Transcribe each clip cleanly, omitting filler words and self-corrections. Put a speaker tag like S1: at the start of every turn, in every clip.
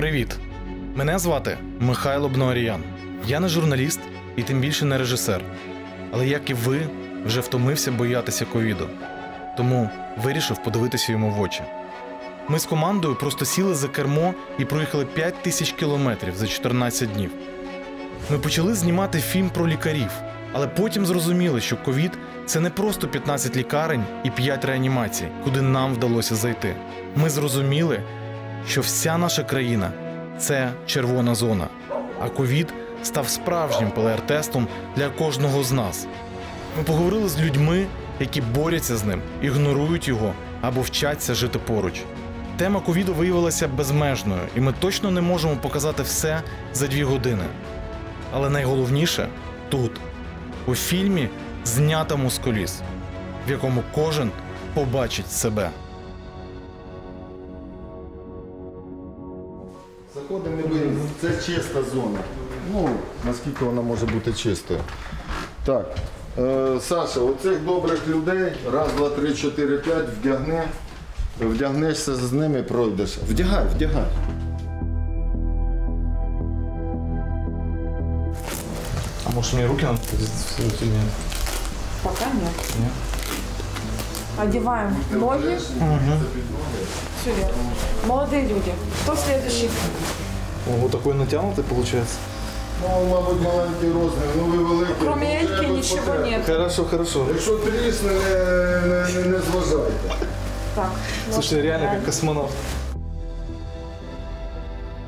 S1: Привіт! Мене звати Михайло Бноаріян. Я не журналіст і тим більше не режисер. Але як і ви, вже втомився боятися ковіду. Тому вирішив подивитися йому в очі. Ми з командою просто сіли за кермо і проїхали 5000 кілометрів за 14 днів. Ми почали знімати фільм про лікарів, але потім зрозуміли, що ковід – це не просто 15 лікарень і 5 реанімацій, куди нам вдалося зайти. Ми зрозуміли, що вся наша країна – це червона зона, а ковід став справжнім ПЛР-тестом для кожного з нас. Ми поговорили з людьми, які борються з ним, ігнорують його або вчаться жити поруч. Тема ковіду виявилася безмежною, і ми точно не можемо показати все за 2 години. Але найголовніше – тут, у фільмі, знятому з коліс, в якому кожен побачить себе.
S2: Заходимо, це чиста зона. Ну, наскільки вона може бути чистою. Так, Саша, оцих добрих людей, раз, два, три, 4, 5, вдягнешся з ними, пройдеш. Вдягай.
S1: А может мне руки надо или нет?
S3: Пока нет.
S1: Нет?
S3: Одеваем ноги. Все верно. Молодые люди. Кто следующий?
S1: О, вот такой натянутый получается.
S2: Ну, мабуть, маленький розмір, ну ви великий.
S3: Кроме Эльки ничего нет.
S1: Хорошо.
S2: Якщо трісне, не зважайте.
S3: Так.
S1: Слушай, реально как космонавт.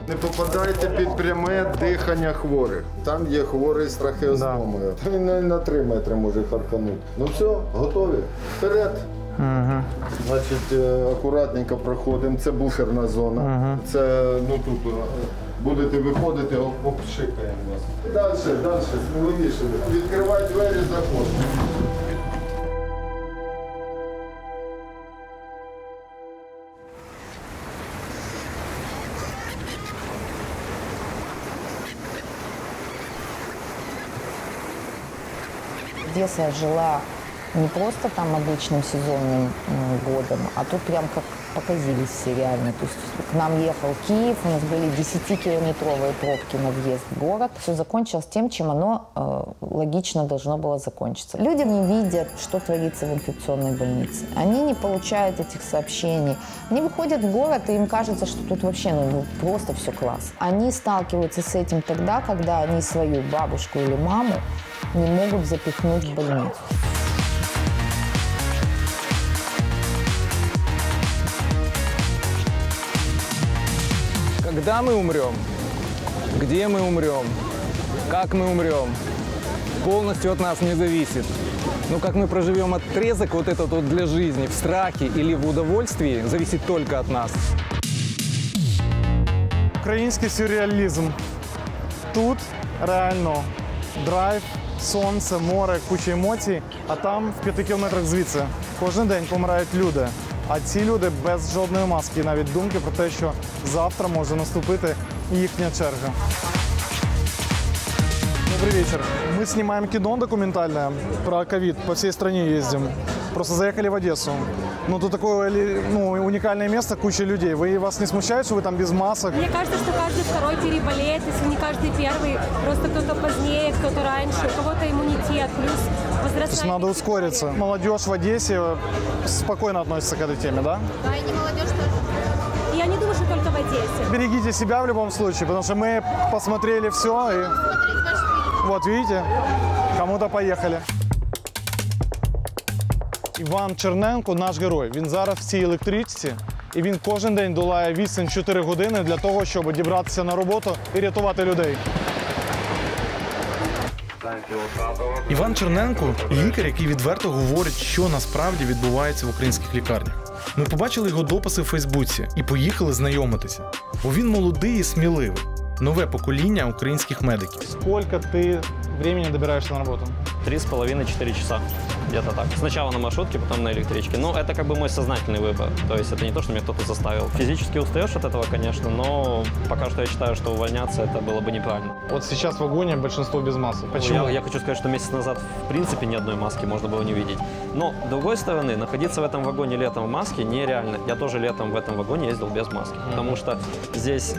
S2: Не попадайте під пряме дихання хворих. Там є хворий з трахеостомою. Він на 3 метри може харканути. Ну все, готові. Вперед. Значить, акуратненько проходимо. Це буферна зона. Це, ну тут будете виходити, обшикаємо вас. Далі, сміливіше. Відкривай двері, заходимо.
S4: Одесса жила не просто там обычным сезонным годом, а тут прям как показились все реально. То есть к нам ехал Киев, у нас были 10-километровые пробки на въезд в город. Все закончилось тем, чем оно логично должно было закончиться. Люди не видят, что творится в инфекционной больнице. Они не получают этих сообщений. Они выходят в город, и им кажется, что тут вообще просто все класс. Они сталкиваются с этим тогда, когда они свою бабушку или маму не могут запихнуть в больницу.
S5: Когда мы умрем, где мы умрем, как мы умрем, полностью от нас не зависит. Но как мы проживем отрезок вот этот вот для жизни в страхе или в удовольствии, зависит только от нас.
S6: Український сюрреалізм. Тут реально драйв, сонце, море, куча емоцій, а там в 5 кілометрах звідси кожен день помирають люди. А ці люди без жодної маски, і навіть думки про те, що завтра може наступити їхня черга. Добрый вечер. Мы снимаем кино документальное про ковид, по всей стране ездим. Просто заехали в Одессу. Ну, тут такое уникальное место, куча людей. Вас не смущает, что вы там без масок?
S7: Мне кажется, что каждый второй переболеет, если не каждый первый. Просто кто-то позднее, кто-то раньше, у кого-то иммунитет, плюс возрастает.
S6: То есть надо ускориться. Молодежь в Одессе спокойно относится к этой теме, да?
S7: Да, и не молодежь тоже. Я не думаю, что только в Одессе.
S6: Берегите себя в любом случае, потому что мы посмотрели все и... Вот, видите? Кому-то поехали. Іван Черненко – наш герой. Він зараз в цій електричці, і він кожен день долає відстань 4 години для того, щоб дібратися на роботу і рятувати людей.
S1: Іван Черненко – лікар, який відверто говорить, що насправді відбувається в українських лікарнях. Ми побачили його дописи в Фейсбуці і поїхали знайомитися. Бо він молодий і сміливий. Нове покоління українських медиків.
S6: Скільки ти времени добираєшся на роботу?
S8: 3,5-4 часа. где-то так. Сначала на маршрутке, потом на электричке. Но это как бы мой сознательный выбор. То есть это не то, что меня кто-то заставил. Физически устаешь от этого, конечно, но пока что я считаю, что увольняться это было бы неправильно.
S6: Вот сейчас в вагоне большинство без масок. Почему?
S8: Я хочу сказать, что месяц назад в принципе ни одной маски можно было не видеть. Но, с другой стороны, находиться в этом вагоне летом в маске нереально. Я тоже летом в этом вагоне ездил без маски. Потому что здесь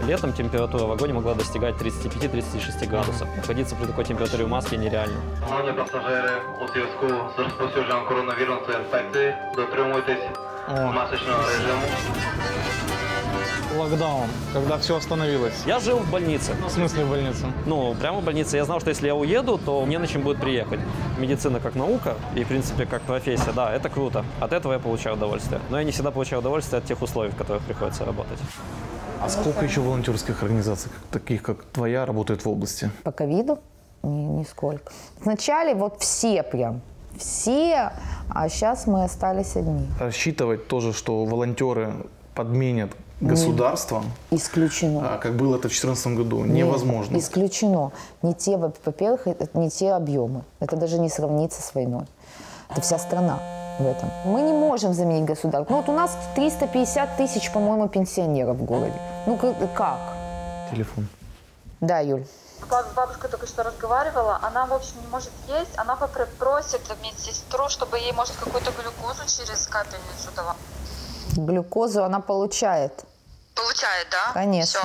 S8: летом температура в вагоне могла достигать 35-36 градусов. Находиться при такой температуре в маске нереально.
S9: Шановні пасажири, у зв'язку з розповсюдженням коронавірусної інфекції дотримуйтесь масочного режиму.
S6: Локдаун, когда все остановилось.
S8: Я жил в больнице.
S6: В смысле в больнице?
S8: Ну, прямо в больнице. Я знал, что если я уеду, то мне на чем будет приехать. Медицина как наука и, в принципе, как профессия, да, это круто. От этого я получаю удовольствие. Но я не всегда получаю удовольствие от тех условий, в которых приходится работать.
S1: А сколько еще волонтерских организаций, таких как твоя, работает в области?
S4: По ковиду? Нисколько. Вначале вот все прям. Все, а сейчас мы остались одни.
S1: Рассчитывать тоже, что волонтеры подменят государство,
S4: исключено.
S1: как было это в 2014 году, невозможно.
S4: Исключено. Не те, во-первых, не те объемы. Это даже не сравнится с войной. Это вся страна в этом. Мы не можем заменить государство. Ну вот у нас 350 тысяч, по-моему, пенсионеров в городе. Ну как?
S1: Телефон.
S4: Да, Юль.
S3: Бабушка только что разговаривала, она, в общем, не может есть, она попросит медсестру, чтобы ей, может, какую-то глюкозу через капельницу дала.
S4: Глюкозу она получает.
S3: Получает, да?
S4: Конечно.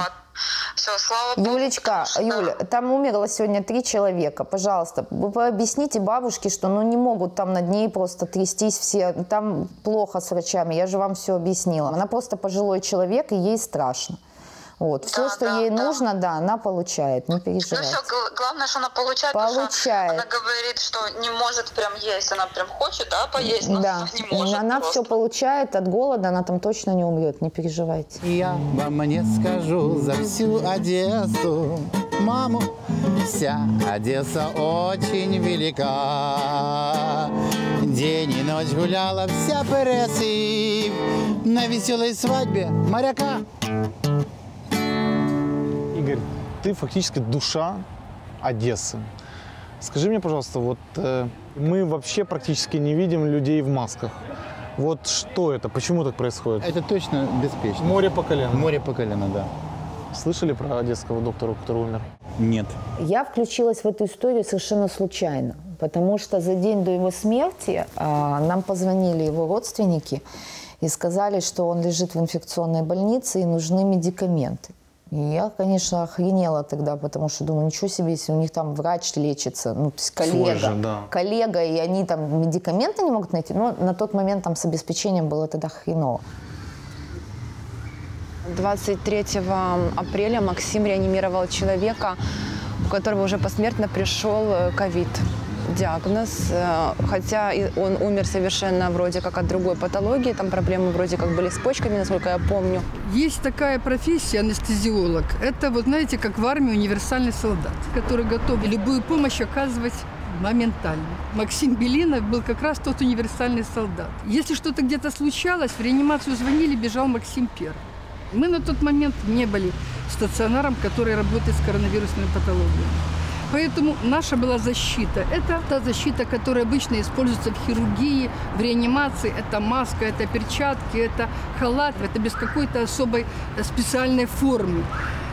S3: Все, слава богу.
S4: Юлечка, Юля, там умерло сегодня 3 человека. Пожалуйста, вы объясните бабушке, что не могут там над ней просто трястись все. Там плохо с врачами, я же вам все объяснила. Она просто пожилой человек, и ей страшно. Вот. Все, что ей нужно, да, она получает, не переживайте.
S3: Ну все, главное, что она получает.
S4: Получает.
S3: Она говорит, что не может прям есть, она прям хочет, да, поесть, но
S4: да.
S3: не может.
S4: Она
S3: просто.
S4: все получает от голода, она там точно не умрет, не переживайте.
S10: Я вам не скажу за всю Одессу, маму, вся Одесса очень велика. День и ночь гуляла вся Пересып на веселой свадьбе моряка.
S6: Игорь, ты фактически душа Одессы. Скажи мне, пожалуйста, вот мы вообще практически не видим людей в масках. Вот что это? Почему так происходит?
S10: Это точно беспечно.
S6: Море по колено.
S10: Море по колено, да.
S6: Слышали про одесского доктора, который умер?
S10: Нет.
S4: Я включилась в эту историю совершенно случайно, потому что за день до его смерти нам позвонили его родственники и сказали, что он лежит в инфекционной больнице и нужны медикаменты. И я, конечно, охренела тогда, потому что думаю, ничего себе, если у них там врач лечится, ну, то есть коллега, и они там медикаменты не могут найти. Но на тот момент там с обеспечением было тогда хреново.
S11: 23 апреля Максим реанимировал человека, у которого уже посмертно пришел ковид. Диагноз, хотя он умер совершенно вроде как от другой патологии, там проблемы вроде как были с почками, насколько я помню.
S12: Есть такая профессия, анестезиолог. Это, вот знаете, как в армии универсальный солдат, который готов любую помощь оказывать моментально. Максим Белинов был как раз тот универсальный солдат. Если что-то где-то случалось, в реанимацию звонили, бежал Максим первый. Мы на тот момент не были стационаром, который работает с коронавирусными патологиями. Поэтому наша была защита. Это та защита, которая обычно используется в хирургии, в реанимации. Это маска, это перчатки, это халат, это без какой-то особой специальной формы.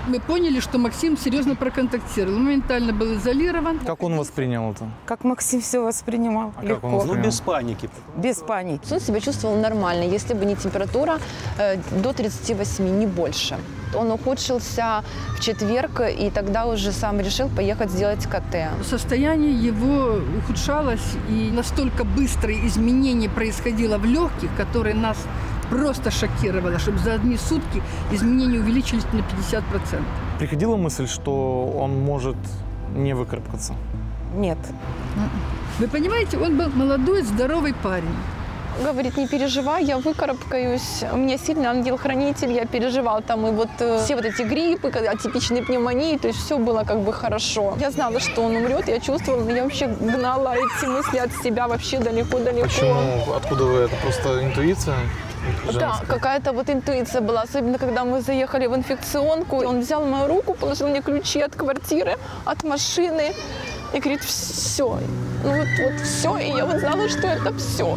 S12: Мы поняли, что Максим серьезно проконтактировал, моментально был изолирован.
S6: Как он воспринял это?
S11: Как Максим все воспринимал?
S6: Легко.
S11: Ну,
S6: без
S11: паники. Без паники. Он себя чувствовал нормально, если бы не температура до 38, не больше. Он ухудшился в четверг, и тогда уже сам решил поехать сделать КТ.
S12: Состояние его ухудшалось, и настолько быстрое изменение происходило в легких, которые нас просто шокировало, чтобы за одни сутки изменения увеличились на 50%.
S6: Приходила мысль, что он может не выкарабкаться?
S11: Нет.
S12: Вы понимаете, он был молодой, здоровый парень.
S11: Говорит, не переживай, я выкарабкаюсь. У меня сильный ангел-хранитель, я переживал там и вот все вот эти гриппы, атипичные пневмонии, то есть все было как бы хорошо. Я знала, что он умрет, я чувствовала, но я вообще гнала эти мысли от себя вообще далеко-далеко.
S6: Почему? Откуда вы? Это просто интуиция?
S11: Да, какая-то вот интуиция была, особенно когда мы заехали в инфекционку. Он взял мою руку, положил мне ключи от квартиры, от машины и говорит, все, Ну вот все, и я вот знала, что это все.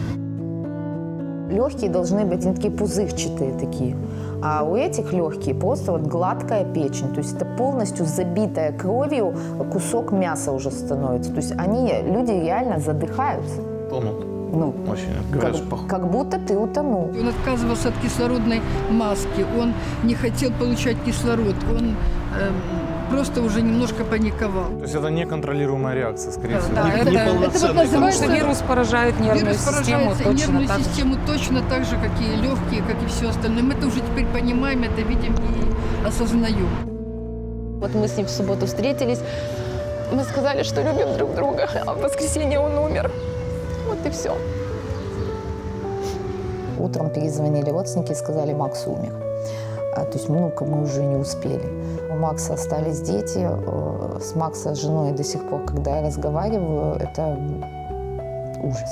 S4: Легкие должны быть, они такие пузырчатые такие. А у этих легкие просто вот гладкая печень. То есть это полностью забитая кровью кусок мяса уже становится. То есть люди реально задыхаются.
S1: Тонут.
S4: Ну,
S1: очень, говоришь,
S4: как будто ты утонул.
S12: Он отказывался от кислородной маски, он не хотел получать кислород, он просто уже немножко паниковал.
S6: То есть это неконтролируемая реакция, скорее всего.
S12: Да, это вот называется,
S13: что вирус поражает нервную систему
S12: точно так же, как и легкие, как и все остальное. Мы это уже теперь понимаем, это видим и осознаем.
S11: Вот мы с ним в субботу встретились, мы сказали, что любим друг друга, а в воскресенье он умер. Вот и все.
S4: Утром перезвонили родственники и сказали, Макс умер. То есть мы уже не успели. У Макса остались дети. С Макса с женой до сих пор, когда я разговариваю, это ужас.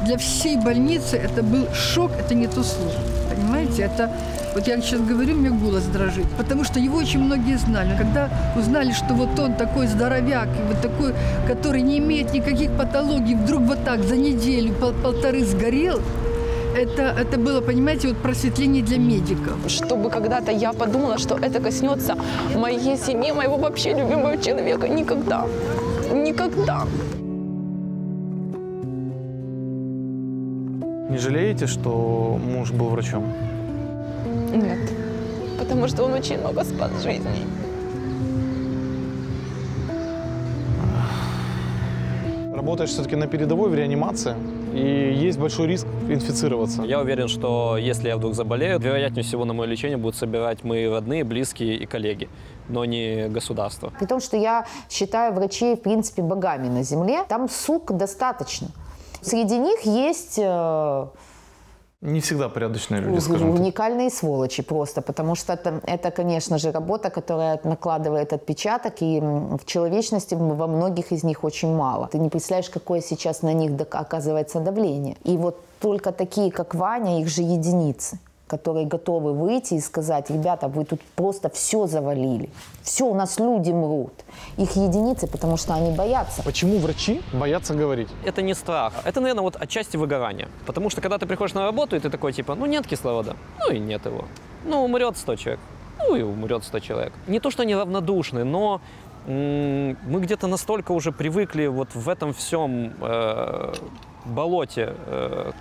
S12: Для всей больницы это был шок, это не то слово. Понимаете, это... Вот я сейчас говорю, у меня голос дрожит, потому что его очень многие знали. Когда узнали, что вот он такой здоровяк, и вот такой, который не имеет никаких патологий, вдруг вот так за неделю, полторы сгорел, это было, понимаете, вот просветление для медиков.
S11: Чтобы когда-то я подумала, что это коснется моей семьи, моего вообще любимого человека. Никогда. Никогда.
S6: Не жалеете, что муж был врачом?
S11: Нет, потому что он очень много спас жизней.
S6: Работаешь все-таки на передовой в реанимации, и есть большой риск инфицироваться.
S8: Я уверен, что если я вдруг заболею, вероятнее всего на мое лечение будут собирать мои родные, близкие и коллеги, но не государство.
S4: При том, что я считаю врачей, в принципе, богами на земле, там сук достаточно. Среди них есть...
S1: Не всегда порядочные люди, скажем так.
S4: Уникальные сволочи просто, потому что это, конечно же, работа, которая накладывает отпечаток, и в человечности во многих из них очень мало. Ты не представляешь, какое сейчас на них оказывается давление. И вот только такие, как Ваня, их же единицы, которые готовы выйти и сказать, ребята, вы тут просто все завалили. Все, у нас люди мрут. Их единицы, потому что они боятся.
S6: Почему врачи боятся говорить?
S8: Это не страх. Это, наверное, вот отчасти выгорание. Потому что когда ты приходишь на работу, и ты такой, типа, ну нет кислорода, ну и нет его. Ну умрет 100 человек, ну и умрет 100 человек. Не то, что они равнодушны, но мы где-то настолько уже привыкли вот в этом всем болоте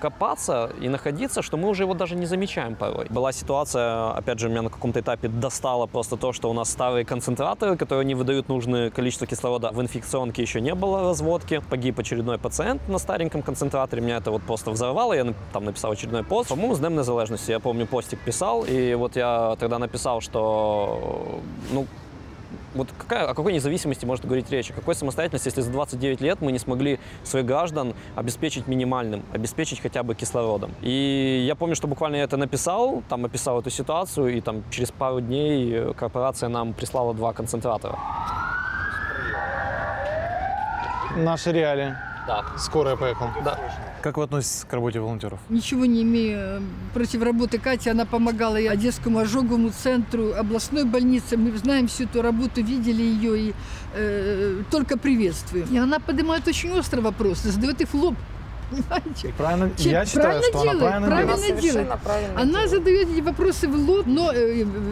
S8: копаться и находиться, что мы уже его даже не замечаем порой. Была ситуация, опять же, меня на каком-то этапе достало просто то, что у нас старые концентраторы, которые не выдают нужное количество кислорода. В инфекционке еще не было разводки. Погиб очередной пациент на стареньком концентраторе. Меня это вот просто взорвало. Я там написал очередной пост. По-моему, с Днем Незалежности. Я помню, постик писал. И вот я тогда написал, что... Вот о какой независимости может говорить речь? О какой самостоятельности, если за 29 лет мы не смогли своих граждан обеспечить минимальным, обеспечить хотя бы кислородом? И я помню, что буквально я это написал, там описал эту ситуацию, и там через пару дней корпорация нам прислала 2 концентратора.
S6: Наши реалии.
S8: Да.
S6: Скорая поехала.
S8: Да.
S6: Как вы относитесь к работе волонтеров?
S12: Ничего не имею против работы Кати. Она помогала и Одесскому ожоговому центру, областной больнице. Мы знаем всю эту работу, видели ее и только приветствуем. И она поднимает очень острый вопрос, задает их в лоб. Понимаете?
S6: Правильно, я считаю, что она правильно делает.
S12: Она задает эти вопросы в лоб, но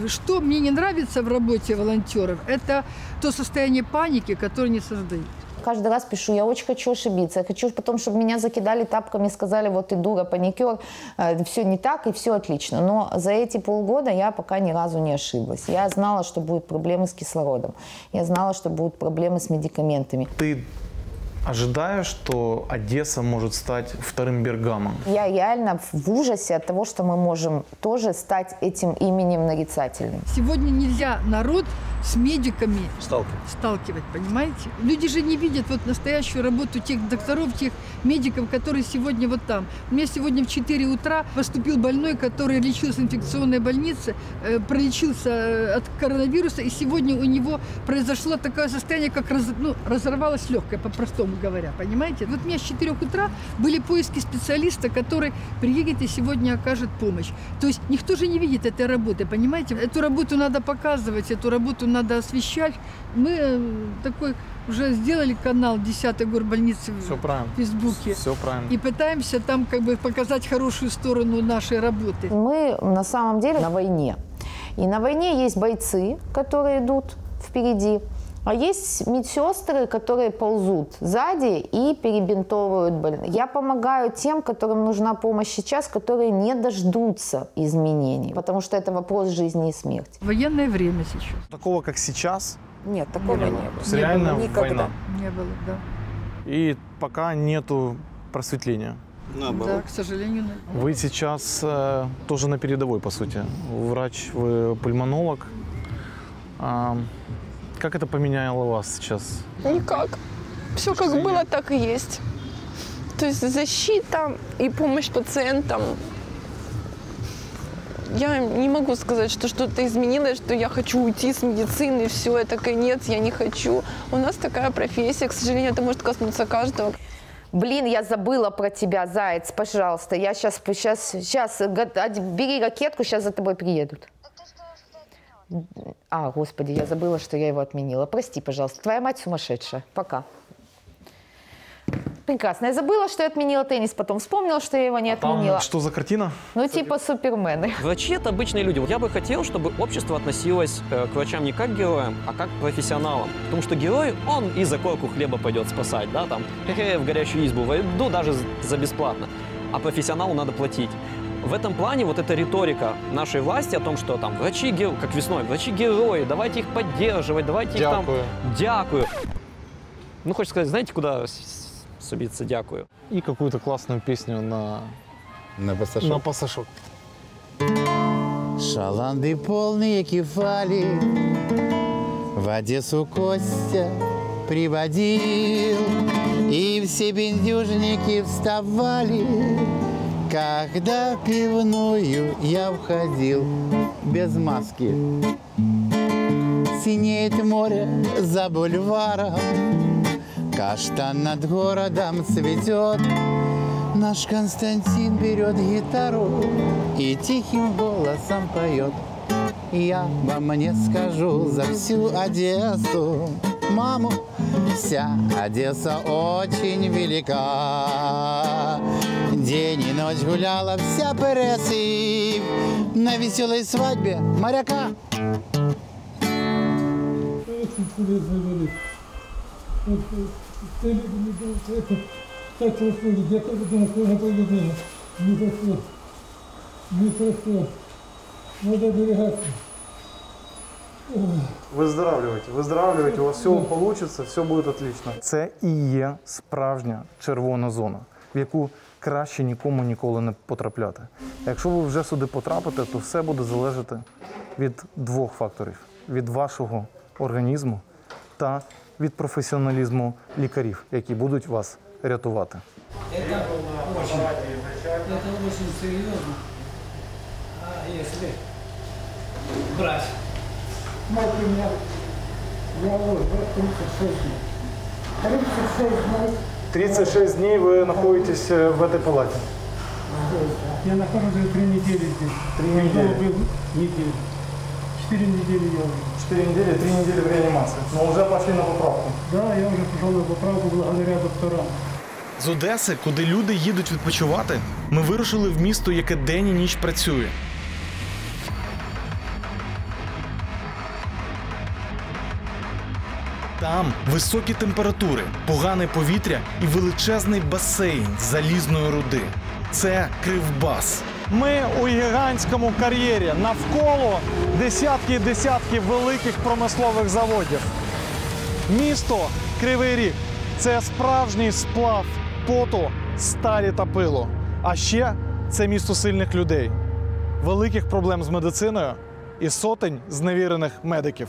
S12: что мне не нравится в работе волонтеров, это то состояние паники, которое они создают.
S4: Каждый раз пишу, я очень хочу ошибиться, я хочу потом, чтобы меня закидали тапками, сказали, вот ты дура, паникер, все не так и все отлично. Но за эти полгода я пока ни разу не ошиблась. Я знала, что будут проблемы с кислородом, я знала, что будут проблемы с медикаментами.
S1: Ты ожидаешь, что Одесса может стать вторым Бергамом?
S4: Я реально в ужасе от того, что мы можем тоже стать этим именем нарицательным.
S12: Сегодня нельзя народ с медиками сталкивать, понимаете? Люди же не видят вот настоящую работу тех докторов, тех медиков, которые сегодня вот там. У меня сегодня в 4 утра поступил больной, который лечился в инфекционной больнице, пролечился от коронавируса, и сегодня у него произошло такое состояние, как разорвалось легкое, по-простому говоря, понимаете? Вот у меня с 4 утра были поиски специалиста, который приедет и сегодня окажет помощь. То есть никто же не видит этой работы, понимаете? Эту работу надо показывать, эту работу надо освещать. Мы такой уже сделали канал 10-й горбольницы в Фейсбуке.
S6: Все правильно.
S12: И пытаемся там как бы показать хорошую сторону нашей работы.
S4: Мы на самом деле на войне. И на войне есть бойцы, которые идут впереди, а есть медсестры, которые ползут сзади и перебинтовывают больных. Я помогаю тем, которым нужна помощь сейчас, которые не дождутся изменений, потому что это вопрос жизни и смерти.
S12: Военное время сейчас.
S6: Такого, как сейчас?
S13: Нет, такого не было.
S6: То есть реально война.
S12: Не было, да.
S6: И пока нету просветления.
S12: Да, к сожалению.
S6: Вы сейчас тоже на передовой, по сути. Врач, вы пульмонолог. Как это поменяло вас сейчас?
S11: Никак. Все как было, так и есть. То есть защита и помощь пациентам. Я не могу сказать, что что-то изменилось, что я хочу уйти с медицины, все, это конец, я не хочу. У нас такая профессия, к сожалению, это может коснуться каждого.
S4: Блин, я забыла про тебя, заяц, пожалуйста. Я сейчас, бери ракетку, сейчас за тобой приедут. А, господи, я забыла, что я его отменила. Прости, пожалуйста. Твоя мать сумасшедшая. Пока. Прекрасно. Я забыла, что я отменила теннис, потом вспомнила, что я его не отменила.
S6: Там что за картина?
S4: Ну, типа супермены.
S8: Врачи – это обычные люди. Я бы хотел, чтобы общество относилось к врачам не как к героям, а как к профессионалам. Потому что герой, он и за корку хлеба пойдет спасать, да, там, в горячую избу, войду даже за бесплатно. А профессионалу надо платить. В этом плане вот эта риторика нашей власти о том, что там врачи, как весной, врачи-герои, давайте их поддерживать, давайте их там... Дякую. Ну, хочется сказать, знаете, куда собиться дякую?
S6: И какую-то классную песню на пасашок.
S10: Шаланды полные кефали в Одессу Костя приводил, и все бендюжники вставали, когда в пивную я входил без маски. Синеет море за бульваром, каштан над городом цветет. Наш Константин берет гитару и тихим голосом поет. Я вам не скажу за всю Одессу, маму, вся Одесса очень велика. День и ночь гуляла вся Пересы на веселой свадьбе моряка.
S14: Надо оберегаться.
S6: Виздоравлюйте, у вас все получится, все буде отлично. Це і є справжня червона зона, в яку краще нікому ніколи не потрапляти. Якщо ви вже сюди потрапите, то все буде залежати від двох факторів. Від вашого організму та від професіоналізму лікарів, які будуть вас рятувати.
S14: Это очень серьезно. Если брать. Смотри, у меня вот 36 дней. 36 дней.
S6: 36 дней вы находитесь в этой палате.
S14: Я нахожусь уже 3 недели здесь. 3 недели? Был неделю. 4 недели я уже.
S6: 4 недели, 3 недели в реанимации. Но уже пошли на поправку.
S14: Да, я уже пошел на поправку благодаря докторам.
S1: З Одеси, куди люди їдуть відпочивати, ми вирушили в місто, яке день і ніч працює. Там високі температури, погане повітря і величезний басейн з залізної руди. Це Кривбас.
S6: Ми у гігантському кар'єрі. Навколо десятки і десятки великих промислових заводів. Місто Кривий Ріг – це справжній сплав поту, сталі та пилу. А ще це місто сильних людей, великих проблем з медициною і сотень зневірених медиків.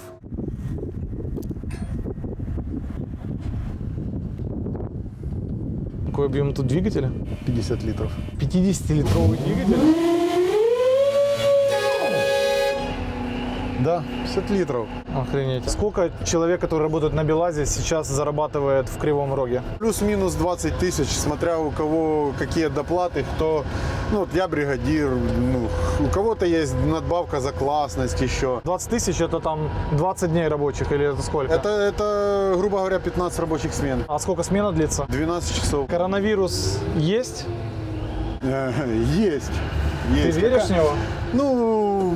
S6: Какой объем тут двигателя? 50 литров. 50-литровый двигатель? Да, 50 литров. Охренеть. Сколько человек, которые работают на БелАЗе, сейчас зарабатывает в Кривом Роге?
S15: Плюс-минус 20 тысяч, смотря у кого какие доплаты, кто... Ну, вот я бригадир, ну, у кого-то есть надбавка за классность еще.
S6: 20 тысяч это там 20 дней рабочих или это сколько?
S15: Это, грубо говоря, 15 рабочих смен.
S6: А сколько смена длится?
S15: 12 часов.
S6: Коронавирус есть?
S15: Есть.
S6: Ты веришь в него?
S15: Ну,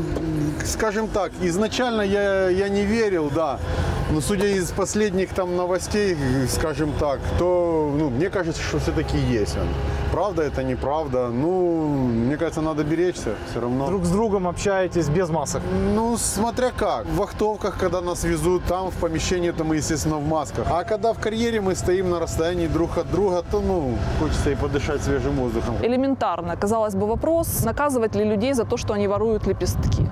S15: скажем так, изначально я не верил, да. Но судя из последних там новостей, скажем так, то ну, мне кажется, что все-таки есть он. Правда это, неправда. Ну, мне кажется, надо беречься все равно.
S6: Друг с другом общаетесь без масок?
S15: Ну, смотря как. В вахтовках, когда нас везут, там в помещении-то мы, естественно, в масках. А когда в карьере мы стоим на расстоянии друг от друга, то, ну, хочется и подышать свежим воздухом.
S16: Элементарно, казалось бы, вопрос, наказывать ли людей за то, что они воруют лепестки.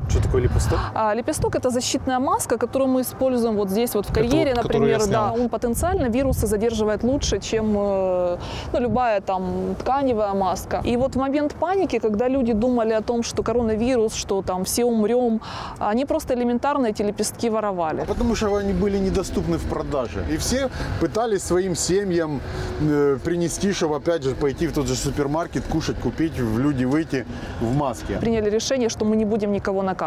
S6: Что такое лепесток?
S16: Лепесток – это защитная маска, которую мы используем вот здесь, вот в карьере,
S6: вот,
S16: например. Да, он потенциально вирусы задерживает лучше, чем ну, любая там тканевая маска. И вот в момент паники, когда люди думали о том, что коронавирус, что там все умрем, они просто элементарно эти лепестки воровали.
S15: Потому что они были недоступны в продаже. И все пытались своим семьям принести, чтобы опять же пойти в тот же супермаркет, кушать, купить, в люди выйти в маске.
S16: Приняли решение, что мы не будем никого наказывать.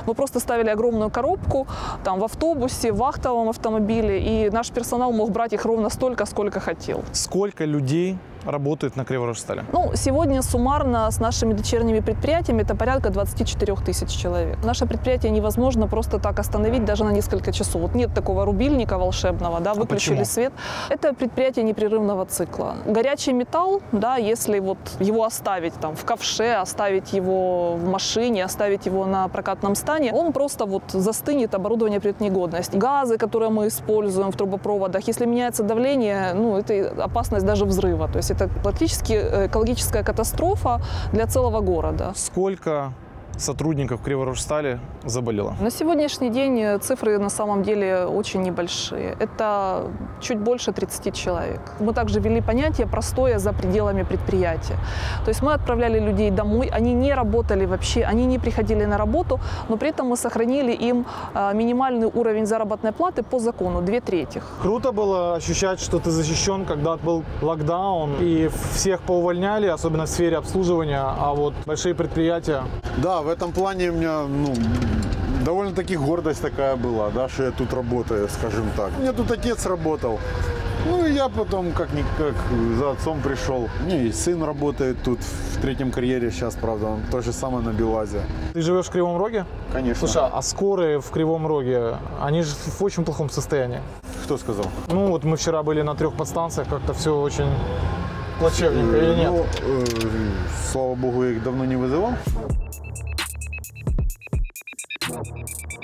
S16: Мы просто ставили огромную коробку там, в автобусе, в вахтовом автомобиле, и наш персонал мог брать их ровно столько, сколько хотел.
S6: Сколько людей работает на Криворожстале?
S16: Ну, сегодня суммарно с нашими дочерними предприятиями это порядка 24 тысяч человек. Наше предприятие невозможно просто так остановить даже на несколько часов. Вот нет такого рубильника волшебного, да, выключили свет. Это предприятие непрерывного цикла. Горячий металл, да, если вот его оставить там в ковше, оставить его в машине, оставить его на прокатном стане, он просто вот застынет, оборудование придет в негодность. Газы, которые мы используем в трубопроводах, если меняется давление, ну, это опасность даже взрыва. То есть это практически экологическая катастрофа для целого города.
S6: Сколько сотрудников Криворожстали заболело?
S16: На сегодняшний день цифры на самом деле очень небольшие. Это чуть больше 30 человек. Мы также ввели понятие «простое за пределами предприятия». То есть мы отправляли людей домой, они не работали вообще, они не приходили на работу, но при этом мы сохранили им минимальный уровень заработной платы по закону, 2/3.
S6: Круто было ощущать, что ты защищен, когда был локдаун, и всех поувольняли, особенно в сфере обслуживания, а вот большие предприятия...
S15: Да, в этом плане у меня, ну, довольно-таки гордость такая была, да, что я тут работаю, скажем так. У меня тут отец работал. Ну, и я потом как-никак за отцом пришел. У меня и сын работает тут, в 3-м карьере сейчас, правда, он то же самое на БелАЗе.
S6: Ты живешь в Кривом Роге?
S15: Конечно.
S6: Слушай, а скорые в Кривом Роге, они же в очень плохом состоянии.
S15: Кто сказал?
S6: Ну, вот мы вчера были на 3 подстанциях, как-то все очень плачевненько, или нет?
S15: Ну, слава богу, я их давно не вызывал.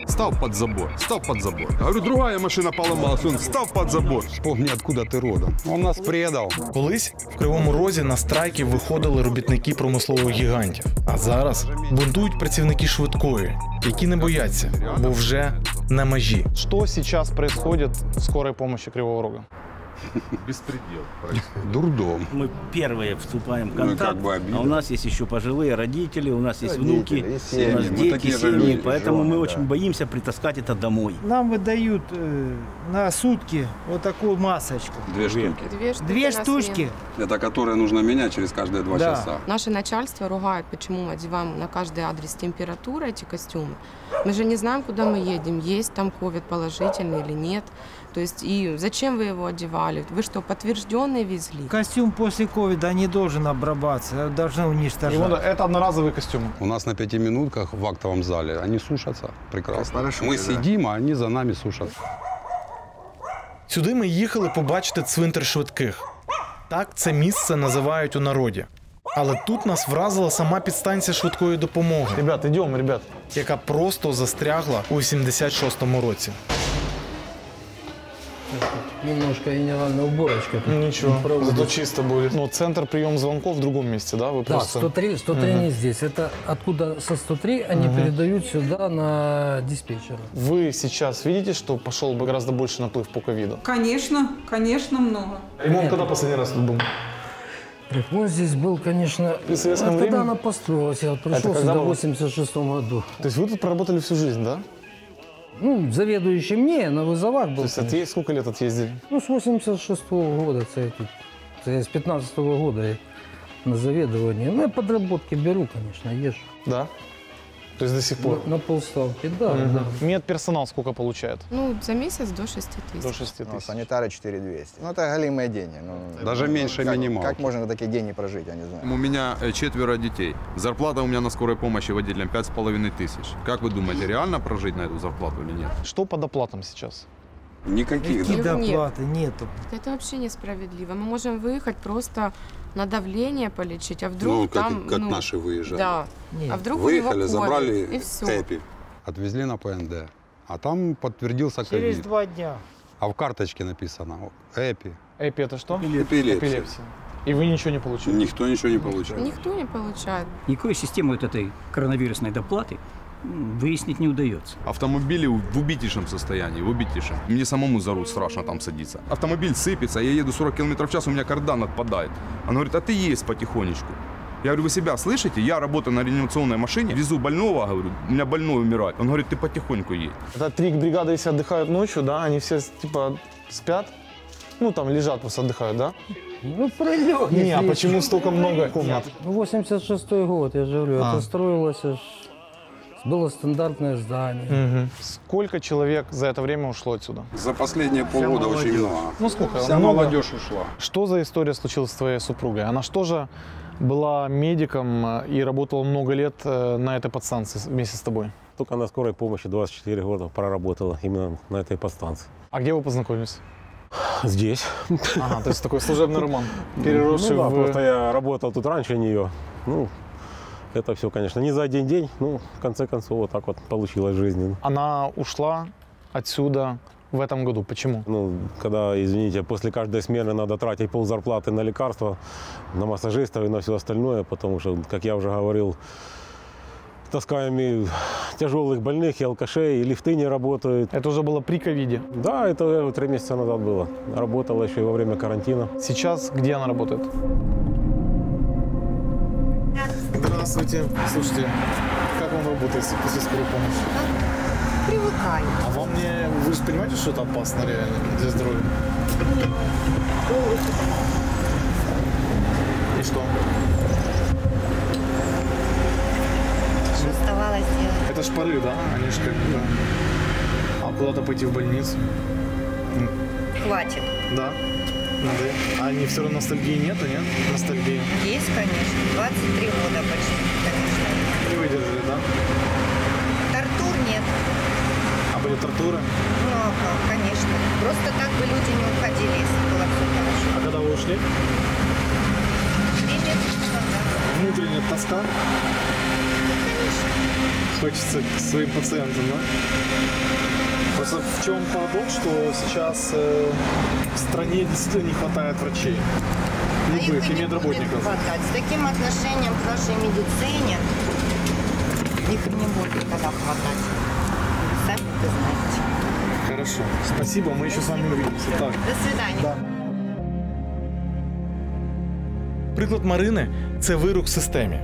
S17: Став под забор, став под забор. Говорю, другая машина поломалась, он став под забор. Вспомни, откуда ти родом. Он нас предав.
S1: Колись в Кривому Розі на страйки виходили робітники промислових гігантів. А зараз бунтують працівники швидкої, які не бояться, бо вже на межі.
S6: Що зараз відбувається в скорій допомогі Кривого Рога?
S17: Беспредел. Дурдом.
S18: Мы первые вступаем в контакт, а у нас есть еще пожилые родители, у нас есть внуки, у нас дети, семьи, поэтому мы очень боимся притаскать это домой.
S19: Нам выдают на сутки вот такую масочку.
S17: 2 штуки.
S19: 2 штучки.
S17: Это которые нужно менять через каждые 2 часа.
S20: Наше начальство ругает, почему мы одеваем на каждый адрес температуры эти костюмы. Мы же не знаем, куда мы едем, есть там ковид положительный или нет. То есть и зачем вы его одевали? Вы что, подтвержденные везли?
S19: Костюм после ковида не должен обрабатываться, должны уничтожать.
S6: Это одноразовые костюмы.
S17: У нас на 5 минутках в актовом зале они сушатся прекрасно. Мы сидим, а они за нами сушатся.
S1: Сюди ми їхали побачити цвинтар швидких. Так це місце називають у народі. Але тут нас вразила сама підстанція швидкої допомоги.
S6: Ребят, ідемо, ребят.
S1: Яка просто застрягла у 86-му році.
S21: Немножко генеральная уборочка.
S6: Ничего, зато чисто будет. Но центр приема звонков в другом месте, да? Вы
S21: да,
S6: просто...
S21: 103 не здесь. Это откуда со 103 они передают сюда на диспетчера.
S6: Вы сейчас видите, что пошел бы гораздо больше наплыв по ковиду?
S13: Конечно, конечно, много.
S6: Ремонт когда последний раз тут был?
S21: Ремонт здесь был, конечно,
S1: При советском
S21: когда
S1: времени?
S21: она построилась. Я вот пришел
S1: когда
S21: сюда в
S1: было?
S21: 86 году.
S1: То есть вы тут проработали всю жизнь, да?
S21: Ну, заведующим не, на вызовах был.
S1: То есть
S21: конечно.
S1: сколько лет отъездили?
S21: Ну, с 86-го года, это я с 15-го года я на заведовании. Ну, я подработки беру, конечно, езжу.
S1: Да? То есть до сих пор?
S21: На полставки, да, да.
S1: Медперсонал сколько получает?
S20: Ну, за месяц до 6 тысяч.
S1: До 6 тысяч.
S2: Санитары 4200. Ну, это галимые деньги. Ну,
S17: Даже меньше минималки.
S2: Как можно на такие деньги прожить, я не знаю.
S17: У меня 4 детей. Зарплата у меня на скорой помощи водителям 5500. Как вы думаете, реально прожить на эту зарплату или нет?
S1: Что по доплатам сейчас?
S17: Никаких.
S19: Никаких
S20: да?
S19: доплаты нету.
S20: Это вообще несправедливо. Мы можем выехать просто на давление полечить, а вдруг
S17: Ну, как,
S20: там...
S17: как
S20: ну,
S17: наши выезжали.
S20: Да.
S19: Нет.
S20: А вдруг
S17: Выехали,
S20: у него
S17: забрали
S20: COVID, и все.
S17: ЭПИ. Отвезли на ПНД. А там подтвердился
S19: Через
S17: ковид.
S19: 2 дня.
S17: А в карточке написано ЭПИ.
S1: ЭПИ это что?
S17: Эпилепсия.
S1: И вы ничего не получили?
S17: Никто ничего не получил.
S20: Никто не получает.
S22: Никакой системы вот этой коронавирусной доплаты выяснить не удается.
S17: Автомобили в убитейшем состоянии, в убитейшем. Мне самому за руль страшно там садиться. Автомобиль сыпется, я еду 40 км в час, у меня кардан отпадает. Она говорит, а ты есть потихонечку. Я говорю, вы себя слышите? Я работаю на реанимационной машине, везу больного, говорю, у меня больной умирает. Он говорит, ты потихоньку едь.
S1: Это 3 бригады, если отдыхают ночью, да, они все типа спят, ну там лежат, просто отдыхают, да?
S21: Ну, пролет.
S1: Не, а почему столько много комнат?
S21: Ну, 86-й год, я же говорю, это строилось, было стандартное здание.
S1: Сколько человек за это время ушло отсюда?
S17: За последние полгода очень много.
S1: Ну сколько?
S17: Вся
S1: Много?
S17: молодежь ушла.
S1: Что за история случилась с твоей супругой? Она что же была медиком и работала много лет на этой подстанции вместе с тобой?
S23: Только на скорой помощи 24 года проработала именно на этой подстанции.
S1: А где вы познакомились?
S23: Здесь.
S1: Ага, то есть такой служебный роман, переросший
S23: Ну да,
S1: в...
S23: просто я работал тут раньше нее. Ну, это все, конечно, не за один день, ну, в конце концов, вот так вот получилось в жизни.
S1: Она ушла отсюда в этом году. Почему?
S23: Ну, когда, извините, после каждой смены надо тратить ползарплаты на лекарства, на массажистов и на все остальное, потому что, как я уже говорил, таскаем и тяжелых больных, и алкашей, и лифты не работают.
S1: Это уже было при ковиде?
S23: Да, это 3 месяца назад было. Работала еще и во время карантина.
S1: Сейчас где она работает? Здравствуйте. Слушайте, как вам работает после скорой помощи?
S4: Привыкаю.
S1: А вам не... Вы же понимаете, что это опасно реально для здоровья?
S4: Нет.
S1: И что?
S4: Что оставалось делать?
S1: Это шпары, да? Они же как бы... А куда-то пойти в больницу?
S4: Хватит.
S1: Да? Надо. А они все равно ностальгии нету, нет? Ностальгии.
S4: Есть, конечно. 23 года почти, конечно.
S1: Не выдержали, да?
S4: Тортур нет.
S1: А были тортуры?
S4: Ну, конечно. Просто так бы люди не уходили, если было все хорошо.
S1: А когда вы ушли?
S4: 3 месяца назад.
S1: Внутренняя тоска? Хочется к своим пациентам, да? Просто в чем парадокс, что сейчас в стране действительно не хватает врачей. Любых, и медработников.
S4: С таким отношением к нашей медицине их не будет тогда хватать. Сами вы знаете.
S1: Хорошо. Спасибо, мы еще с вами увидимся. Так.
S4: До свидания.
S1: Да. Приклад Марини – це вирок системі.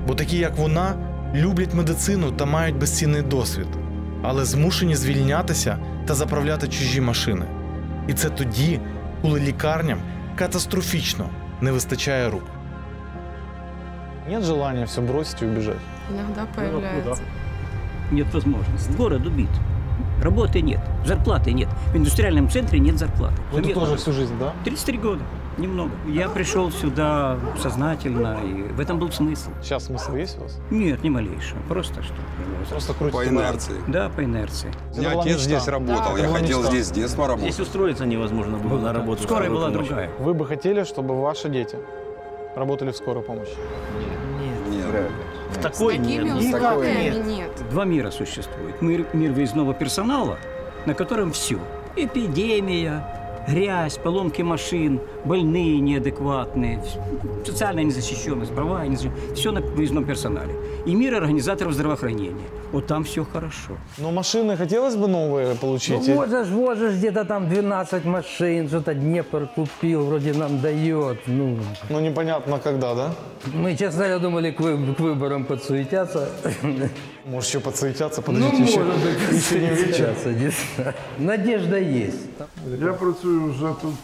S1: Бо такі, як вона, люблять медицину та мають безцінний досвід, але змушені звільнятися та заправляти чужі машини. І це тоді, коли лікарням катастрофічно не вистачає рук. Нет желания все бросить и убежать?
S20: Иногда появляется.
S22: Нет возможности. Город убит. Работы нет, зарплаты нет. В индустриальном центре нет зарплаты.
S1: Вы тут тоже всю жизнь, да?
S22: 33 года. Немного. Я пришел сюда сознательно, и в этом был смысл.
S1: Сейчас смысл есть у вас?
S22: Нет, ни малейшего. Просто что?
S1: Просто крутите.
S17: По инерции.
S22: Да, по инерции.
S17: У меня отец здесь работал, я хотел здесь с детства работать.
S18: Здесь устроиться невозможно было на работу.
S22: Скорая была другая.
S1: Вы бы хотели, чтобы ваши дети работали в скорой помощи?
S17: Нет.
S22: В такой нет.
S20: Нет.
S22: Два мира существует. Мир выездного персонала, на котором все. Эпидемия, грязь, поломки машин, больные неадекватные, социальная незащищенность, права незащищенность. Все на выездном персонале. И мир организаторов здравоохранения. Вот там все хорошо.
S1: Но машины хотелось бы новые получить?
S21: Ну, возишь где-то там 12 машин, что-то Днепр купил, вроде нам дает. Ну
S1: непонятно когда, да?
S21: Мы, честно говоря, думали к выборам подсуетятся.
S1: Может, еще подсуетятся, подождите, еще не вечер.
S21: Надежда есть.
S5: Я працюю вже тут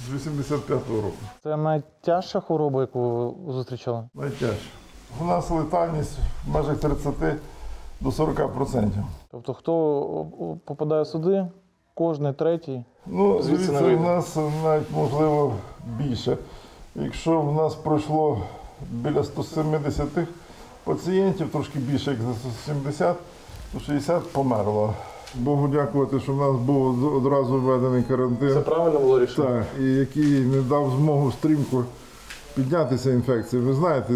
S5: з 85-го року.
S1: Це найтяжча хвороба, яку ви зустрічали?
S5: Найтяжче. У нас летальність в межах 30 до 40%.
S1: Тобто, хто попадає сюди, кожний третій
S5: Ну,
S1: звідси не
S5: звідси
S1: вийде?
S5: в нас навіть, можливо, більше. Якщо в нас пройшло біля 170 пацієнтів, трошки більше, як за 170, то 60 померло. Богу дякувати, що в нас був одразу введений карантин.
S1: Це правильно було рішення?
S5: Так, і який не дав змогу стрімко піднятися інфекції. Ви знаєте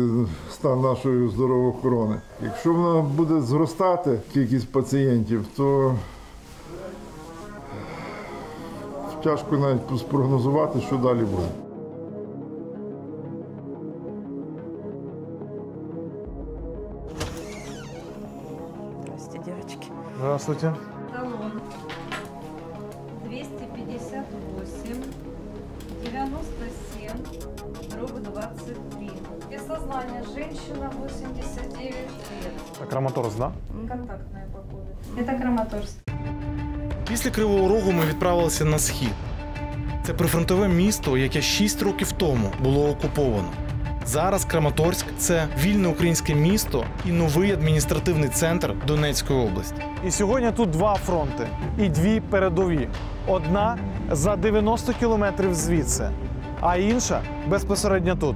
S5: стан нашої здоровоохорони. Якщо вона буде зростати, кількість пацієнтів, то тяжко навіть спрогнозувати, що далі буде.
S7: Здравствуйте, девочки.
S1: Здравствуйте.
S7: Талон 258 97 /23. Без сознания женщина 89 лет.
S1: А Краматорськ, да?
S7: Контактная по COVID. Это Краматорск.
S1: Після Кривого Рогу ми відправилися на схід. Це прифронтове місто, яке 6 років тому було окуповано. Зараз Краматорськ – це вільне українське місто і новий адміністративний центр Донецької області. І сьогодні тут два фронти і дві передові. Одна за 90 кілометрів звідси, а інша безпосередньо тут.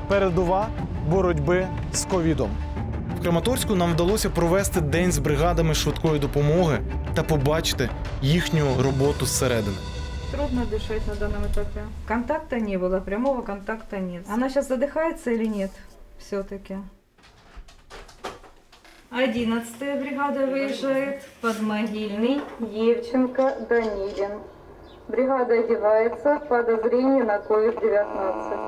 S1: Передова боротьби з ковідом. В Краматорську нам вдалося провести день з бригадами швидкої допомоги та побачити їхню роботу зсередини.
S7: Трудно дышать на данном этапе. Контакта не было, прямого контакта нет. Она сейчас задыхается или нет? Все-таки. 11-я бригада выезжает. Подмогильный. Евченко, Данилин. Бригада одевается. Подозрение на COVID-19.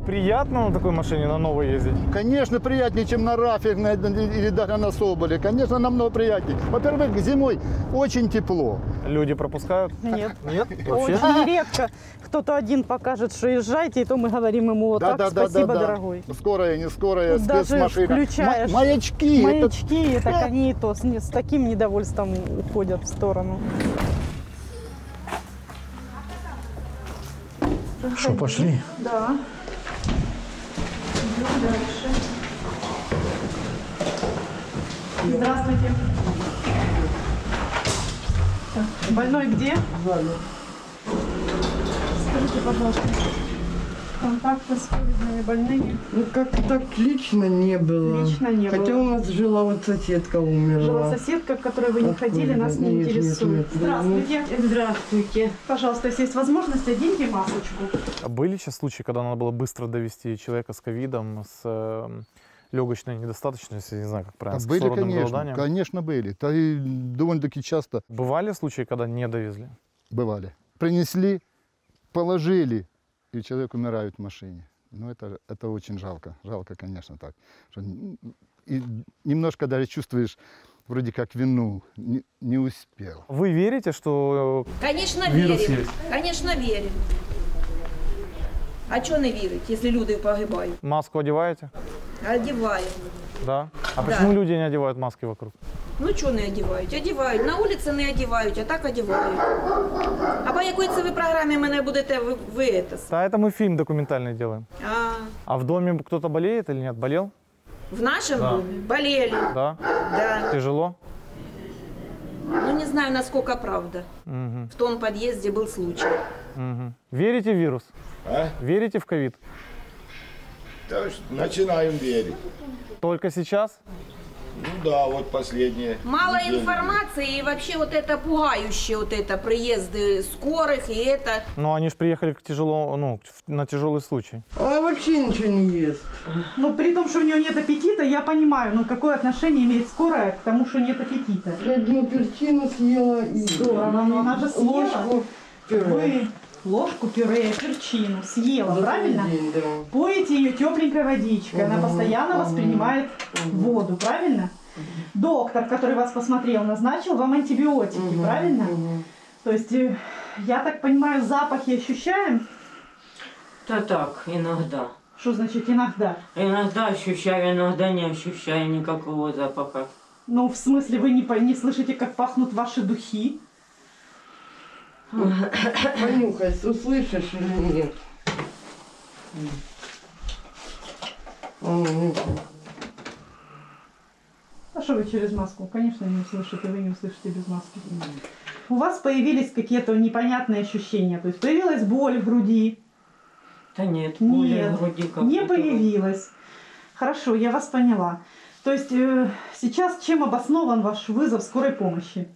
S1: Приятно на такой машине на новой ездить?
S9: Конечно, приятнее, чем на рафе или даже на Соболе. Конечно, намного приятнее. Во-первых, зимой очень тепло.
S1: Люди пропускают?
S24: Нет.
S1: Нет? Вообще?
S24: Очень редко. Кто-то один покажет, что езжайте, и то мы говорим ему вот так, спасибо, дорогой.
S9: Скорая, не скорая,
S24: Тут даже
S9: спецмашина.
S24: включаешь
S9: Маячки.
S24: Маячки, так они и то с таким недовольством уходят в сторону.
S9: Что, пошли?
S24: Да. Дальше. Здравствуйте. Так, больной где? Скажите, пожалуйста, контакта с ковидными больными?
S25: Ну, как-то так лично не было.
S24: Лично не было.
S25: Хотя у нас жила вот соседка умерла.
S24: Жила соседка, к которой вы не ходили, нас не
S25: Нет,
S24: интересует.
S25: нет, нет.
S24: Здравствуйте. Здравствуйте. Пожалуйста, если есть возможность, оденьте масочку.
S1: А были сейчас случаи, когда надо было быстро довести человека с ковидом, с легочной недостаточностью, не знаю, как правильно, с
S9: Были,
S1: кислородным
S9: конечно,
S1: голоданием?
S9: конечно, были. Да и довольно-таки часто.
S1: Бывали случаи, когда не довезли?
S9: Бывали. Принесли, положили, и человек умирает в машине. Ну, это очень жалко. Жалко, конечно, так. И немножко даже чувствуешь, вроде как вину, не успел.
S1: Вы верите, что
S26: Конечно,
S1: вирус
S26: віримо.
S1: есть?
S26: Конечно, віримо. А чого не вірить, якщо люди погибають?
S1: Маску одеваете?
S26: Одіваємо.
S1: Да. А
S26: Да.
S1: почему люди не одевают маски вокруг?
S26: Ну чого не одівають? Одівають. На вулиці не одівають, а так одівають. А по якій це ви програмі мене будете ви це?
S1: Да, это мы фильм документальный делаем.
S26: А
S1: А в доме кто-то болеет или нет? Болел?
S26: в нашем
S1: Да.
S26: домі болели.
S1: Да?
S26: Да.
S1: Тяжело?
S26: Ну не знаю, насколько правда.
S1: Мгм.
S26: В том подъезде был случай.
S1: Мгм. Верите в вирус?
S27: А?
S1: Верите в ковид?
S27: Начинаем верить.
S1: Только сейчас?
S3: да, вот последние.
S26: Мало
S3: недели.
S26: информации и вообще вот это пугающее, вот это приезды скорых и это.
S6: Но они же приехали на тяжелый случай.
S25: Она вообще ничего не ест.
S24: Ну, при том, что у нее нет аппетита, я понимаю, ну, какое отношение имеет скорая к тому, что нет аппетита.
S25: Я одну перчину съела и...
S24: Здорово, но она же съела.
S25: Ложку пюре.
S24: Вы ложку пюре, перчину съела, правильно?
S25: День, да.
S24: Поете ее тепленькой водичкой, она постоянно воспринимает воду, правильно? Доктор, который вас посмотрел, назначил вам антибиотики, правильно? То есть, я так понимаю, запахи ощущаем?
S8: Да так, иногда.
S24: Что значит иногда?
S8: Иногда ощущаю, иногда не ощущаю никакого запаха.
S24: Ну, в смысле, вы не слышите, как пахнут ваши духи?
S25: Понюхай, услышишь или нет?
S24: А что вы через маску? Конечно, не услышите, вы не услышите без маски. У вас появились какие-то непонятные ощущения, то есть появилась боль в груди?
S8: Да нет, боли
S24: Нет,
S8: в груди как-то.
S24: не появилась. Хорошо, я вас поняла. То есть сейчас чем обоснован ваш вызов скорой помощи?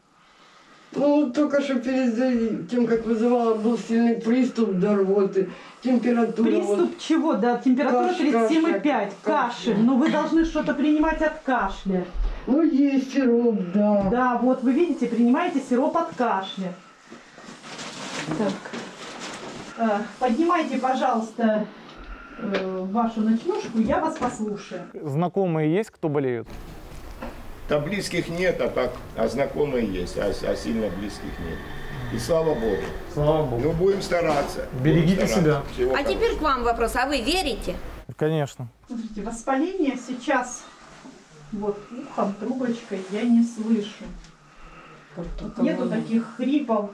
S25: Ну, только что перед тем, как вызывала, был сильный приступ до рвоты, температура.
S24: Приступ чего? Да, температура 37,5, кашель. Но вы должны что-то принимать от кашля.
S25: Ну, есть сироп, да.
S24: Да, вот вы видите, принимаете сироп от кашля. Так. Поднимайте, пожалуйста, вашу ночнушку, я вас послушаю.
S6: Знакомые есть, кто болеют?
S3: Да близких нет, а знакомые есть, а сильно близких нет. И слава Богу.
S6: Слава Богу.
S3: Ну, будем стараться.
S6: Берегите себя.
S3: Всего
S26: А теперь к вам вопрос, а вы верите?
S6: Конечно.
S24: Смотрите, воспаление сейчас вот ухом, трубочкой я не слышу. Вот нету таких хрипов,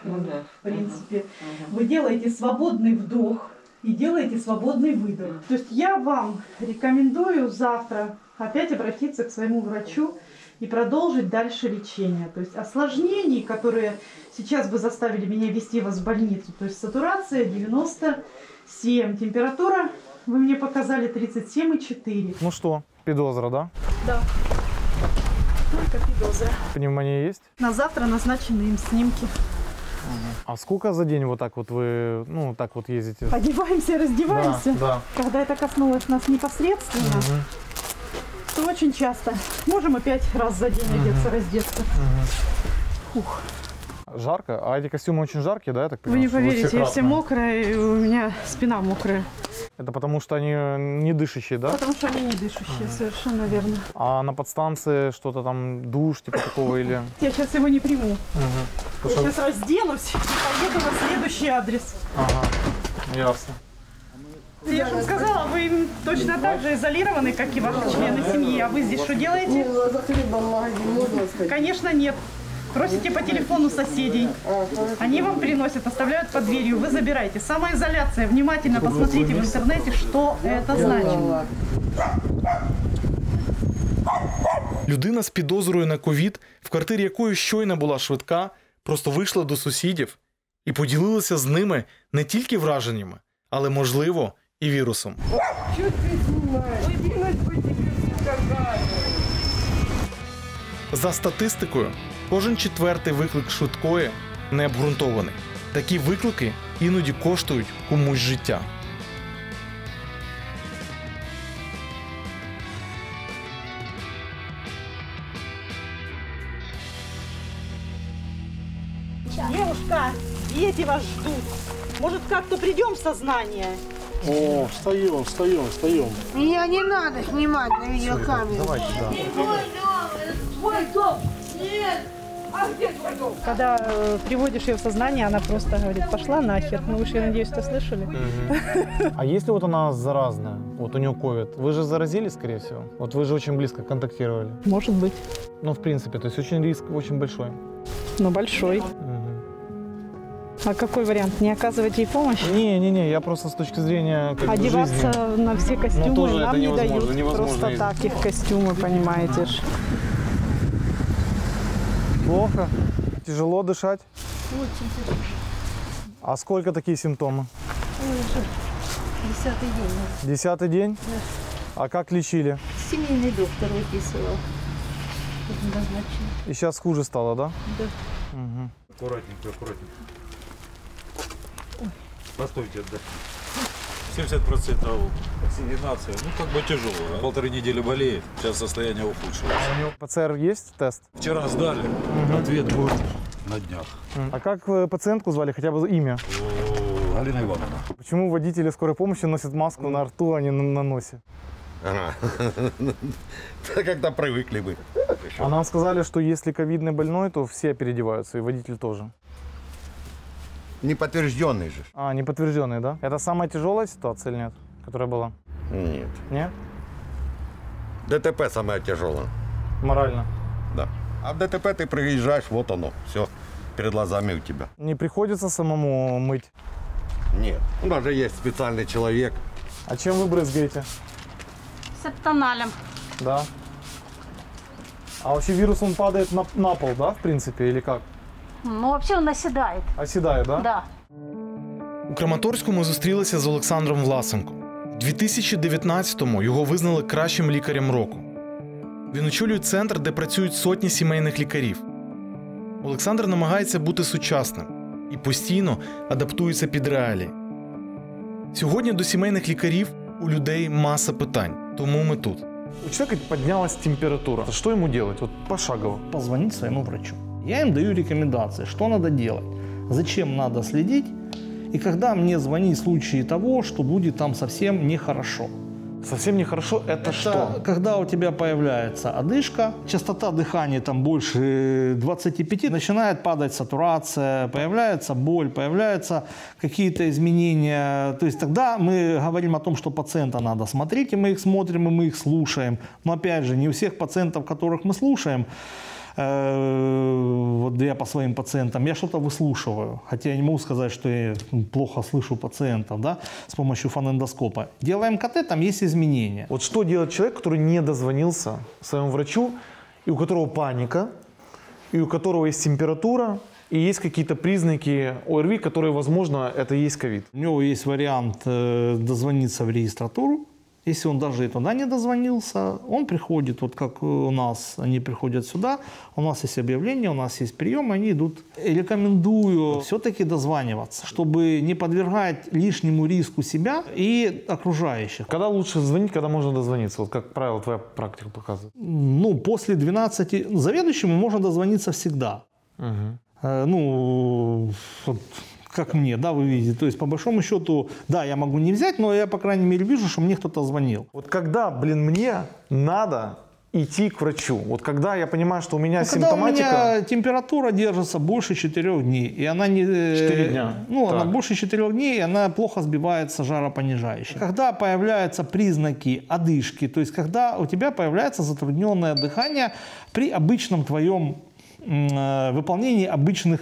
S24: в принципе. Вы делаете свободный вдох и делаете свободный выдох. То есть я вам рекомендую завтра опять обратиться к своему врачу и продолжить дальше лечение. То есть осложнений, которые сейчас бы заставили меня вести вас в больницу, то есть сатурация 97, температура вы мне показали 37,4.
S6: Ну что, педозра, да?
S24: Да, только педозра.
S6: Пневмония есть?
S24: На завтра назначены им снимки.
S6: А сколько за день вот так вот вы, так вот ездите?
S24: Одеваемся, раздеваемся.
S6: Да.
S24: Когда это коснулось нас непосредственно, то очень часто. Можем и 5 раз за день одеться, раздеться. Ух.
S6: Жарко? А эти костюмы очень жаркие, да, я так
S24: Вы
S6: понимаю?
S24: не поверите, я вся мокрая, и у меня спина мокрая.
S6: Это потому что они не дышащие, да?
S24: Потому что они не дышащие, совершенно верно.
S6: А на подстанции что-то там, душ типа такого или...
S24: Я сейчас его не приму. Я сейчас разделаюсь и поеду на следующий адрес.
S6: Ага, ясно.
S24: Я же вам сказала, вы точно так же изолированы, как и ваши члены семьи. А вы здесь что делаете?
S25: За хлебом в магазин можно сходить?
S24: Конечно, нет. Просите по телефону соседей. Они вам приносят, оставляют под дверью. Вы забираете. Самоизоляция. Внимательно посмотрите в интернете, что это значит.
S1: Людина з підозрою на ковід, в квартирі якої щойно була швидка, просто вийшла до сусідів і поділилася з ними не тільки враженнями, але, можливо, і вірусом.
S25: Чё ты снимаешь? Кинуть бы тебе сказать.
S1: За статистикою, кожен четвертий виклик швидкої не обґрунтований. Такі виклики іноді коштують комусь життя.
S24: Девушка, дети вас ждут. Может, как-то придем в сознание?
S10: О, встаем.
S25: Меня не надо снимать на видеокамеру.
S10: Давайте, да.
S25: Твой дом! Нет! А где твой дом?
S24: Когда приводишь ее в сознание, она просто говорит, пошла нахер. Ну вы же, я надеюсь, это слышали.
S6: А если вот она заразная, вот у нее ковид, вы же заразились, скорее всего? Вот вы же очень близко контактировали.
S24: Может быть.
S6: Ну, в принципе, то есть очень риск очень большой.
S24: Но большой. А какой вариант? Не оказывать ей помощь?
S6: Не, я просто с точки зрения
S24: одеваться
S6: жизни.
S24: на все костюмы
S6: тоже
S24: нам
S6: это
S24: не дают.
S6: невозможно
S24: Просто так их костюмы, понимаете ж.
S6: Плохо? Тяжело дышать?
S24: Очень тяжело.
S6: А сколько такие симптомы?
S24: Уже 10-й день.
S6: 10-й день?
S24: Да.
S6: А как лечили?
S24: Семейный доктор выписывал.
S6: назначили. И сейчас хуже стало, да?
S11: Да.
S6: Угу.
S10: Аккуратненько, аккуратненько. Постойте, отдохните. 70% оксигенация, ну как бы тяжелая. 1,5 недели болеет, сейчас состояние ухудшилось.
S6: А у него ПЦР есть тест?
S10: Вчера сдали, ответ будет на днях.
S6: А как пациентку звали, хотя бы имя?
S10: Галина Ивановна.
S6: Почему водители скорой помощи носят маску на рту, а не на носе?
S10: Как-то привыкли бы.
S6: А нам сказали, что если ковидный больной, то все переодеваются, и водитель тоже.
S10: Неподтвержденный же.
S6: А, неподтвержденный, да? Это самая тяжелая ситуация или нет, которая была?
S10: Нет.
S6: Нет?
S10: ДТП самое тяжелое.
S6: Морально?
S10: Да. А в ДТП ты приезжаешь, вот оно, все перед глазами у тебя.
S6: Не приходится самому мыть?
S10: Нет. У нас же есть специальный человек.
S6: А чем вы брызгаете?
S11: Септоналем.
S6: Да. А вообще вирус, он падает на пол, да, в принципе, или как?
S11: Ну, вообще он оседает.
S6: Оседає, да?
S11: Да.
S1: У Краматорську ми зустрілися з Олександром Власенком. У 2019-му його визнали кращим лікарем року. Він очолює центр, де працюють сотні сімейних лікарів. Олександр намагається бути сучасним і постійно адаптується під реалії. Сьогодні до сімейних лікарів у людей маса питань, тому ми тут.
S6: У человека поднялась температура. Что ему делать? Вот пошагово.
S12: Позвонить своему врачу. Я им даю рекомендации, что надо делать, зачем надо следить, и когда мне звонить в случае того, что будет там совсем нехорошо.
S6: Совсем нехорошо – это что?
S12: Когда у тебя появляется одышка, частота дыхания там больше 25, начинает падать сатурация, появляется боль, появляются какие-то изменения. То есть тогда мы говорим о том, что пациента надо смотреть, и мы их смотрим, и мы их слушаем. Но опять же, не у всех пациентов, которых мы слушаем, вот я по своим пациентам, я что-то выслушиваю. Хотя я не могу сказать, что я плохо слышу пациентов, да, с помощью фонендоскопа. Делаем КТ, там есть изменения.
S6: Вот что делать человек, который не дозвонился своему врачу, и у которого паника, и у которого есть температура, и есть какие-то признаки ОРВИ, которые, возможно, это и есть ковид?
S12: У него есть вариант дозвониться в регистратуру. Если он даже и туда не дозвонился, он приходит, вот как у нас, они приходят сюда, у нас есть объявление, у нас есть прием, они идут. Рекомендую все-таки дозваниваться, чтобы не подвергать лишнему риску себя и окружающих.
S6: Когда лучше звонить, когда можно дозвониться? Вот как правило, твоя практика показывает.
S12: Ну, после 12, заведующему можно дозвониться всегда. Ну, вот, как мне, да, вы видите. То есть, по большому счету, да, я могу не взять, но я, по крайней мере, вижу, что мне кто-то звонил.
S6: Вот когда, мне надо идти к врачу? Вот когда я понимаю, что у меня симптоматика...
S12: Когда у меня температура держится больше 4 дней, и она не...
S6: 4 дня.
S12: Ну, она больше 4 дней, и она плохо сбивается жаропонижающей. Когда появляются признаки одышки, то есть, когда у тебя появляется затрудненное дыхание при обычном твоем выполнении обычных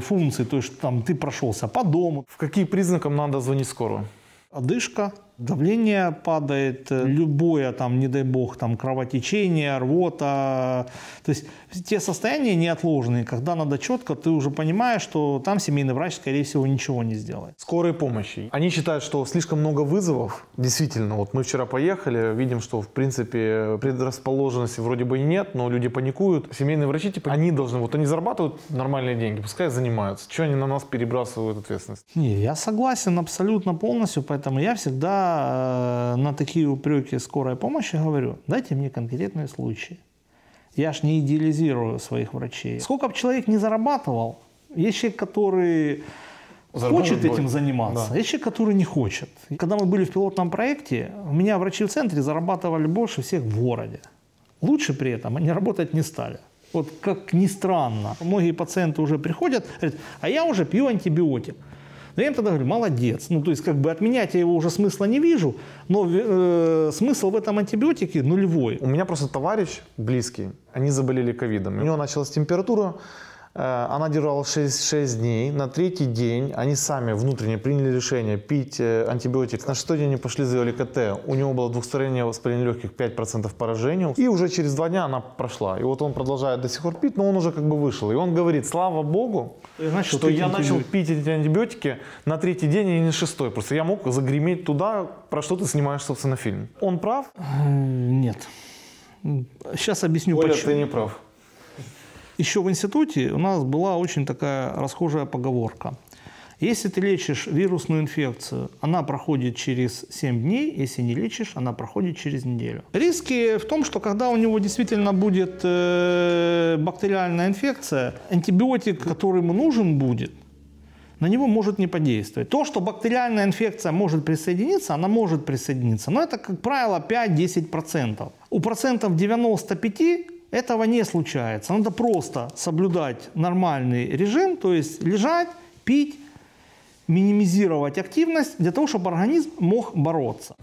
S12: функций, то есть там ты прошелся по дому.
S6: В какие признакам надо звонить в скорую?
S12: Одышка, давление падает, любое там, не дай бог, там кровотечение, рвота. То есть те состояния неотложные, когда надо четко, ты уже понимаешь, что там семейный врач, скорее всего, ничего не сделает.
S6: Скорой помощи. Они считают, что слишком много вызовов. Действительно, вот мы вчера поехали, видим, что в принципе предрасположенности вроде бы и нет, но люди паникуют. Семейные врачи, типа, они должны, вот они зарабатывают нормальные деньги, пускай занимаются. Чего они на нас перебрасывают ответственность?
S12: Не, я согласен абсолютно полностью, поэтому я всегда на такие упреки скорой помощи говорю, дайте мне конкретные случаи. Я ж не идеализирую своих врачей. Сколько бы человек не зарабатывал, есть человек, который хочет этим заниматься, да. Есть человек, который не хочет. Когда мы были в пилотном проекте, у меня врачи в центре зарабатывали больше всех в городе. Лучше при этом они работать не стали. Вот как ни странно. Многие пациенты уже приходят, говорят, а я уже пью антибиотик. Но я им тогда говорю, молодец. Ну, то есть, как бы отменять я его уже смысла не вижу, но смысл в этом антибиотике нулевой.
S6: У меня просто товарищ близкий, они заболели ковидом. У него началась температура, она держалась 6 дней. На 3-й день они сами внутренне приняли решение пить антибиотик. На 6-й день они пошли, сделали КТ. У него было двухстороннее воспаление легких, 5% поражения. И уже через 2 дня она прошла. И вот он продолжает до сих пор пить, но он уже как бы вышел. И он говорит, слава богу, что я начал пить эти антибиотики на 3-й день, и не на 6-й. Просто я мог загреметь туда, про что ты снимаешь, собственно, фильм. Он прав?
S12: Нет. Сейчас объясню,
S1: Оля,
S12: почему.
S1: ты не прав.
S12: Еще в институте у нас была очень такая расхожая поговорка. Если ты лечишь вирусную инфекцию, она проходит через 7 дней, если не лечишь, она проходит через неделю. Риски в том, что когда у него действительно будет бактериальная инфекция, антибиотик, который ему нужен будет, на него может не подействовать. То, что бактериальная инфекция может присоединиться, она может присоединиться, но это, как правило, 5-10%. У процентов 95 этого не случается. Надо просто соблюдать нормальный режим, то есть лежать, пить, мінімізувати активність для того, щоб організм мог боротися.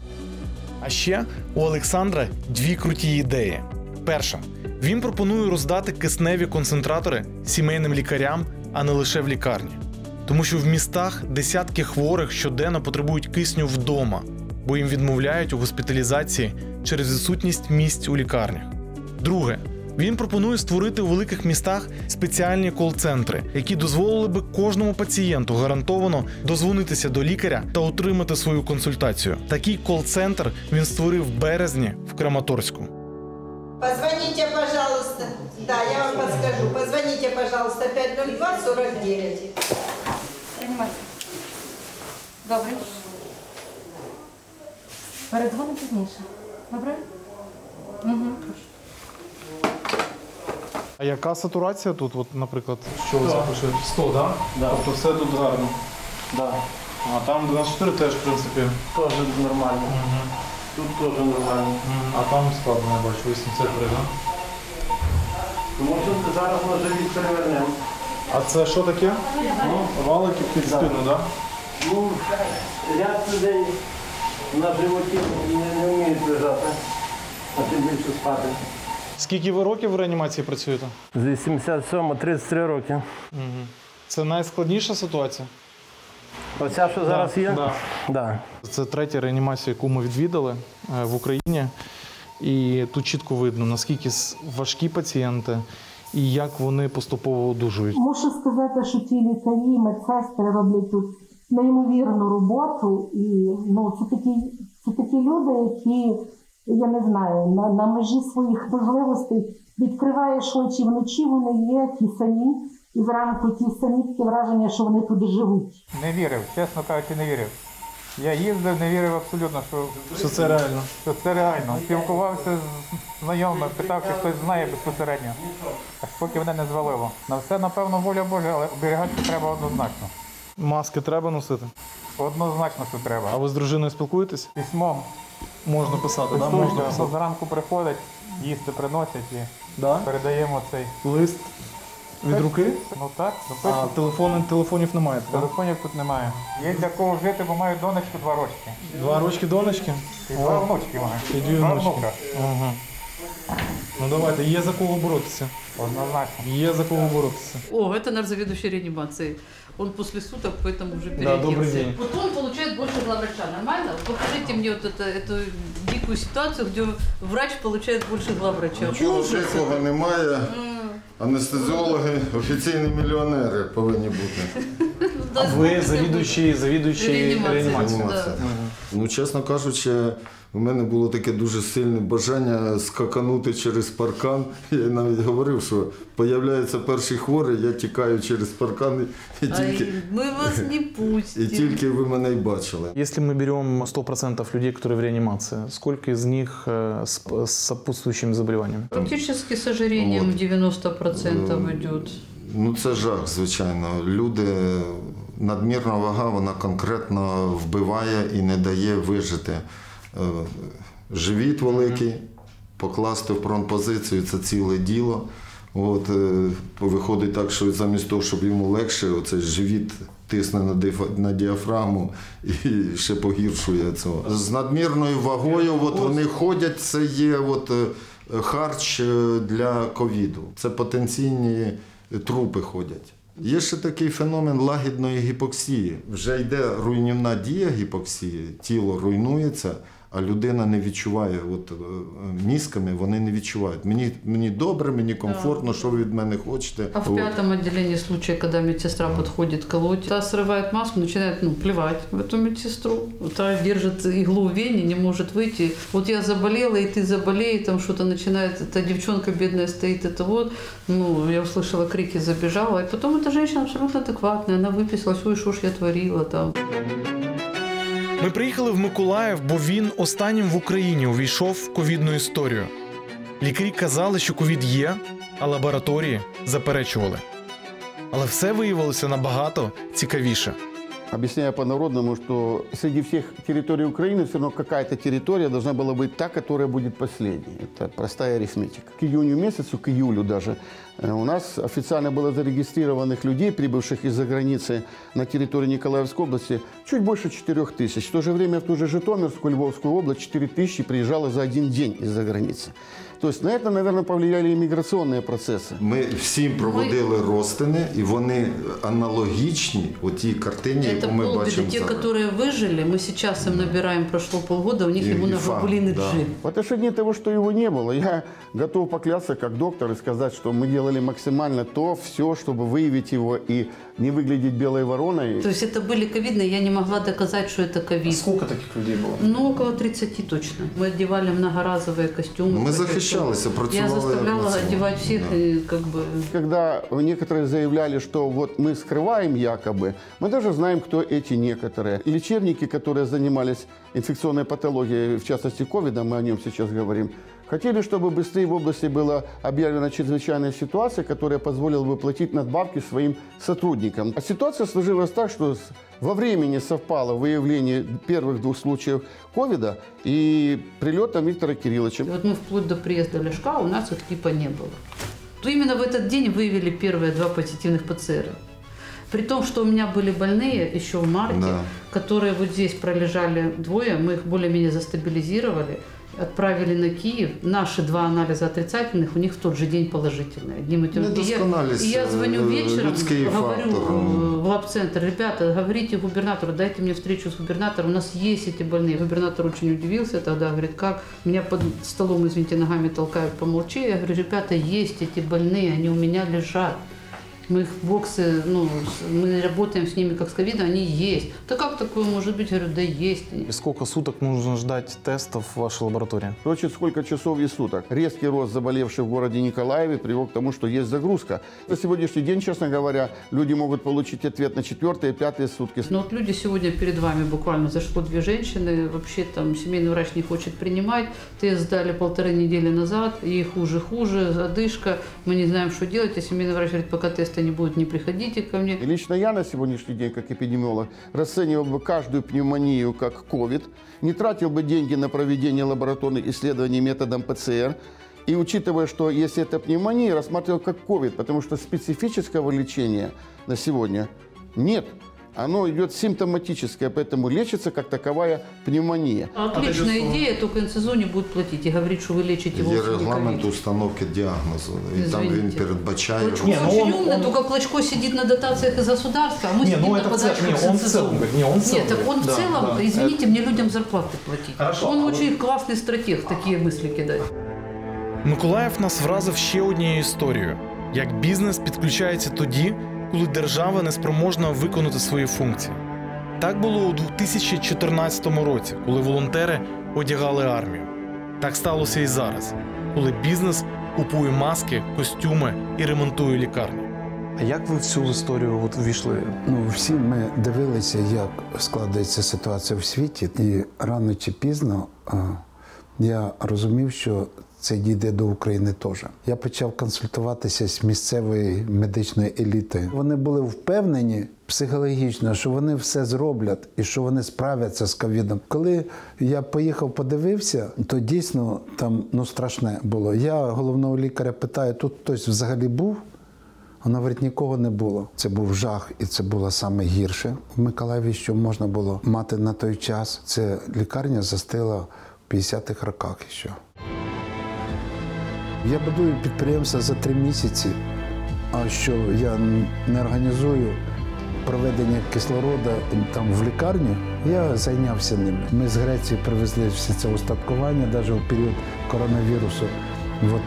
S1: А ще у Олександра дві круті ідеї. Перша. Він пропонує роздати кисневі концентратори сімейним лікарям, а не лише в лікарні. Тому що в містах десятки хворих щоденно потребують кисню вдома, бо їм відмовляють у госпіталізації через відсутність місць у лікарнях. Друге. Він пропонує створити у великих містах спеціальні кол-центри, які дозволили би кожному пацієнту гарантовано дозвонитися до лікаря та отримати свою консультацію. Такий кол-центр він створив в березні в Краматорську.
S2: Позвоните, пожалуйста. Да, я вам подскажу. Позвоните, пожалуйста, 502-49.
S26: Реанімація. Добре. Передзвони пізніше. Добре? Угу.
S6: А яка сатурація тут, от, наприклад, що ви запишете? 100, так? Да? Да. Тобто все тут гарно? Да. А там 24 теж, в принципі? Теж нормально. Угу. Тут теж нормально. Угу. А там складно, я бачу, 83, так? Да? Тому що зараз ми живіт перевернемо. А це що таке? Валики під спину, так? Да?
S13: Ну, ряд людей на животі не вміють лежати, а тим більше спати.
S6: Скільки ви років в реанімації працюєте?
S13: З 87 33 роки.
S6: Угу. Це найскладніша ситуація?
S13: Оця, що зараз є?
S6: Да.
S13: Да.
S6: Це третя реанімація, яку ми відвідали в Україні. І тут чітко видно, наскільки важкі пацієнти і як вони поступово одужують.
S24: Мушу сказати, що ті лікарі і медсестри роблять тут неймовірну роботу. І це такі люди, які, я не знаю, на межі своїх можливостей відкриваєш очі вночі, вони є ті самі, і зранку ті самі, таке враження, що вони тут живуть.
S14: Не вірив, чесно кажучи, не вірив. Я їздив, не вірив абсолютно, що це реально. Що це реально. Спілкувався з знайомими, питав, чи хтось знає безпосередньо. Аж поки мене не звалило. На все, напевно, воля Божа, але оберігатися треба однозначно.
S6: Маски треба носити?
S14: Однозначно, що треба.
S6: А ви з дружиною спілкуєтесь?
S14: Письмом.
S6: Можна писати, так?
S14: Да? Можна писати. Зранку приходять, їсти приносять і передаємо цей
S6: лист. Від руки?
S14: Ну так.
S6: А телефонів немає?
S14: Телефонів тут немає. Є для кого жити, бо маю донечку 2 рочки.
S6: 2 рочки донечки?
S14: І 2 внучки маю.
S6: І 2 внучки. Ага. Ну давайте, є за кого боротися.
S14: Однозначно.
S6: Є за кого боротися.
S15: О, это наш заведующий реанимации. Он после суток, поэтому уже
S6: Да, добрый
S15: переоделся.
S6: день.
S15: Вот он получает больше главврача, нормально? Покажите мне вот эту дикую ситуацию, где врач получает больше главврача.
S5: Нічого житлого немає. Анестезіологи, офіційні мільйонери повинні бути.
S6: А ви завідуючий реанімацією?
S5: Ну, чесно кажучи, у мене було таке дуже сильне бажання скаканути через паркан. Я навіть говорив, що з'являється перший хворий, я тікаю через паркан і тільки...
S15: Мы вас не пустим.
S5: І тільки ви мене й бачили.
S1: Если мы берем 100% людей, которые в реанимации, сколько из них с сопутствующими заболеваниями?
S15: Практически с ожирением 90% идет.
S5: Ну, це жах, звичайно. Люди, надмірна вага, вона конкретно вбиває і не дає вижити. Живіт великий, покласти в пронпозицію – це ціле діло. От, виходить так, що замість того, щоб йому легше, оцей живіт тисне на діафрагму і ще погіршує цього. З надмірною вагою от вони ходять, це є от харч для ковіду. Це потенційні трупи ходять. Є ще такий феномен лагідної гіпоксії. Вже йде руйнівна дія гіпоксії, тіло руйнується,
S4: а людина не відчуває, от мізками вони не відчувають. Мені добре, мені комфортно, що ви від мене хочете.
S15: А в 5-м отделении случай, когда медсестра подходит колоть, та срывает маску, начинает плевать в эту медсестру. Та держит иглу в вене, не может выйти. Вот я заболела, и ты заболей, там что-то начинает, эта девчонка бедная стоит, это вот. Ну, я услышала крики, забежала. И потом эта женщина абсолютно адекватная, она выписалась, ой, что ж я творила там.
S1: Ми приїхали в Миколаїв, бо він останнім в Україні увійшов в ковідну історію. Лікарі казали, що ковід є, а лабораторії заперечували. Але все виявилося набагато цікавіше.
S16: Объясняю по-народному, что среди всех территорий Украины все равно какая-то территория должна была быть та, которая будет последней. Это простая арифметика. К июню месяцу, к июлю даже, у нас официально было зарегистрированных людей, прибывших из-за границы на территории Николаевской области, чуть больше 4000. В то же время в ту же Житомирскую, Львовскую область 4000 приезжало за один день из-за границы. То есть на это, наверное, повлияли иммиграционные процессы.
S4: Ми всім проводили розтини, і вони аналогічні тій картині, яку ми бачимо
S15: те,
S4: зараз.
S15: которые выжили, мы сейчас им набираем, прошло полгода, у них иммуноглобулин G.
S16: В отношении того, что его не было, я готов поклясться как доктор и сказать, что мы делали максимально все, чтобы выявить его и не выглядеть белой вороной.
S15: То есть это были ковидные, я не могла доказать, что это ковид.
S1: Сколько таких людей было?
S15: Ну, около 30 точно. Мы одевали многоразовые костюмы.
S4: Мы защищались,
S15: я заставляла одевать всех, и как бы...
S16: Когда некоторые заявляли, что вот мы скрываем якобы, мы даже знаем, кто эти некоторые. Лечебники, которые занимались инфекционной патологией, в частности ковидом, мы о нем сейчас говорим, хотели, чтобы быстрее в области была объявлена чрезвычайная ситуация, которая позволила бы платить надбавки своим сотрудникам. А ситуация сложилась так, что во времени совпало выявление первых 2 случаев ковида и прилета Виктора Кирилловича.
S15: Вот мы вплоть до приезда Ляшка у нас их типа не было. То именно в этот день выявили первые 2 позитивных ПЦР. При том, что у меня были больные еще в марте, которые вот здесь пролежали 2, мы их более-менее застабилизировали, отправили на Киев. Наши 2 анализа отрицательных, у них в тот же день положительные. И я звоню вечером, говорю в лаб-центр: ребята, говорите губернатору, дайте мне встречу с губернатором, у нас есть эти больные. Губернатор очень удивился тогда, говорит, как? Меня под столом, извините, ногами толкают, помолчи. Я говорю, ребята, есть эти больные, они у меня лежат. Мы их боксы, мы работаем с ними как с ковидом, они есть. Да как такое может быть? Я говорю, да есть.
S1: И сколько суток нужно ждать тестов в вашей лаборатории?
S16: Точно сколько часов и суток. Резкий рост заболевших в городе Николаеве привел к тому, что есть загрузка. На сегодняшний день, честно говоря, люди могут получить ответ на 4-е, 5-е сутки.
S15: Но вот люди сегодня перед вами буквально зашло 2 женщины, вообще там семейный врач не хочет принимать, тест сдали 1,5 недели назад, ей хуже, одышка, мы не знаем, что делать, а семейный врач говорит, пока тест не будет, не приходите ко мне.
S16: И лично я на сегодняшний день, как эпидемиолог, расценивал бы каждую пневмонию как ковид, не тратил бы деньги на проведение лабораторных исследований методом ПЦР, и учитывая, что если это пневмония, рассматривал как ковид, потому что специфического лечения на сегодня нет. Оно идет симптоматическое, поэтому лечится как таковая пневмония.
S15: Отличная идея, только НСЗО не будет платить и говорить, что вы лечите его.
S4: Є регламент установки діагнозу, і там він передбачає.
S15: Клочко очень умный, только Клочко сидит на дотациях из государства, а мы сидим на подачках с НСЗО. Нет, так он в целом, извините, мне людям зарплаты платить. Он очень классный стратег, такие мысли кидать.
S1: Миколаїв нас вразив ще однією історією. Як бізнес підключається тоді, коли держава не спроможна виконати свої функції. Так було у 2014 році, коли волонтери одягали армію. Так сталося і зараз, коли бізнес купує маски, костюми і ремонтує лікарні.
S17: А як ви в цю історію ввійшли?
S18: Всі ми дивилися, як складається ситуація в світі, і рано чи пізно я розумів, що це дійде до України теж. Я почав консультуватися з місцевою медичною елітою. Вони були впевнені психологічно, що вони все зроблять і що вони справляться з ковідом. Коли я поїхав, подивився, то дійсно там страшне було. Я головного лікаря питаю, тут хтось взагалі був? Вона говорить, нікого не було. Це був жах, і це було саме гірше в Миколаєві, що можна було мати на той час. Це лікарня застила в 50-х роках ще. Я будую підприємство за 3 місяці, а що я не організую проведення кислороду там в лікарні, я зайнявся ними. Ми з Греції привезли все це устаткування, навіть у період коронавірусу.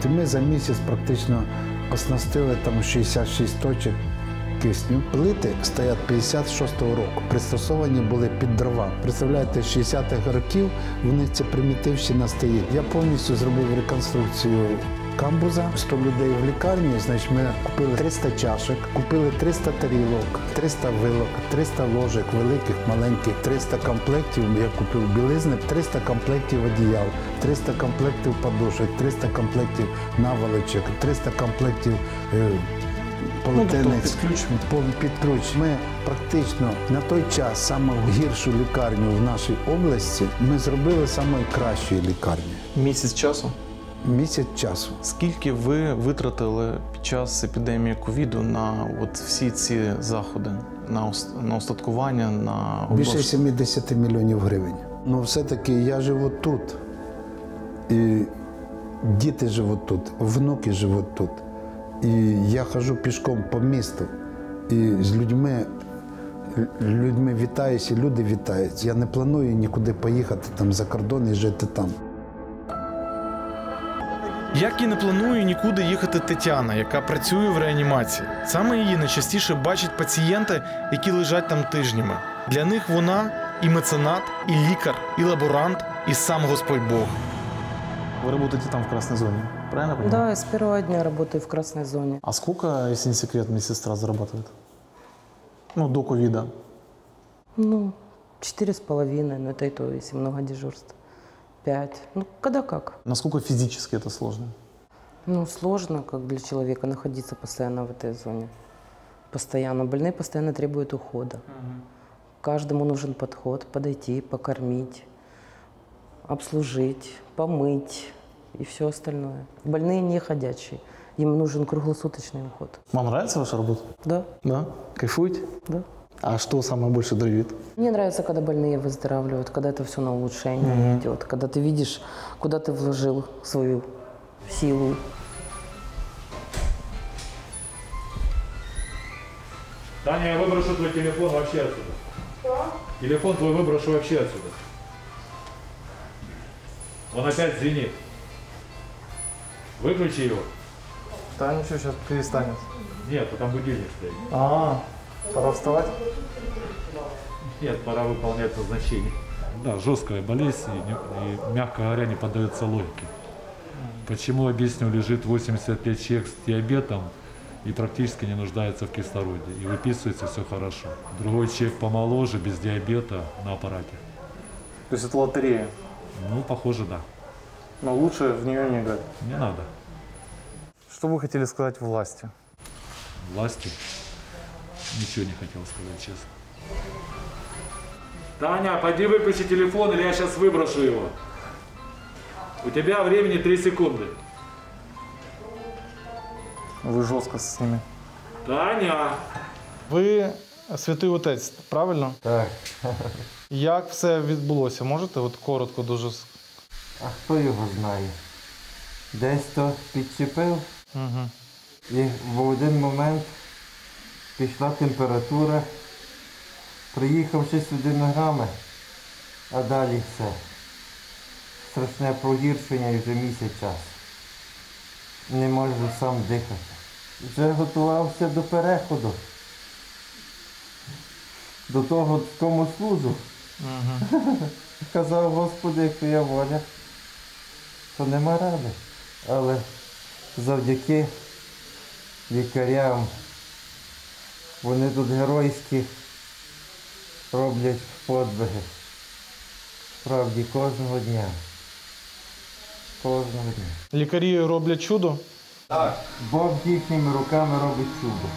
S18: І ми за місяць практично оснастили там 66 точок кисню. Плити стоять 56-го року, пристосовані були під дрова. Представляєте, 60-х років вони це примітивщина стоїть. Я повністю зробив реконструкцію камбуза, 100 людей в лікарні, значить ми купили 300 чашок, купили 300 тарілок, 300 вилок, 300 ложок, великих, маленьких, 300 комплектів, я купив білизни, 300 комплектів одіял, 300 комплектів подушок, 300 комплектів наволочок, 300 комплектів полотенець, під ключ. Ми практично на той час саму гіршу лікарню в нашій області ми зробили найкращою лікарнею.
S17: Місяць часу?
S18: Місяць часу.
S17: Скільки ви витратили під час епідемії ковіду на всі ці заходи, на устаткування, на
S18: більше 70 мільйонів гривень. Ну все-таки я живу тут, і діти живуть тут, внуки живуть тут. І я ходжу пішком по місту, і з людьми вітаюся, люди вітаються. Я не планую нікуди поїхати там за кордон і жити там.
S1: Як і не планує нікуди їхати Тетяна, яка працює в реанімації. Саме її найчастіше бачать пацієнти, які лежать там тижнями. Для них вона і меценат, і лікар, і лаборант, і сам Господь Бог.
S17: Вы работаете там в красной зоне, правильно понимаю?
S7: Да, я с первого дня работаю в красной зоне.
S17: А сколько, если не секрет, медсестра зарабатывает? Ну, до ковида.
S7: 4,5, но это и то, если много дежурств. 5. Когда как.
S17: Насколько физически это сложно?
S7: Сложно, как для человека, находиться постоянно в этой зоне. Постоянно. Больные постоянно требуют ухода. Каждому нужен подход, подойти, покормить, обслужить, помыть и все остальное. Больные не ходячие. Им нужен круглосуточный уход.
S17: Вам нравится ваша работа?
S7: Да.
S17: Да? Кайфуете?
S7: Да.
S17: А что самое больше драйвит?
S7: Мне нравится, когда больные выздоравливают, когда это все на улучшение идет, когда ты видишь, куда ты вложил свою силу.
S10: Таня, я выброшу твой телефон вообще отсюда.
S24: Что?
S10: Телефон твой выброшу вообще отсюда. Он опять звенит. Выключи его.
S6: Да, ничего, сейчас перестанет.
S10: Нет, там будильник стоит.
S6: Пора вставать?
S10: Нет, пора выполнять назначение. Да, жесткая болезнь и, мягко говоря, не поддается логике. Почему, объясню, лежит 80 лет человек с диабетом и практически не нуждается в кислороде. И выписывается все хорошо. Другой человек помоложе, без диабета, на аппарате.
S6: То есть это лотерея?
S10: Похоже, да.
S6: Но лучше в нее не играть?
S10: Не надо.
S6: Что вы хотели сказать власти?
S10: Власти? Ничего не хотел сказать, честно. Таня, пойди выключи телефон, или я сейчас выброшу его. У тебя времени 3 секунды.
S6: Ви жорстко з ними.
S10: Таня!
S6: Ви святий отець, правильно?
S19: Так.
S6: Як все відбулося? Можете коротко дуже?
S19: А хто його знає? Десь то підчепив, і в один момент пішла температура, приїхавши сюди ногами, а далі все. Страшне погіршення і вже місяць часу. Не можу сам дихати. Вже готувався до переходу. До того, кому служу. Казав, Господи, як твоя воля, то нема ради. Але завдяки лікарям, вони тут геройські роблять подвиги. Справді, кожного дня. Кожного дня.
S6: Лікарі роблять чудо?
S19: Так. Бог їхніми руками робить чудо.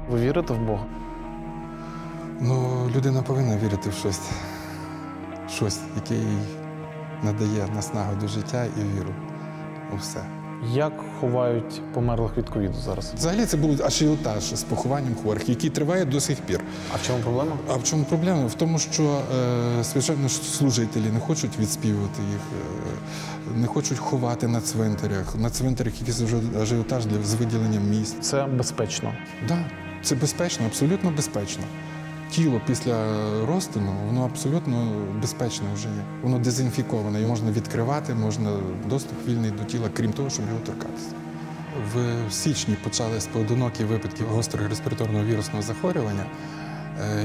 S6: Ви вірите в Бога?
S20: Людина повинна вірити в щось, яке їй надає наснагу до життя і віру у все.
S17: Як ховають померлих від ковіду зараз?
S8: Взагалі це був ажіотаж з похованням хворих, який триває до сих пір.
S17: А в чому проблема?
S8: А в чому проблема? В тому, що священнослужителі не хочуть відспівувати їх, не хочуть ховати на цвинтарях. На цвинтарях якийсь ажіотаж з виділенням місць.
S17: Це безпечно?
S8: Так, це безпечно, абсолютно безпечно. Тіло після розтину, воно абсолютно безпечне вже є. Воно дезінфіковане, його можна відкривати, можна доступ вільний до тіла, крім того, щоб його торкатися. В січні почались поодинокі випадки гострого респіраторного вірусного захворювання,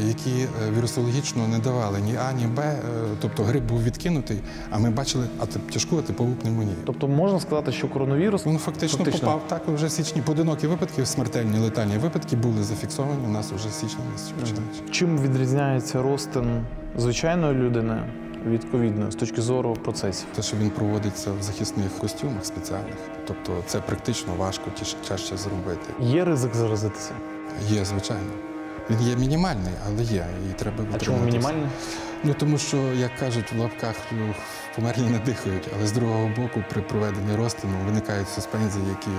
S8: які вірусологічно не давали ні А, ні Б, тобто грип був відкинутий, а ми бачили тяжку атипову пневмонію.
S17: Тобто можна сказати, що коронавірус…
S8: Він фактично попав так вже в січні. Поодинокі випадки, смертельні, летальні випадки були зафіксовані у нас вже з січня місяця.
S17: Чим відрізняється розтин звичайної людини від ковідної з точки зору процесів?
S8: Те, що він проводиться в захисних костюмах спеціальних, тобто це практично важко чаще зробити.
S17: Є ризик заразитися?
S8: Є, звичайно. Він є мінімальний, але є, і треба витриматися.
S17: А чому мінімальний?
S8: Ну, тому що, як кажуть в лапках, померлі не дихають, але з другого боку, при проведенні розтину виникають суспензії, які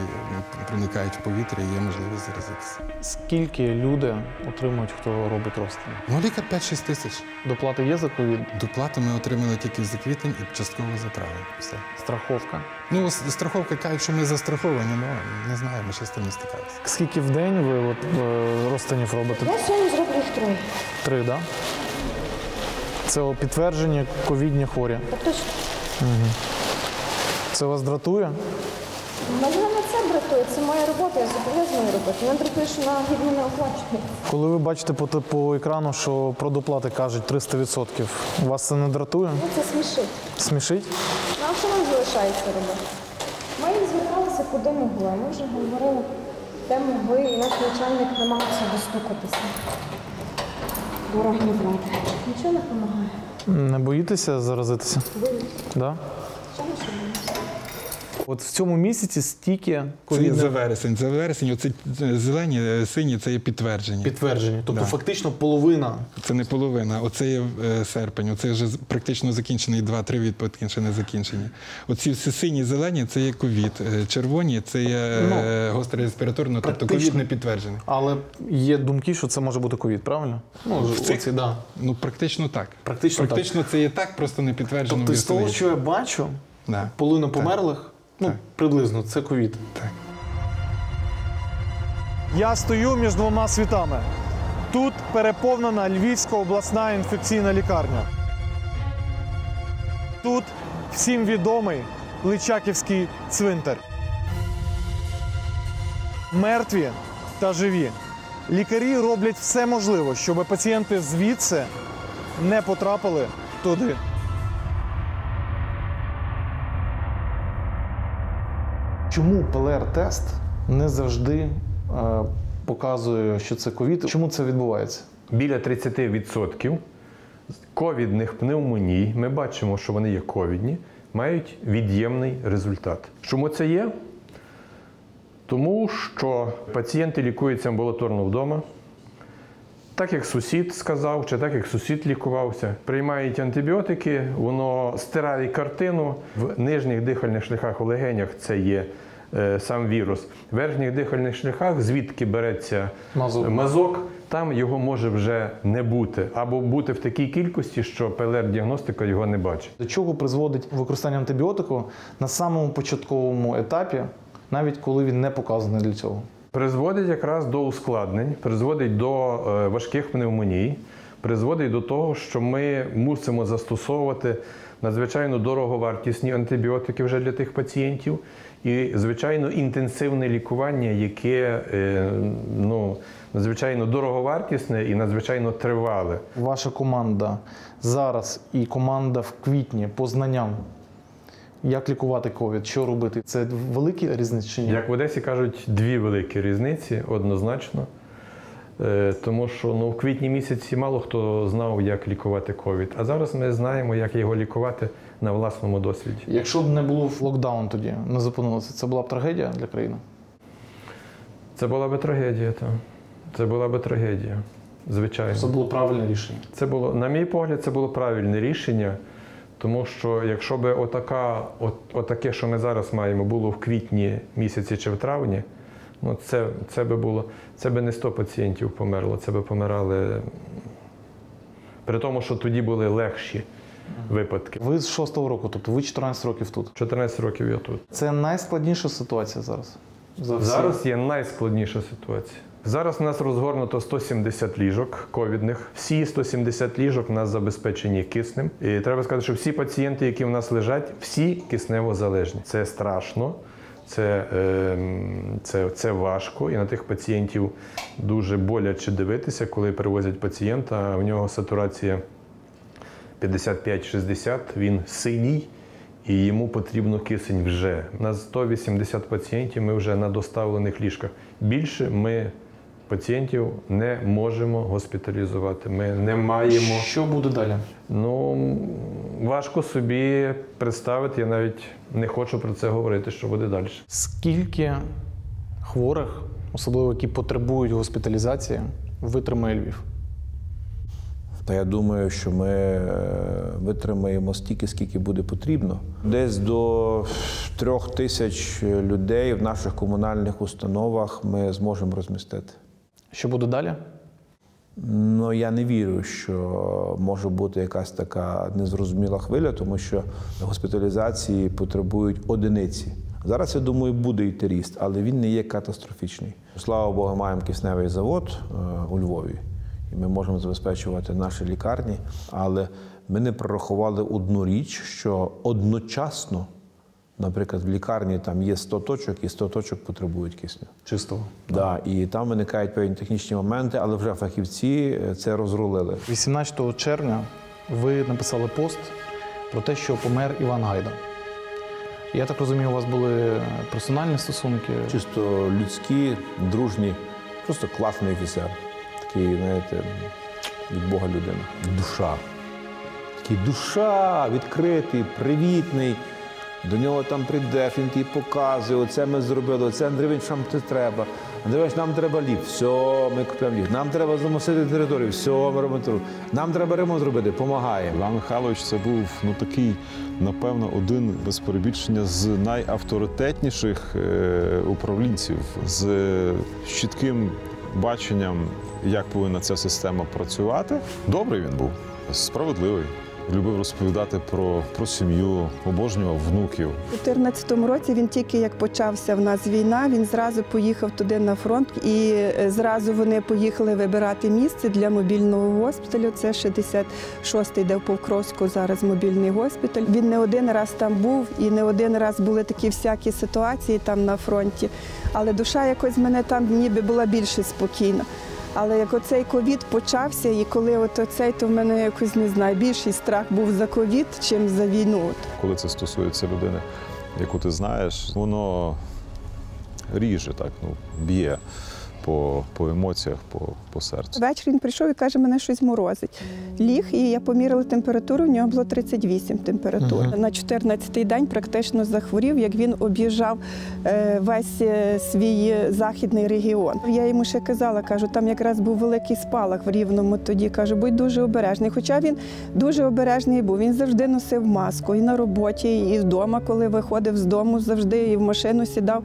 S8: проникають в повітря і є можливість заразитися.
S17: Скільки люди отримують, хто робить розтин?
S8: Ну, лікар 5-6 тисяч.
S17: Доплати є за ковід?
S8: Доплату ми отримали тільки за квітень і частково за травень. Все.
S17: Страховка?
S8: Ну, страховка кажуть, що ми застраховані, але не знаю, ми ще з тим не стикалися.
S17: Скільки в день ви розтинів робите?
S9: Я сьогодні зроблю їх 3.
S17: 3, так? Да? Це підтверджені ковідні хворі?
S9: Так точно.
S17: Угу. Це вас дратує?
S9: Мене не це дратує, це моя робота, я зобов'язана робити. Мене дратує, що на гідно не оплачують.
S17: Коли ви бачите по екрану, що про доплати кажуть 300%, вас це не дратує?
S9: Ну, це смішить.
S17: Смішить?
S9: Ну, а що нам залишається робити? Ми їм зверталися куди могли. Ми вже говорили, де могли, і наш начальник намагався достукатися. Дорогі брати. Нічого не допомагає.
S17: Не боїтеся заразитися?
S9: Боюсь.
S17: Да?
S9: Чому ще боюсь?
S17: От в цьому місяці стільки
S8: ковідних... Це за вересень. За вересень оці зелені, сині – це є підтвердження.
S17: Підтвердження. Тобто фактично половина.
S8: Це не половина. Оце є серпень. Оце вже практично закінчений 2-3 відпадки, ще не закінчені. Оці всі сині, зелені – це є ковід. Червоні – це є гостре респіраторне, тобто ковід не підтверджений.
S17: Але є думки, що це може бути ковід, правильно?
S8: Ну, ну практично так.
S17: Практично
S8: це є так, просто не підтверджено.
S17: Тобто з того, що я бачу, половина померлих, приблизно, це ковід.
S8: Так.
S6: Я стою між двома світами. Тут переповнена Львівська обласна інфекційна лікарня. Тут всім відомий Личаківський цвинтар. Мертві та живі. Лікарі роблять все можливе, щоб пацієнти звідси не потрапили туди.
S17: Чому ПЛР-тест не завжди показує, що це ковід? Чому це відбувається?
S20: Біля 30% ковідних пневмоній, ми бачимо, що вони є ковідні, мають від'ємний результат. Чому це є? Тому що пацієнти лікуються амбулаторно вдома, так як сусід сказав, чи так як сусід лікувався. Приймають антибіотики, воно стирає картину. В нижніх дихальних шляхах, у легенях це є сам вірус. В верхніх дихальних шляхах, звідки береться мазок, там його може вже не бути. Або бути в такій кількості, що ПЛР-діагностика його не бачить.
S17: До чого призводить використання антибіотику на самому початковому етапі, навіть коли він не показаний для цього?
S20: Призводить якраз до ускладнень, призводить до важких пневмоній, призводить до того, що ми мусимо застосовувати надзвичайно дороговартісні антибіотики вже для тих пацієнтів і, звичайно, інтенсивне лікування, яке надзвичайно дороговартісне і надзвичайно тривале.
S17: Ваша команда зараз і команда в квітні по знанням, як лікувати ковід, що робити? Це великі різниці чи ні?
S20: Як в Одесі кажуть, дві великі різниці, однозначно. Тому що в квітні місяці мало хто знав, як лікувати ковід. А зараз ми знаємо, як його лікувати на власному досвіді.
S17: Якщо б не було локдаун тоді, не зупинилося, це була б трагедія для країни?
S20: Це була б трагедія, так. Це була б трагедія, звичайно.
S17: Це було правильне рішення?
S20: Це було, на мій погляд, це було правильне рішення, Тому що якщо б отаке, що ми зараз маємо, було в квітні місяці чи в травні, ну це би не 100 пацієнтів померло, це би помирали, при тому, що тоді були легші випадки.
S17: Ви з 6-го року, тобто ви 14 років тут?
S20: 14 років я тут.
S17: Це найскладніша ситуація зараз?
S20: Зараз є найскладніша ситуація. Зараз у нас розгорнуто 170 ліжок ковідних. Всі 170 ліжок у нас забезпечені киснем. І треба сказати, що всі пацієнти, які в нас лежать, всі кисневозалежні. Це страшно, це важко. І на тих пацієнтів дуже боляче дивитися, коли привозять пацієнта, а в нього сатурація 55-60, він синій. І йому потрібно кисень вже. На 180 пацієнтів ми вже на доставлених ліжках. Більше ми пацієнтів не можемо госпіталізувати. Ми не маємо...
S17: Що буде далі?
S20: Ну, важко собі представити, я навіть не хочу про це говорити, що буде далі.
S17: Скільки хворих, особливо які потребують госпіталізації, витримає Львів?
S3: Та я думаю, що ми витримаємо стільки, скільки буде потрібно. Десь до 3000 людей в наших комунальних установах ми зможемо розмістити.
S17: Що буде далі?
S3: Ну, я не вірю, що може бути якась така незрозуміла хвиля, тому що госпіталізації потребують одиниці. Зараз, я думаю, буде йти ріст, але він не є катастрофічний. Слава Богу, маємо кисневий завод у Львові. І ми можемо забезпечувати наші лікарні, але ми не прорахували одну річ, що одночасно, наприклад, в лікарні там є 100 точок, і 100 точок потребують кисню.
S17: Чистого.
S3: Да, і там виникають певні технічні моменти, але вже фахівці це розрулили.
S17: 18 червня ви написали пост про те, що помер Іван Гайда. Я так розумію, у вас були персональні стосунки?
S3: Чисто людські, дружні, просто класний офіцер. Такий, знаєте, від Бога людина. Душа. Такий душа, відкритий, привітний. До нього там прийдеш, він тобі показує, оце ми зробили, оце, Андрійович, нам це треба. Андрійович, нам треба ліфт, все, ми купуємо ліфт. Нам треба замостити територію, все, ми робимо територію. Нам треба ремонт зробити, допомагаємо.
S11: Іван Михайлович це був, такий, напевно, один, без перебільшення, з найавторитетніших управлінців, з чітким баченням, як повинна ця система працювати. Добрий він був, справедливий. Любив розповідати про сім'ю, обожнював внуків.
S21: У 2014 році він тільки як почався в нас війна, він зразу поїхав туди на фронт і зразу вони поїхали вибирати місце для мобільного госпіталю. Це 66-й, де в Покровську зараз мобільний госпіталь. Він не один раз там був і не один раз були такі всякі ситуації там на фронті. Але душа якось в мене там ніби була більше спокійна. Але як оцей ковід почався, і коли оцей, то в мене якось, не знаю, більший страх був за ковід, чим за війну.
S11: Коли це стосується людини, яку ти знаєш, воно ріже, так, б'є по емоціях, по серцю.
S21: Ввечері він прийшов і каже, мене щось морозить. Ліг, і я поміряла температуру, в нього було 38 температура. На 14-й день практично захворів, як він об'їжджав весь свій західний регіон. Я йому ще казала, кажу, там якраз був великий спалах в Рівному тоді, кажу, будь дуже обережний. Хоча він дуже обережний був, він завжди носив маску і на роботі, і вдома, коли виходив з дому, завжди і в машину сідав,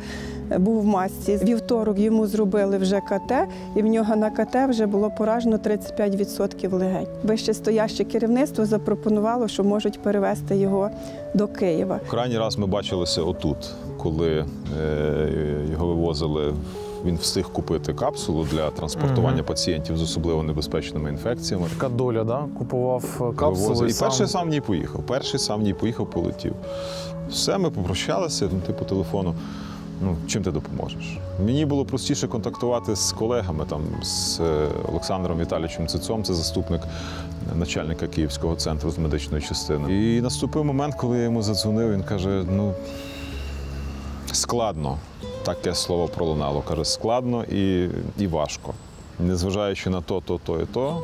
S21: був в масці. Вівторок йому зробили вже КТ, і в нього на КТ вже було поражено 35% легень. Вищестояще керівництво запропонувало, що можуть перевезти його до Києва.
S11: Крайній раз ми бачилися отут, коли його вивозили. Він встиг купити капсулу для транспортування пацієнтів з особливо небезпечними інфекціями.
S17: Така доля, да? Купував капсулу
S11: і перший сам в ній поїхав. Перший сам в ній поїхав, полетів. Все, ми попрощалися, по телефону. Чим ти допоможеш? Мені було простіше контактувати з колегами, з Олександром Віталійовичем Цицом, це заступник начальника Київського центру з медичної частини. І наступив момент, коли я йому задзвонив, він каже, складно. Таке слово пролунало. Каже, складно і важко. Незважаючи на то і то,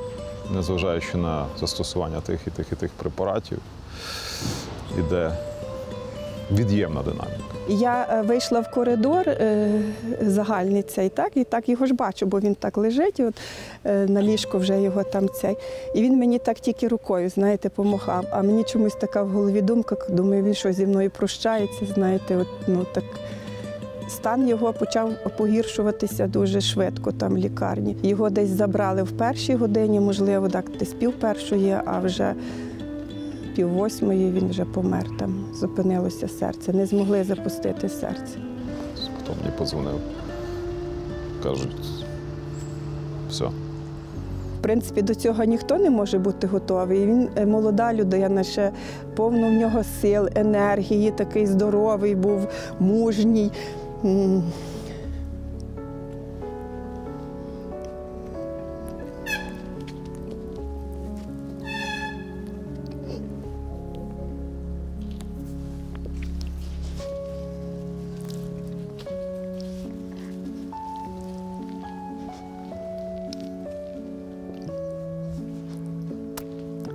S11: незважаючи на застосування тих і тих препаратів, іде від'ємна динаміка.
S21: Я вийшла в коридор загальний цей, і так його ж бачу, бо він так лежить, от, на ліжку вже його там цей. І він мені так тільки рукою, знаєте, помахав. А мені чомусь така в голові думка, думаю, він що зі мною прощається, знаєте, от, ну так. Стан його почав погіршуватися дуже швидко там в лікарні. Його десь забрали в першій годині, можливо, так, десь 7:30, а вже 7:30 він вже помер там, зупинилося серце, не змогли запустити серце.
S11: Хто мені подзвонив, кажуть, все.
S21: В принципі, до цього ніхто не може бути готовий. Він молода людина, ще повно в нього сил, енергії, такий здоровий був, мужній.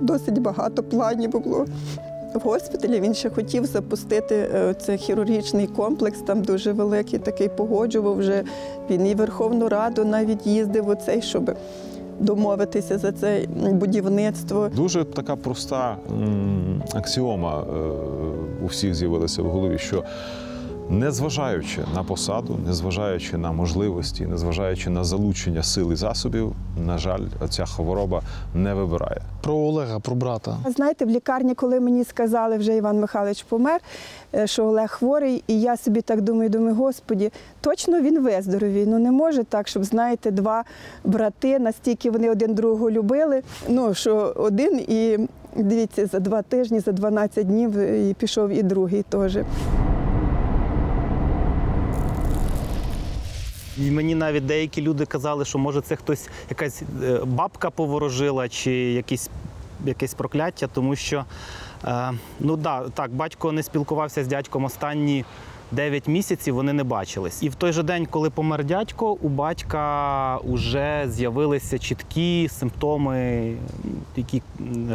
S21: Досить багато планів було. В госпіталі він ще хотів запустити цей хірургічний комплекс, там дуже великий, такий погоджував вже. Він і Верховну Раду навіть їздив оцей, щоб домовитися за це будівництво.
S11: Дуже така проста аксіома у всіх з'явилася в голові, що незважаючи на посаду, незважаючи на можливості, незважаючи на залучення сил і засобів, на жаль, ця хвороба не вибирає.
S17: Про Олега, про брата.
S21: Знаєте, в лікарні, коли мені сказали, вже Іван Михайлович помер, що Олег хворий, і я собі так думаю, Господі, точно він виздоровіє. Ну не може так, щоб, знаєте, два брати, настільки вони один другого любили, ну, що один і, дивіться, за 2 тижні, за 12 днів і пішов і другий теж.
S2: І мені навіть деякі люди казали, що може це хтось, якась бабка поворожила чи якесь прокляття, тому що, ну так, батько не спілкувався з дядьком останні 9 місяців, вони не бачились. І в той же день, коли помер дядько, у батька вже з'явилися чіткі симптоми, які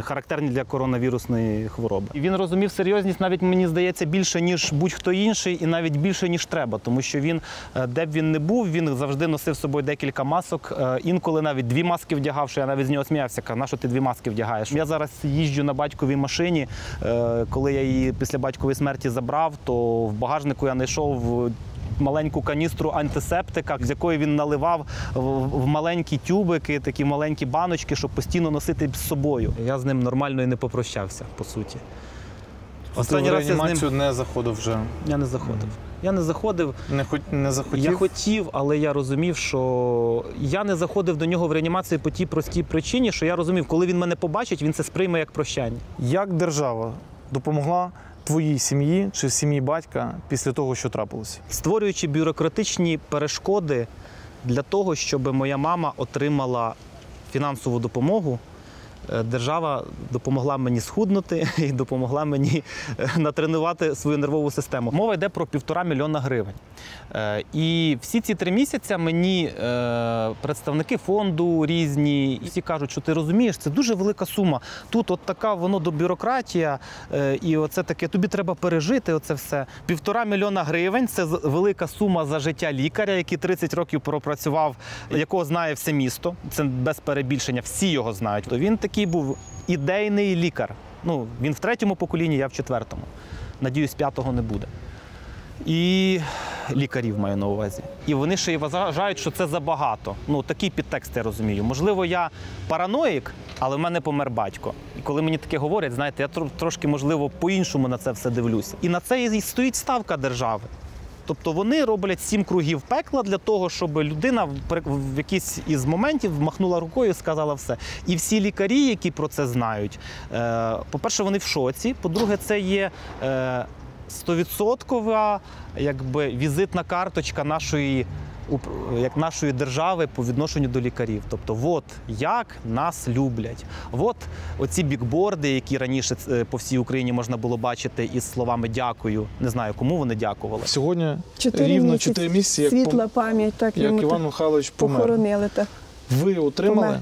S2: характерні для коронавірусної хвороби. І він розумів серйозність, навіть, мені здається, більше, ніж будь-хто інший, і навіть більше, ніж треба. Тому що він, де б він не був, він завжди носив з собою декілька масок. Інколи навіть 2 маски вдягав, що я навіть з нього сміявся. Кажу, на що ти 2 маски вдягаєш? Я зараз їжджу на батьковій машині. Коли я її після батькової смерті забрав, то в багажнику я знайшов маленьку каністру антисептика, з якої він наливав в маленькі тюбики, такі маленькі баночки, щоб постійно носити з собою. Я з ним нормально і не попрощався, по суті.
S17: Останній раз я з ним не заходив вже?
S2: Я не заходив. Я не заходив.
S17: Не захотів?
S2: Я хотів, але я розумів, що я не заходив до нього в реанімацію по тій простій причині, що я розумів, коли він мене побачить, він це сприйме як прощання.
S17: Як держава допомогла твоїй сім'ї чи сім'ї батька після того, що трапилося?
S2: Створюючи бюрократичні перешкоди для того, щоб моя мама отримала фінансову допомогу, держава допомогла мені схуднути і допомогла мені натренувати свою нервову систему. Мова йде про 1,5 мільйона гривень. І всі ці 3 місяці мені представники фонду різні, і всі кажуть, що ти розумієш, це дуже велика сума. Тут от така воно до бюрократія, і оце таке, тобі треба пережити оце все. 1,5 мільйона гривень – це велика сума за життя лікаря, який 30 років пропрацював, якого знає все місто. Це без перебільшення, всі його знають. То він такий був ідейний лікар. Ну, він в 3-му поколінні, я в 4-му. Надіюсь, 5-го не буде. І лікарів маю на увазі. І вони ще й вважають, що це забагато. Ну, такий підтекст я розумію. Можливо, я параноїк, але в мене помер батько. І коли мені таке говорять, знаєте, я трошки, можливо, по-іншому на це все дивлюся. І на це і стоїть ставка держави. Тобто вони роблять 7 кругів пекла для того, щоб людина в якийсь із моментів махнула рукою і сказала все. І всі лікарі, які про це знають, по-перше, вони в шоці, по-друге, це є 100% якби візитна карточка нашої держави по відношенню до лікарів. Тобто, от як нас люблять. От оці бікборди, які раніше по всій Україні можна було бачити із словами «дякую». Не знаю, кому вони дякували.
S17: Сьогодні рівно 4 місяці,
S21: світла пам'ять, так
S17: як Іван Михайлович помер.
S21: Похоронили. Так.
S17: Ви отримали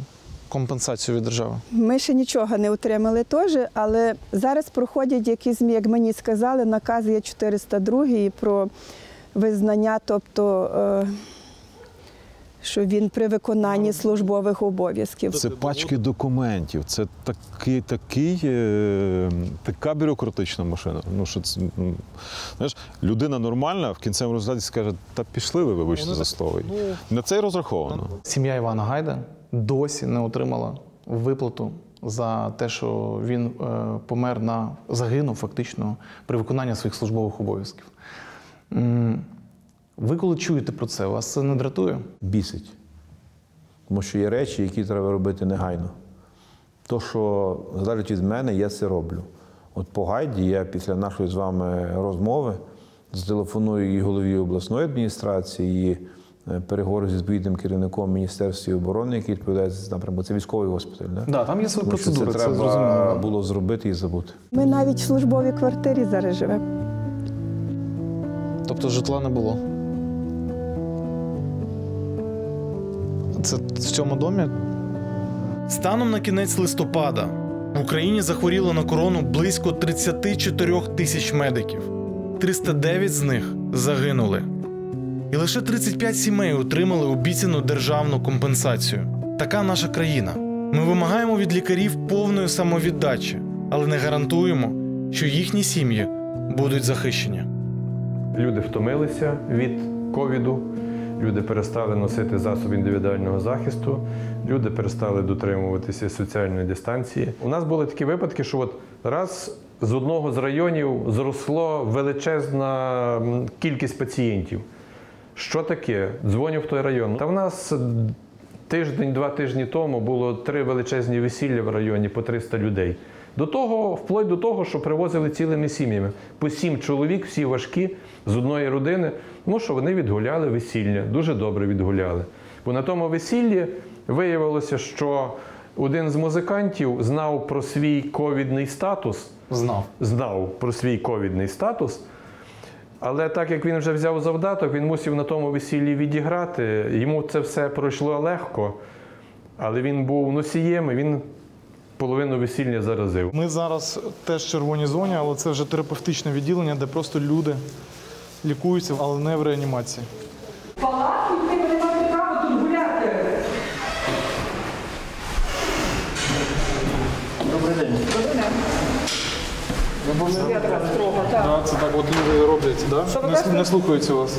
S17: компенсацію від держави?
S21: Ми ще нічого не отримали теж, але зараз проходять якісь, як мені сказали, наказ є 402 про визнання, тобто, що він при виконанні службових обов'язків.
S11: Це пачки документів, це така бюрократична машина. Ну, що це, знаєш, людина нормальна в кінцевому результаті скаже, та пішли ви, вибачте за слово. На це й розраховано.
S17: Сім'я Івана Гайда досі не отримала виплату за те, що він загинув фактично при виконанні своїх службових обов'язків. Ви коли чуєте про це, вас це не дратує?
S3: Бісить. Тому що є речі, які треба робити негайно. То, що залежить від мене, я це роблю. От по Гайді я після нашої з вами розмови зателефоную її голові обласної адміністрації, і переговорю з відповідним керівником Міністерства оборони, який відповідає за це напрямку. Це військовий госпіталь, так?
S17: Да, там є свої процедури,
S3: це треба було зробити і забути.
S21: Ми навіть в службовій квартирі зараз живемо.
S17: Тобто житла не було? Це в цьому домі?
S1: Станом на кінець листопада в Україні захворіло на корону близько 34 тисяч медиків. 309 з них загинули. І лише 35 сімей отримали обіцяну державну компенсацію. Така наша країна. Ми вимагаємо від лікарів повної самовіддачі, але не гарантуємо, що їхні сім'ї будуть захищені.
S20: Люди втомилися від ковіду, люди перестали носити засоби індивідуального захисту, люди перестали дотримуватися соціальної дистанції. У нас були такі випадки, що раз з одного з районів зросло величезна кількість пацієнтів. Що таке? Дзвоню в той район. Та в нас тиждень-два тижні тому було 3 величезні весілля в районі по 300 людей. Вплоть до того, що привозили цілими сім'ями. По 7 чоловік, всі важкі, з одної родини, тому що вони відгуляли весілля, дуже добре відгуляли. Бо на тому весіллі виявилося, що один з музикантів знав про свій ковідний статус. Знав про свій ковідний статус. Але так як він вже взяв завдаток, він мусив на тому весіллі відіграти. Йому це все пройшло легко, але він був носієм, і він половину весілля заразив.
S6: Ми зараз теж в червоній зоні, але це вже терапевтичне відділення, де просто люди лікуються, але не в реанімації.
S12: Палатки, ви не маєте права тут гуляти.
S6: Добрий день.
S12: Добрий день.
S6: Це так от люди роблять, так? Не слухаються вас.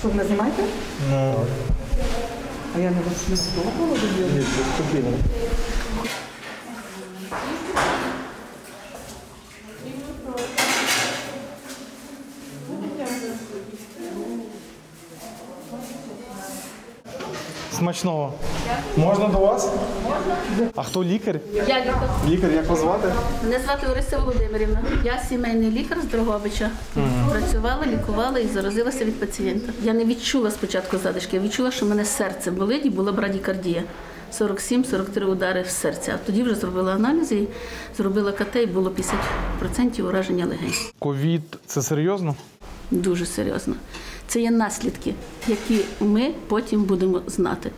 S12: Що, ви не знімаєте?
S6: Ну.
S12: А я не вас не слухала?
S6: Ні, це спокійно. Смачного. Можна до вас?
S13: Можна.
S6: А хто лікар?
S13: Я лікар.
S6: Лікар, як вас звати?
S13: Мене звати Орися Володимирівна. Я сімейний лікар з Дрогобича. Працювала, лікувала і заразилася від пацієнта. Я не відчула спочатку задишки, я відчула, що в мене серце болить і була брадікардія. 47-43 удари в серце. А тоді вже зробила аналізи, і зробила КТ, і було 50% ураження легень.
S6: Ковід – це серйозно?
S13: Дуже серйозно. Це є наслідки, які ми потім будемо знати.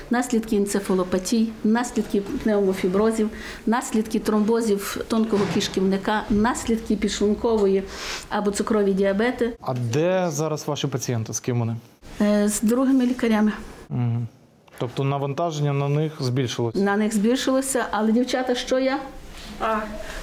S13: Наслідки енцефалопатій, наслідки пневмофіброзів, наслідки тромбозів тонкого кишківника, наслідки підшлункової або цукрові діабети.
S6: А де зараз ваші пацієнти? З ким вони?
S13: З другими лікарями.
S6: Угу. Тобто навантаження на них збільшилося?
S13: На них збільшилося, але дівчата, що я?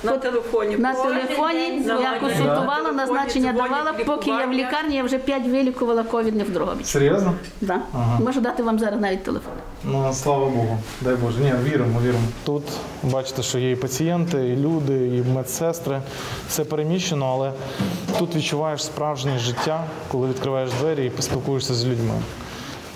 S12: На телефоні.
S13: На телефоні я консультувала, назначення давала, поки я в лікарні, я вже 5 вилікувала ковідних в Дрогобичі.
S6: Серйозно?
S13: Так.
S6: Ага.
S13: Можу дати вам зараз навіть телефон.
S6: Ну, слава Богу. Дай Боже. Ні, віримо. Тут бачите, що є і пацієнти, і люди, і медсестри. Все переміщено, але тут відчуваєш справжнє життя, коли відкриваєш двері і поспілкуєшся з людьми.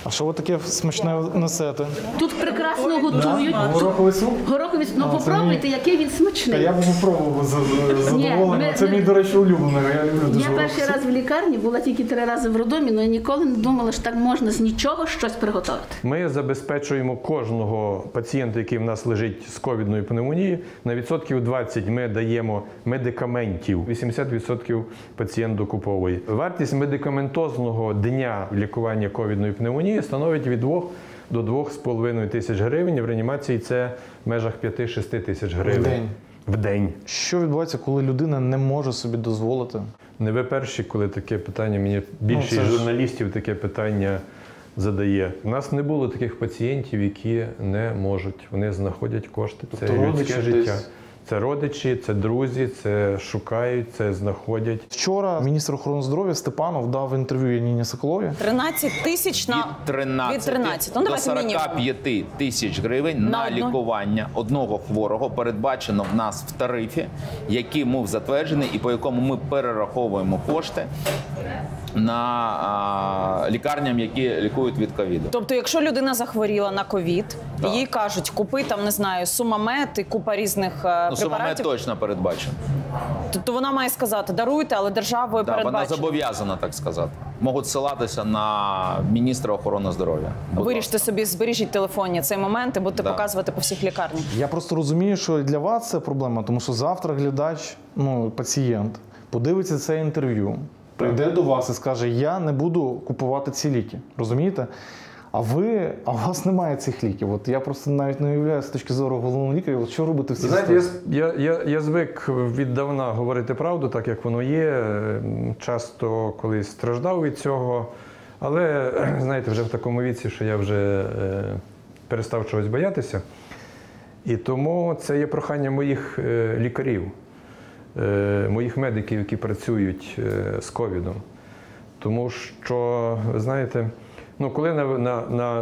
S6: А що ви таке смачне несете?
S13: Тут прекрасно готують.
S6: Гороховий суп?
S13: Гороховий суп. Ну попробуйте, який він смачний.
S6: Я б попробував задоволення. Це мій, до речі, улюблений. Я люблю дуже.
S13: Я перший раз в лікарні, була тільки 3 рази в роддомі, але я ніколи не думала, що так можна з нічого щось приготувати.
S20: Ми забезпечуємо кожного пацієнта, який в нас лежить з ковідною пневмонією, на 20% ми даємо медикаментів. 80% пацієнт докуповує. Вартість медикаментозного дня лікування ковідної пневмонії становить від 2 до 2,5 тисяч гривень. В реанімації це в межах 5-6 тисяч гривень.
S17: В день?
S20: В день.
S17: Що відбувається, коли людина не може собі дозволити?
S20: Не ви перші, коли таке питання, мені більшість журналістів таке питання задає. У нас не було таких пацієнтів, які не можуть. Вони знаходять кошти. Це людське життя. Це родичі, це друзі, це шукають, це знаходять.
S17: Вчора міністр охорони здоров'я Степанов дав інтерв'ю Яніні Соколові.
S5: 13 тисяч на...
S14: Від 13 до 45 тисяч гривень на лікування одного хворого передбачено в нас в тарифі, який був затверджений і по якому ми перераховуємо кошти на лікарням, які лікують від ковіду.
S5: Тобто, якщо людина захворіла на ковід, їй кажуть, купи там, не знаю, Сумамед і купа різних препаратів.
S14: Сумамед точно передбачено.
S5: Тобто вона має сказати, даруйте, але державою передбачено.
S14: Вона зобов'язана так сказати. Можуть ссилатися на міністра охорони здоров'я.
S5: Виріште собі, збережіть телефонні цей момент і будете показувати по всіх лікарнях.
S17: Я просто розумію, що для вас це проблема, тому що завтра глядач, пацієнт, подивиться це інтерв'ю, прийде до вас і скаже, я не буду купувати ці ліки. Розумієте? А у вас немає цих ліків. От я просто навіть не уявляю з точки зору головного лікаря, от що робити в цій ситуації?
S20: Знаєте, я звик віддавна говорити правду, так як воно є. Часто колись страждав від цього. Але, знаєте, вже в такому віці, що я вже перестав чогось боятися. І тому це є прохання моїх лікарів, моїх медиків, які працюють з ковідом. Тому що, ви знаєте, коли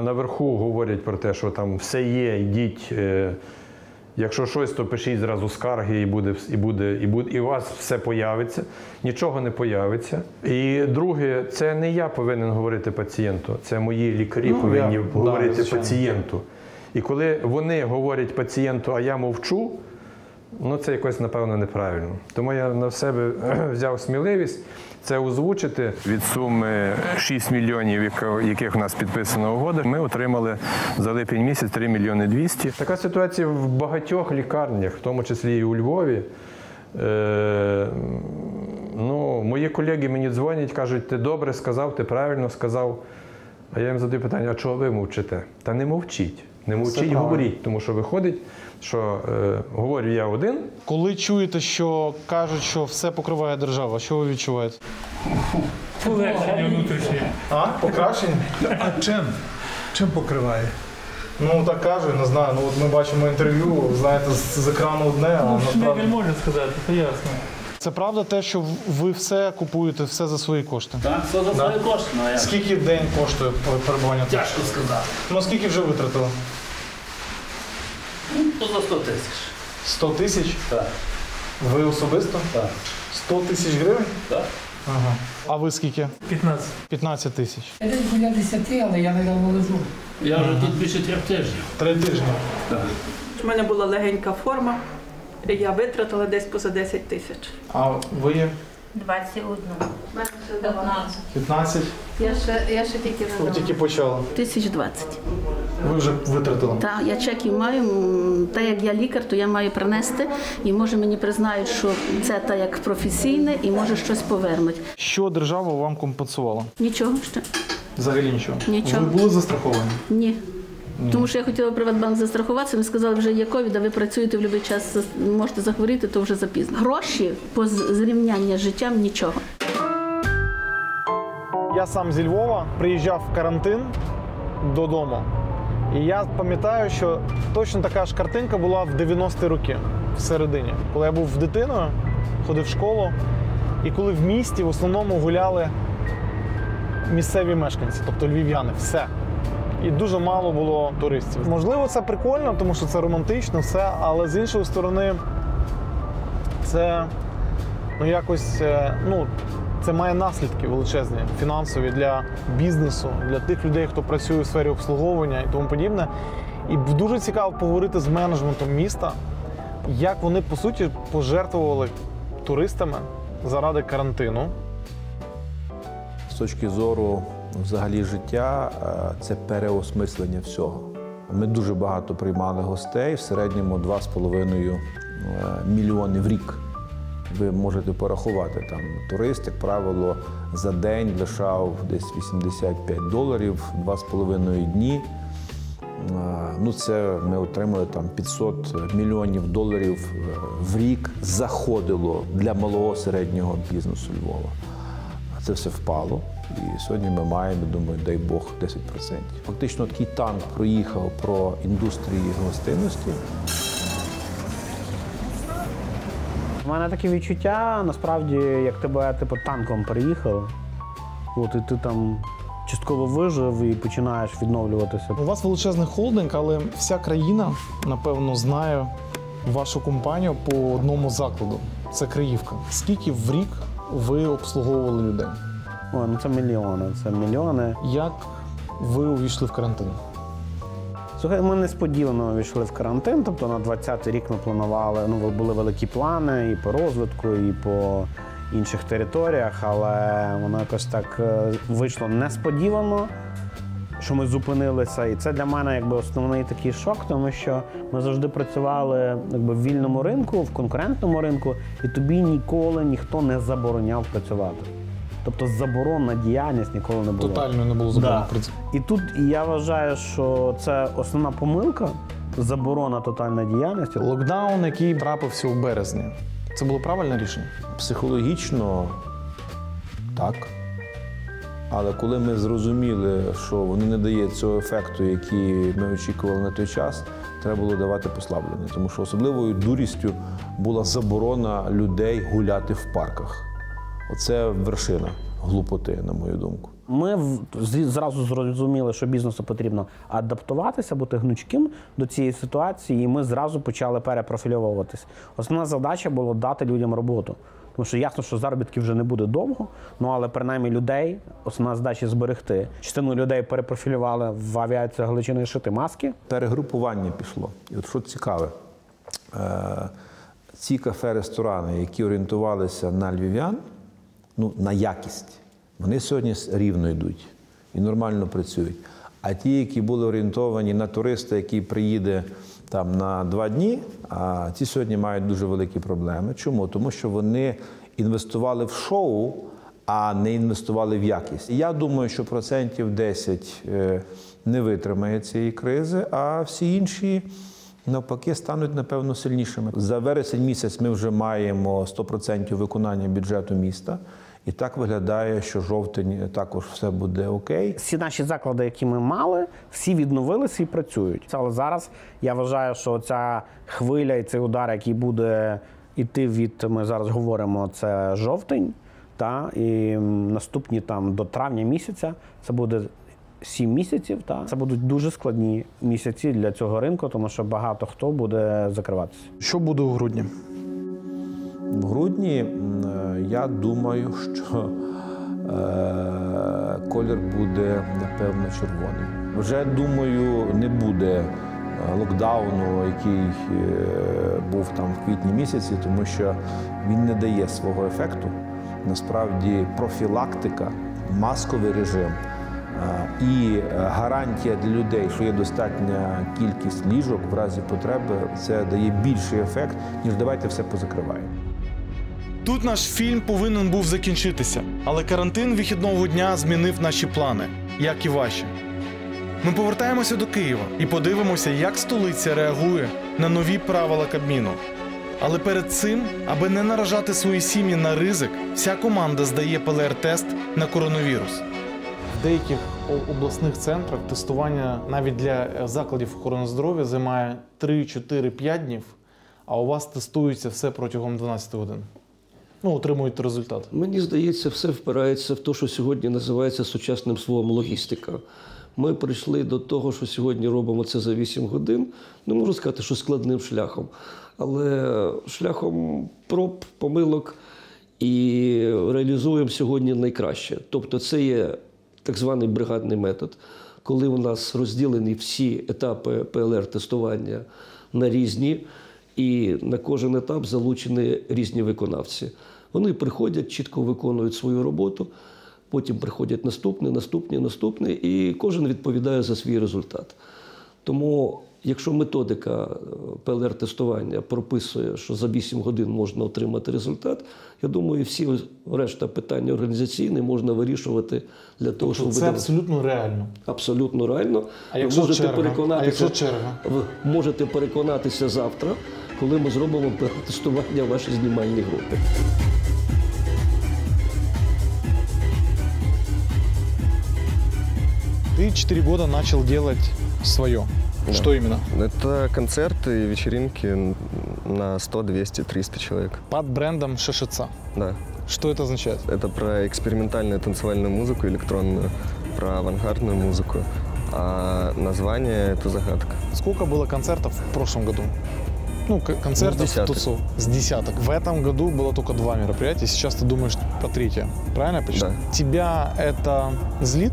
S20: наверху говорять про те, що там все є, йдіть, якщо щось, то пишіть зразу скарги і у вас все появиться, нічого не появиться. І друге, це не я повинен говорити пацієнту, це мої лікарі повинні говорити пацієнту. І коли вони говорять пацієнту, а я мовчу, це якось, напевно, неправильно. Тому я на себе взяв сміливість це озвучити. Від суми 6 мільйонів, яких у нас підписана угода, ми отримали за липень місяць 3 мільйони 200. Така ситуація в багатьох лікарнях, в тому числі і у Львові. Мої колеги мені дзвонять, кажуть, ти добре сказав, ти правильно сказав. А я їм задаю питання, а чого ви мовчите? Та не мовчіть. Не мовчіть, говоріть, тому що виходить, що говорю я один.
S17: Коли чуєте, що кажуть, що все покриває держава, що ви відчуваєте?
S22: Полегшення внутрішнє.
S17: Покращення?
S22: А чим покриває?
S17: Так кажуть, не знаю. Ми бачимо інтерв'ю, знаєте, з екрану одне, а насправді...
S22: Не можна сказати, це ясно.
S17: Це правда те, що ви все купуєте, все за свої кошти?
S22: Так, все за свої кошти.
S17: Скільки в день коштує перебування?
S22: Тяжко сказати.
S17: Скільки вже витратили?
S22: За 100 тисяч.
S17: 100 тисяч?
S22: Так.
S17: Ви особисто?
S22: Так.
S17: 100 тисяч гривень?
S22: Так.
S17: Ага. А ви скільки?
S22: 15.
S17: 15 тисяч.
S12: Я десь біля 10, але я недавно лежу.
S22: Я вже тут більше 3 тижнів.
S17: 3 тижні?
S22: Так.
S23: У мене була легенька форма, і я витратила десь поза 10 тисяч.
S17: А ви є?
S13: 21.
S23: 15.
S17: 15?
S13: Я ще тільки
S17: Ви тільки почали?
S13: 1020.
S17: Ви вже витратили?
S13: Так, я чеків маю. Так як я лікар, то я маю принести. І може мені признають, що це так як професійне і може щось повернуть.
S17: Що держава вам компенсувала?
S13: Нічого ще.
S17: Взагалі нічого?
S13: Нічого.
S17: Ви були застраховані?
S13: Ні. Тому що я хотіла Приватбанк застрахуватися, вони сказали, вже є ковід, а ви працюєте в будь-який час, можете захворіти, то вже запізно. Гроші по зрівняння з життям – нічого.
S6: Я сам зі Львова приїжджав в карантин додому. І я пам'ятаю, що точно така ж картинка була в 90-ті роки, всередині. Коли я був дитиною, ходив в школу, і коли в місті в основному гуляли місцеві мешканці, тобто львів'яни, все. І дуже мало було туристів. Можливо, це прикольно, тому що це романтично, все, але з іншої сторони, це якось, це має наслідки величезні, фінансові для бізнесу, для тих людей, хто працює у сфері обслуговування і тому подібне. І дуже цікаво поговорити з менеджментом міста, як вони, по суті, пожертвували туристами заради карантину.
S3: З точки зору взагалі життя, це переосмислення всього. Ми дуже багато приймали гостей, в середньому 2,5 мільйони в рік. Ви можете порахувати, там турист, як правило, за день лишав десь $85, 2,5 дні. Ну, це ми отримали там 500 мільйонів доларів в рік заходило для малого середнього бізнесу Львова. Це все впало. І сьогодні ми маємо, думаю, дай Бог, 10%. Фактично такий танк проїхав про індустрії гостинності.
S4: У мене таке відчуття, насправді, як тебе танком переїхали, і ти там частково вижив і починаєш відновлюватися.
S17: У вас величезний холдинг, але вся країна, напевно, знає вашу компанію по одному закладу. Це Криївка. Скільки в рік ви обслуговували людей?
S4: Ой, ну це мільйони.
S17: Як ви увійшли в карантин?
S4: Слухай, ми несподівано увійшли в карантин, тобто на 20-й рік ми планували, були великі плани і по розвитку, і по інших територіях, але воно якось так вийшло несподівано, що ми зупинилися. І це для мене основний такий шок, тому що ми завжди працювали в вільному ринку, в конкурентному ринку, і тобі ніколи ніхто не забороняв працювати. Тобто заборонна діяльність ніколи не було.
S17: Тотально не було заборонено.
S4: Да. І тут я вважаю, що це основна помилка – заборона тотальної діяльності.
S17: Локдаун, який трапився у березні, це було правильне рішення?
S3: Психологічно так. Але коли ми зрозуміли, що воно не дає цього ефекту, який ми очікували на той час, треба було давати послаблення. Тому що особливою дурістю була заборона людей гуляти в парках. Оце вершина глупоти, на мою думку.
S4: Ми зразу зрозуміли, що бізнесу потрібно адаптуватися, бути гнучким до цієї ситуації, і ми зразу почали перепрофільовуватись. Основна задача була дати людям роботу. Тому що ясно, що заробітків вже не буде довго, але принаймні людей, основна задача зберегти. Частину людей перепрофілювали в авіацію Галичини шити маски.
S3: Перегрупування пішло. І от що цікаве, ці кафе-ресторани, які орієнтувалися на львів'ян, на якість, вони сьогодні рівно йдуть і нормально працюють. А ті, які були орієнтовані на туриста, який приїде там на 2 дні, а ті сьогодні мають дуже великі проблеми. Чому? Тому що вони інвестували в шоу, а не інвестували в якість. І я думаю, що 10% не витримає цієї кризи, а всі інші навпаки стануть, напевно, сильнішими. За вересень місяць ми вже маємо 100% виконання бюджету міста. І так виглядає, що жовтень також все буде окей.
S4: Всі наші заклади, які ми мали, всі відновилися і працюють. Але зараз я вважаю, що ця хвиля і цей удар, який буде йти ми зараз говоримо, це жовтень, і наступні до травня місяця, це буде 7 місяців. Це будуть дуже складні місяці для цього ринку, тому що багато хто буде закриватися.
S17: Що буде у грудні?
S3: В грудні, я думаю, що колір буде, напевно, червоний. Вже, думаю, не буде локдауну, який був там в квітні місяці, тому що він не дає свого ефекту. Насправді, профілактика, масковий режим і гарантія для людей, що є достатня кількість ліжок в разі потреби, це дає більший ефект, ніж давайте все позакриваємо.
S1: Тут наш фільм повинен був закінчитися, але карантин вихідного дня змінив наші плани, як і ваші. Ми повертаємося до Києва і подивимося, як столиця реагує на нові правила Кабміну. Але перед цим, аби не наражати свої сім'ї на ризик, вся команда здає ПЛР-тест на коронавірус.
S17: В деяких обласних центрах тестування навіть для закладів охорони здоров'я займає 3, 4, 5 днів, а у вас тестується все протягом 12 годин. Отримують результат.
S15: Мені здається, все впирається в те, що сьогодні називається сучасним словом логістика. Ми прийшли до того, що сьогодні робимо це за 8 годин. Не можу сказати, що складним шляхом, але шляхом проб, помилок і реалізуємо сьогодні найкраще. Тобто це є так званий бригадний метод, коли у нас розділені всі етапи ПЛР-тестування на різні, і на кожен етап залучені різні виконавці. Вони приходять, чітко виконують свою роботу, потім приходять наступні, і кожен відповідає за свій результат. Тому Якщо методика ПЛР-тестування прописує, що за 8 годин можна отримати результат, я думаю, всі решта питання організаційні можна вирішувати для того, щоб...
S17: Це абсолютно реально?
S15: Абсолютно реально.
S17: А якщо черга?
S15: Ви можете переконатися завтра, коли ми зробимо ПЛР-тестування в вашій знімальній групі.
S17: Ты 4 года начал делать свое.
S7: Да.
S17: Что именно?
S7: Это концерты и вечеринки на 100, 200, 300 человек.
S17: Под брендом ШШЦ?
S7: Да.
S17: Что это означает?
S7: Это про экспериментальную танцевальную музыку, электронную, про авангардную музыку. А название – это загадка.
S17: Сколько было концертов в прошлом году? Ну, концертов, тусов. С десяток. В этом году было только 2 мероприятия, сейчас ты думаешь по 3. Правильно я почитал?
S7: Да.
S17: Тебя это злит?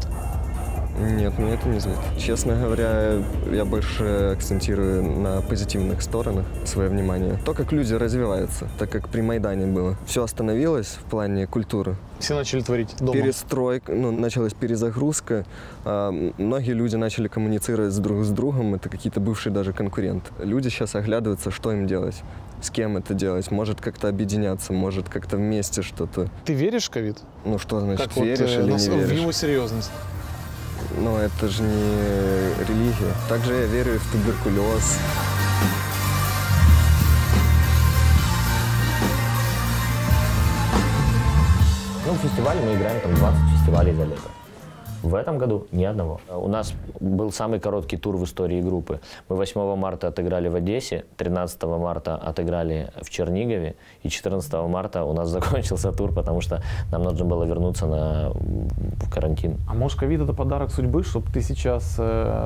S7: Нет, меня это не злит. Честно говоря, я больше акцентирую на позитивных сторонах свое внимание. То, как люди развиваются, так как при Майдане было. Все остановилось в плане культуры.
S17: Все начали творить дома.
S7: Перестройка, началась перезагрузка. Многие люди начали коммуницировать друг с другом. Это какие-то бывшие даже конкуренты. Люди сейчас оглядываются, что им делать, с кем это делать. Может как-то объединяться, может как-то вместе что-то.
S17: Ты веришь в ковид?
S7: Ну что значит,
S17: как
S7: веришь или не веришь?
S17: В его серьезность.
S7: Но это же не религия. Также я верю в туберкулез.
S16: Ну, в фестивале мы играем там 20 фестивалей за лето. В этом году ни одного. У нас был самый короткий тур в истории группы. Мы 8 марта отыграли в Одессе, 13 марта отыграли в Чернигове, и 14 марта у нас закончился тур, потому что нам нужно было вернуться в карантин.
S17: А может, ковид — это подарок судьбы, чтобы ты сейчас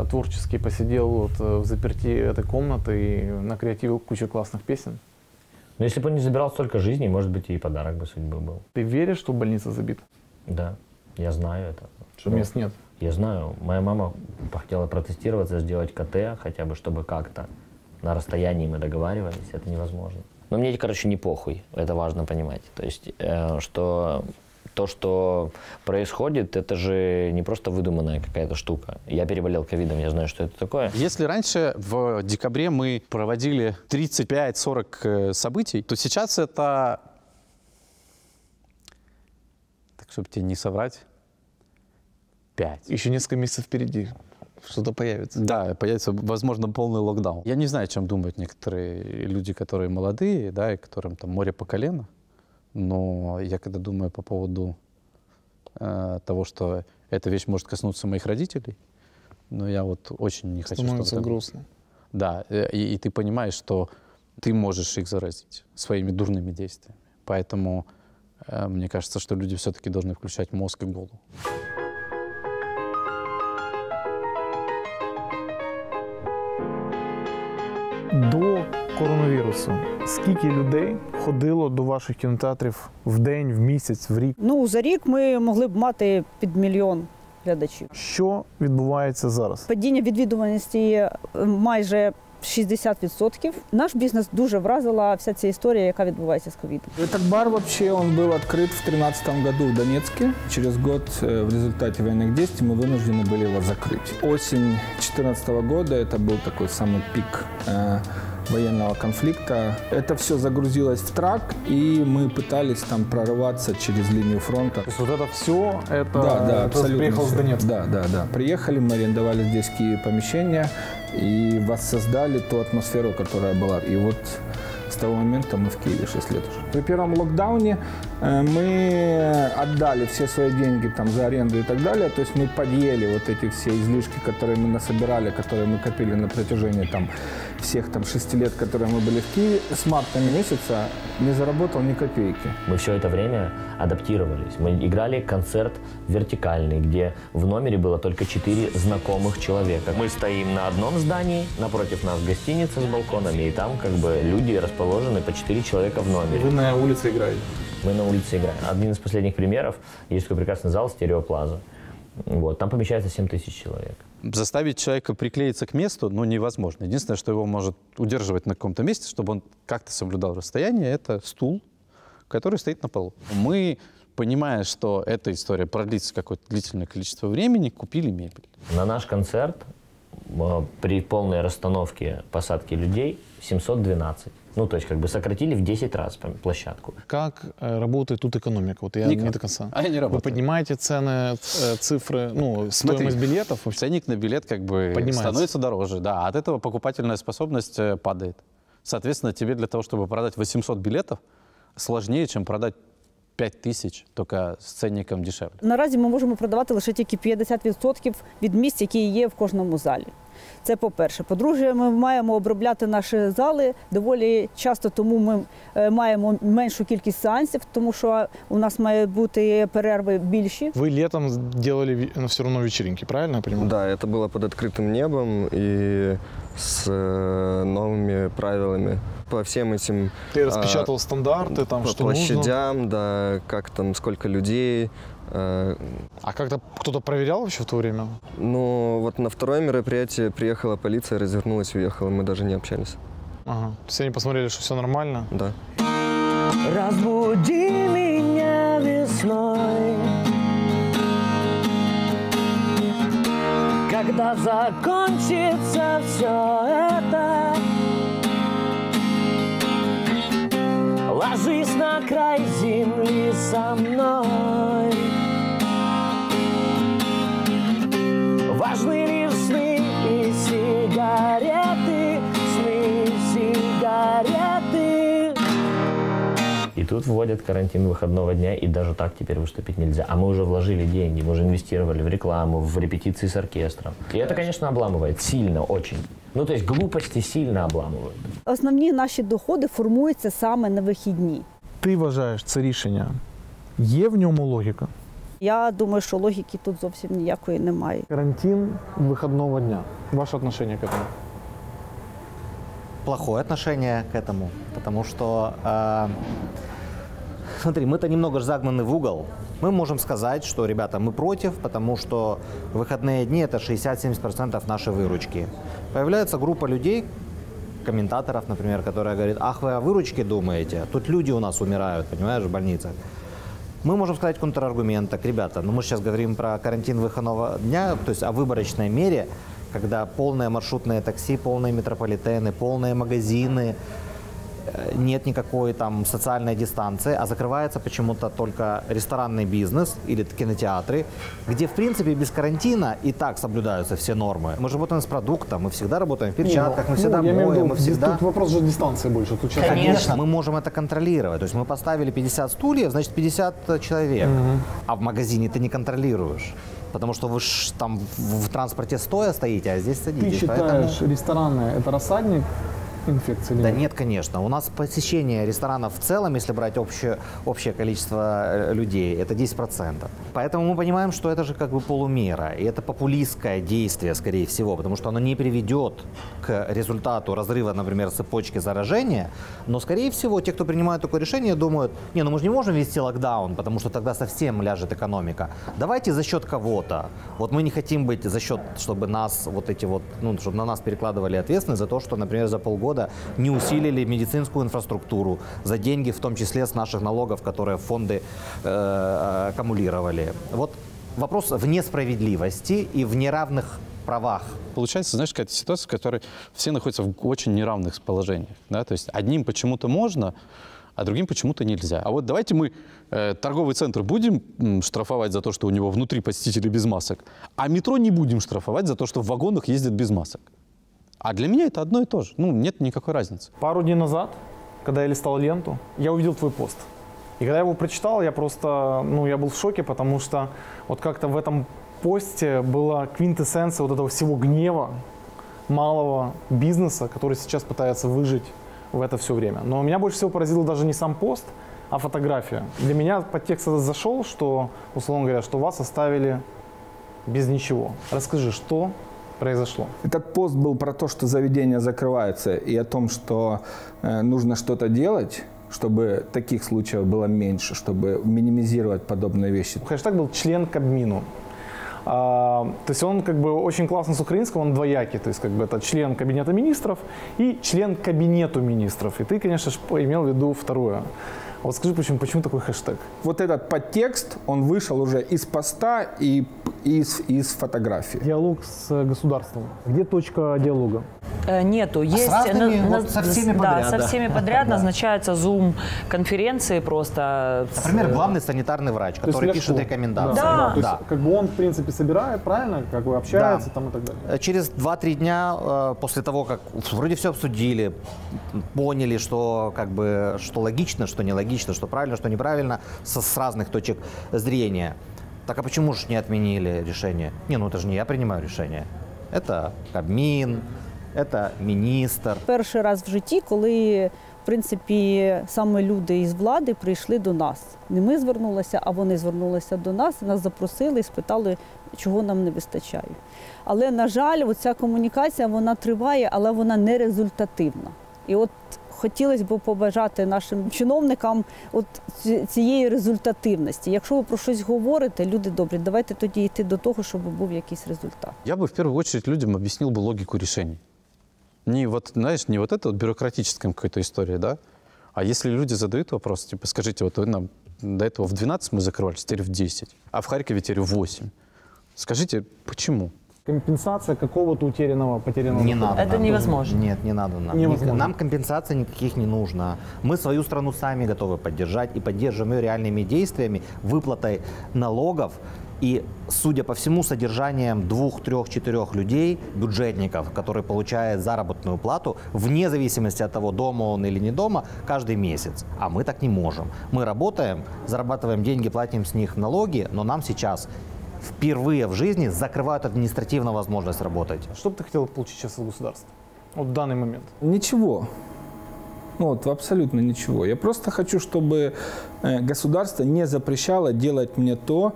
S17: творчески посидел вот, в заперти этой комнаты и накреативил кучу классных песен?
S16: Но если бы он не забирал столько жизней, может быть, и подарок бы судьбы был.
S17: Ты веришь, что больница забита?
S16: Да, я знаю это.
S17: Что мест нет?
S16: Я знаю. Моя мама хотела протестироваться, сделать КТ, хотя бы, чтобы как-то на расстоянии мы договаривались. Это невозможно. Но мне, короче, не похуй. Это важно понимать. То есть, что то, что происходит, это же не просто выдуманная какая-то штука. Я переболел ковидом, я знаю, что это такое.
S18: Если раньше в декабре мы проводили 35-40 событий, то сейчас это, так чтобы тебе не соврать, 5.
S17: Еще несколько месяцев впереди. Что-то появится.
S18: Да, появится, возможно, полный локдаун. Я не знаю, о чем думают некоторые люди, которые молодые, да, и которым там море по колено. Но я когда думаю по поводу того, что эта вещь может коснуться моих родителей, но я вот очень не хочу, чтобы...
S17: Становится грустно.
S18: Да, и ты понимаешь, что ты можешь их заразить своими дурными действиями. Поэтому мне кажется, что люди все-таки должны включать мозг и голову.
S17: До коронавірусу скільки людей ходило до ваших кінотеатрів в день, в місяць, в рік?
S24: Ну, за рік ми могли б мати під 1 мільйон глядачів.
S17: Що відбувається зараз?
S24: Падіння відвідуваності майже 60%. Наш бізнес дуже вразила вся ця історія, яка відбувається з ковідом.
S25: Этот бар вообще он был открыт в 2013 году в Донецке. Через год в результате военных действий мы вынуждены были его закрыть. Осень 2014 года это был такой самый пик военного конфликта. Это все загрузилось в трак, и мы пытались там прорываться через линию фронта.
S17: То есть вот это все, это
S25: да, абсолютно
S17: приехал
S25: все.
S17: с Донецка?
S25: Да. Приехали, мы арендовали здесь помещения и воссоздали ту атмосферу, которая была. И вот с того момента мы в Киеве 6 лет уже. При первом локдауне мы отдали все свои деньги там, за аренду и так далее. То есть мы подъели вот эти все излишки, которые мы насобирали, которые мы копили на протяжении там, всех там, 6 лет, которые мы были в Киеве. С марта месяца не заработал ни копейки.
S16: Мы все это время адаптировались. Мы играли концерт вертикальный, где в номере было только 4 знакомых человека. Мы стоим на одном здании, напротив нас гостиница с балконами, и там как бы люди расположены по 4 человека в номере.
S17: Вы на улице играете?
S16: Мы на улице играем. Один из последних примеров, есть такой прекрасный зал «Стереоплаза». Вот, там помещается 7 тысяч человек.
S18: Заставить человека приклеиться к месту, ну, невозможно. Единственное, что его может удерживать на каком-то месте, чтобы он как-то соблюдал расстояние, это стул, который стоит на полу. Мы, понимая, что эта история продлится какое-то длительное количество времени, купили мебель.
S16: На наш концерт при полной расстановке посадки людей 712. Ну, то есть, как бы сократили в 10 раз площадку.
S1: Как работает тут экономика? Вот я не до конца.
S18: А я не работаю.
S1: Вы поднимаете цены, цифры, ну, стоимость билетов?
S18: Ценник на билет как бы становится дороже, да. От этого покупательная способность падает. Соответственно, тебе для того, чтобы продать 800 билетов, сложнее, чем продать 5000, тільки з цінником дешевле.
S24: Наразі ми можемо продавати лише тільки 50% від місць, які є в кожному залі. Це по-перше. По-друге, ми маємо обробляти наші зали доволі часто, тому ми маємо меншу кількість сеансів, тому що у нас має бути перерви більші.
S1: Вы летом делали все равно вечеринки, правильно я понимаю?
S7: Да, это было под открытым небом и с новыми правилами. По всем этим...
S1: Ты распечатал стандарты, там,
S7: по
S1: что
S7: площадям,
S1: нужно?
S7: да, как там, сколько людей.
S1: А как-то кто-то проверял вообще в то время?
S7: Ну, вот на второе мероприятие приехала полиция, развернулась и уехала. Мы даже не общались.
S1: Ага. То есть они посмотрели, что все нормально?
S7: Да.
S2: Разбуди меня весной, когда закончится все это. Ложись на край земли со мной. Важны лишь сны и сигареты, сны и сигареты.
S16: И тут вводят карантин выходного дня, и даже так теперь выступить нельзя. А мы уже вложили деньги, мы уже инвестировали в рекламу, в репетиции с оркестром. И это, конечно, обламывает сильно, очень. Ну, то есть глупости сильно обламывают.
S24: Основні наші доходи формуються саме на вихідні.
S1: Ти вважаєш це рішення? Є в ньому логіка?
S24: Я думаю, що логіки тут зовсім ніякої немає.
S1: Карантин выходного дня. Ваше отношение к этому?
S8: Плохое отношение к этому, потому что, смотри, мы-то немного загнаны в угол. Мы можем сказать, что, ребята, мы против, потому что выходные дни – это 60-70% нашей выручки. Появляется группа людей, комментаторов, например, которая говорит: ах, вы о выручке думаете? Тут люди у нас умирают, понимаешь, в больницах. Мы можем сказать контраргумент: так, ребята, ну мы сейчас говорим про карантин выходного дня, то есть о выборочной мере, когда полные маршрутные такси, полные метрополитены, полные магазины, нет никакой там социальной дистанции, а закрывается почему-то только ресторанный бизнес или кинотеатры, где, в принципе, без карантина и так соблюдаются все нормы. Мы же работаем с продуктом, мы всегда работаем в перчатках, мы всегда моем, мы всегда...
S6: Тут вопрос же дистанции больше. Тут сейчас...
S8: Конечно, мы можем это контролировать. То есть мы поставили 50 стульев, значит 50 человек. А в магазине ты не контролируешь. Потому что вы ж там в транспорте стоя стоите, а здесь садитесь.
S6: Ты считаешь,
S8: поэтому...
S6: рестораны – это рассадник инфекции?
S8: Да нет, конечно. У нас посещение ресторанов в целом, если брать общее количество людей, это 10%. Поэтому мы понимаем, что это же как бы полумера. И это популистское действие, скорее всего, потому что оно не приведет к результату разрыва, например, цепочки заражения. Но, скорее всего, те, кто принимает такое решение, думают: не, ну мы же не можем ввести локдаун, потому что тогда совсем ляжет экономика. Давайте за счет кого-то. Вот мы не хотим быть за счет, чтобы нас вот эти вот, ну, чтобы на нас перекладывали ответственность за то, что, например, за полгода не усилили медицинскую инфраструктуру за деньги, в том числе с наших налогов, которые фонды аккумулировали. Вот вопрос в несправедливости и в неравных правах.
S18: Получается, знаешь, какая-то ситуация, в которой все находятся в очень неравных положениях. Да? То есть одним почему-то можно, а другим почему-то нельзя. А вот давайте мы торговый центр будем штрафовать за то, что у него внутри посетители без масок, а метро не будем штрафовать за то, что в вагонах ездят без масок. А для меня это одно и то же. Ну, нет никакой разницы.
S6: Пару дней назад, когда я листал ленту, я увидел твой пост. И когда я его прочитал, я просто, ну, я был в шоке, потому что вот как-то в этом посте была квинтэссенция вот этого всего гнева малого бизнеса, который сейчас пытается выжить в это все время. Но меня больше всего поразило даже не сам пост, а фотография. Для меня подтекст зашел, что, условно говоря, что вас оставили без ничего. Расскажи, что произошло?
S25: Этот пост был про то, что заведения закрываются, и о том, что нужно что-то делать, чтобы таких случаев было меньше, чтобы минимизировать подобные вещи.
S6: Хэштег был член Кабмину.
S17: То есть он как бы очень классно с украинского, он двоякий, то есть как бы это член кабинета министров и член кабинету министров. И ты, конечно же, имел в виду второе. Вот скажи, почему такой хэштег?
S25: Вот этот подтекст, он вышел уже из поста и из фотографии.
S17: Диалог с государством. Где точка диалога?
S5: Нету. Есть,
S8: со всеми подряд.
S5: Да, со всеми подряд назначаются Zoom-конференции просто.
S8: Например, главный санитарный врач, который пишет рекомендации.
S17: Да. То есть, как бы он, в принципе, собирает, правильно? Как бы общается там и так далее.
S8: Через 2-3 дня после того, как вроде все обсудили, поняли, что как бы что логично, что нелогично, что правильно, что неправильно, с разных точек зрения. Так а почему же не отменили решение? Ну это же не я принимаю решение. Это Кабмін, це міністр.
S24: Перший раз в житті, коли, в принципі, саме люди із влади прийшли до нас. Не ми звернулися, а вони звернулися до нас, нас запросили і спитали, чого нам не вистачає. Але, на жаль, оця комунікація, вона триває, але вона не результативна. І от хотілося б побажати нашим чиновникам от цієї результативності. Якщо ви про щось говорите, люди добрі, давайте тоді йти до того, щоб був якийсь результат.
S18: Я бы в первую очередь людям объяснил бы логику решений. Не вот, знаешь, не вот это вот бюрократическая какая-то история, да? А если люди задают вопрос, типа, скажите, вот вы нам до этого в 12 мы закрывались, теперь в 10, а в Харькове теперь в 8. Скажите, почему?
S17: Компенсация какого-то потерянного.
S8: Не надо.
S5: Это невозможно.
S8: Нет, не надо нам. Нам компенсаций никаких не нужно. Мы свою страну сами готовы поддержать и поддерживаем ее реальными действиями, выплатой налогов и, судя по всему, содержанием 2, 3, 4 людей, бюджетников, которые получают заработную плату, вне зависимости от того, дома он или не дома, каждый месяц. А мы так не можем. Мы работаем, зарабатываем деньги, платим с них налоги, но нам сейчас впервые в жизни закрывают административную возможность работать.
S17: Что бы ты хотел получить сейчас от государства? Вот в данный момент.
S25: Ничего. Вот, абсолютно ничего. Я просто хочу, чтобы государство не запрещало делать мне то,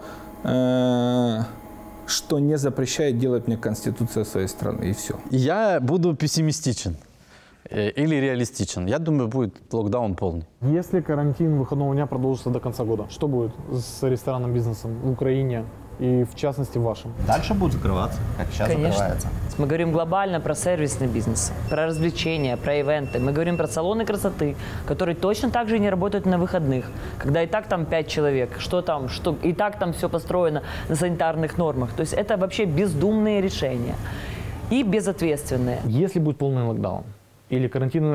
S25: что не запрещает делать мне Конституция своей страны, и все.
S18: Я буду пессимистичен или реалистичен. Я думаю, будет локдаун полный.
S17: Если карантин выходного дня продолжится до конца года, что будет с ресторанным бизнесом в Украине и, в частности, вашим?
S8: Дальше будет закрываться, как сейчас закрывается.
S5: Мы говорим глобально про сервисный бизнес, про развлечения, про ивенты. Мы говорим про салоны красоты, которые точно так же не работают на выходных, когда и так там 5 человек, и так там все построено на санитарных нормах. То есть это вообще бездумные решения и безответственные.
S17: Если будет полный локдаун, или карантин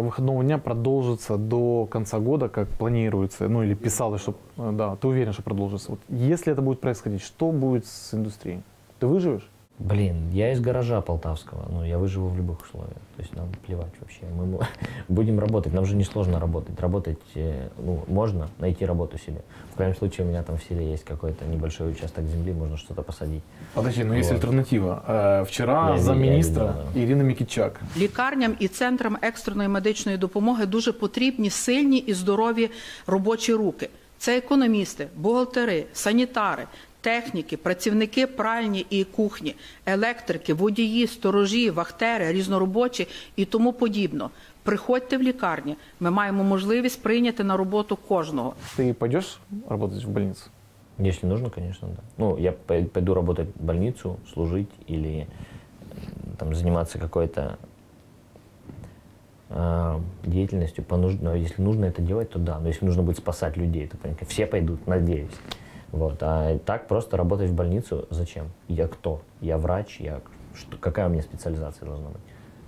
S17: выходного дня продолжится до конца года, как планируется, ну или писалось, что да, ты уверен, что продолжится. Вот, если это будет происходить, что будет с индустрией? Ты выживешь?
S16: Блин, я из гаража полтавского, но я выживу в любых условиях. То есть нам плевать вообще. Мы будем работать, нам же несложно работать. Работать можно, найти работу себе. В крайнем случае у меня там в селе есть какой-то небольшой участок земли, можно что-то посадить.
S17: Подожди, но есть альтернатива. Вчера замміністра Ірина Микитчак.
S23: Лікарням і центрам екстреної медичної допомоги дуже потрібні сильні і здорові робочі руки. Це економісти, бухгалтери, санітари, техніки, працівники пральні і кухні, електрики, водії, сторожі, вахтери, різноробочі і тому подібно. Приходьте в лікарні, ми маємо можливість прийняти на роботу кожного.
S17: Ты пойдешь работать в больницу?
S16: Если нужно, конечно, да. Ну, я пойду работать в больницу, служить или там, заниматься какой-то деятельностью. Но если нужно это делать, то да. Но если нужно будет спасать людей, то понятно, все пойдут, надеюсь. Вот. А так просто работать в больницу зачем? Я кто? Я врач? Какая у меня специализация должна быть?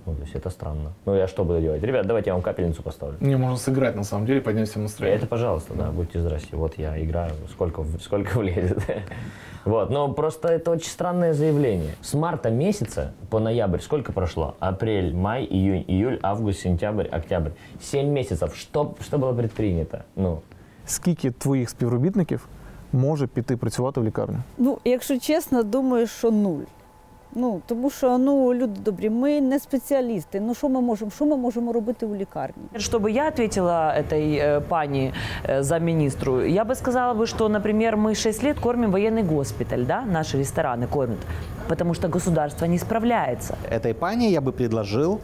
S16: Ну, то есть это странно. Ну, я что буду делать? Ребят, давайте я вам капельницу поставлю.
S17: Не, можно сыграть, на самом деле, поднять всем настроение.
S16: Это, пожалуйста, да, будьте здрасте. Вот я играю, сколько влезет. Вот, но просто это очень странное заявление. С марта месяца по ноябрь сколько прошло? Апрель, май, июнь, июль, август, сентябрь, октябрь. 7 месяцев. Что было предпринято? Ну.
S17: Скільки твоїх співробітників може піти працювати в лікарню?
S24: Ну, якщо чесно, думаю, що 0. Ну, тому що, люди добрі, ми не спеціалісти. Що ми можемо робити у лікарні?
S5: Чтобы я ответила этой пани замминистру, я бы сказала, что, например, мы 6 лет кормим военный госпиталь, да, наши рестораны кормят, потому что государство не справляется.
S8: Этой пани я бы предложил